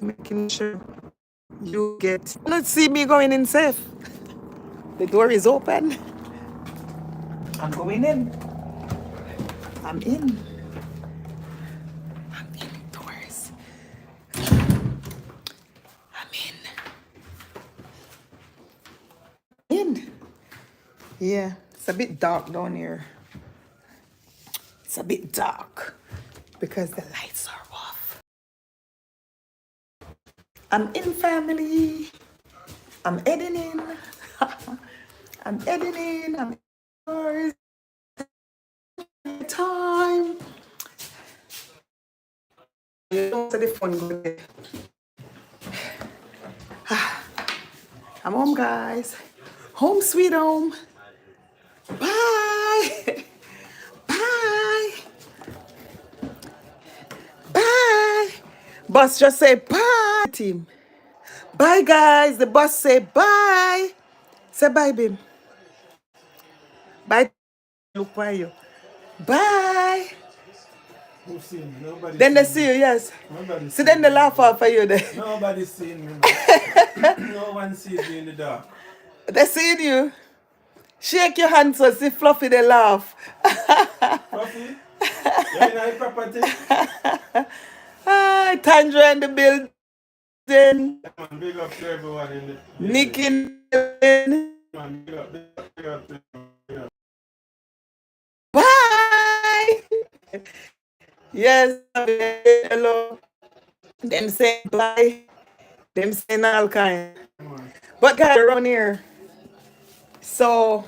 making sure you get not see me going in safe. The door is open. I'm going in. I'm in. I'm indoors. I'm in. Yeah, it's a bit dark down here. It's a bit dark because the lights are off. I'm in, family. I'm heading in. I'm heading in. I'm indoors. Time. You don't see the phone go there. I'm home, guys. Home sweet home. Bye. Bye. Bye. Boss just say bye, team. Bye, guys. The boss say bye. Say bye, babe. Bye. Look why you. Bye. Who's seen me? Nobody Then they seen see me. you, yes. Nobody See, seen then they me. laugh off of you. Nobody seen me. No one sees me in the dark. They see you. Shake your hands so see Fluffy, they laugh. Fluffy, you're in our property? Hi, Tandra in the building. Man, big up to everyone in the Nick building. in the building. Man, big up to everyone. Bye. Yes, hello. Them say bye. Them saying all kind. But guys, around here. So,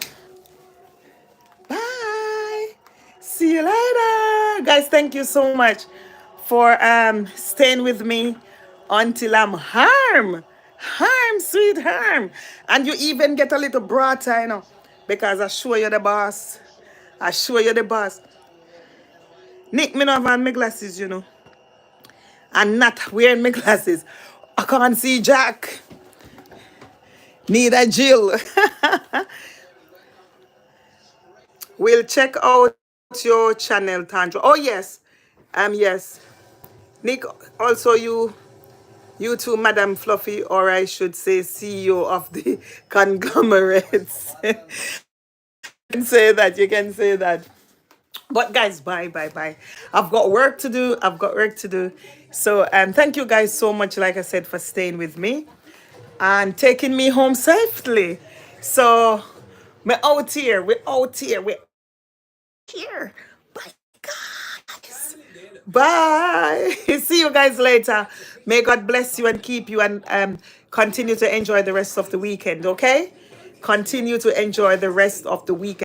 bye. See you later. Guys, thank you so much for staying with me until I'm harm. Harm, sweet harm. And you even get a little brighter, you know. Because I show you the boss. I show you the boss. Nick, me not have on my glasses, you know. I'm not wearing my glasses. I can't see Jack. Neither Jill. We'll check out your channel, Tandra. Oh yes. Yes. Nick, also you too, Madam Fluffy, or I should say CEO of the conglomerates. You can say that, you can say that. But guys, bye, bye, bye. I've got work to do. I've got work to do. So thank you guys so much, like I said, for staying with me and taking me home safely. So we're out here. We're out here. We're here. Bye, guys. Bye. See you guys later. May God bless you and keep you and continue to enjoy the rest of the weekend, okay? Continue to enjoy the rest of the weekend.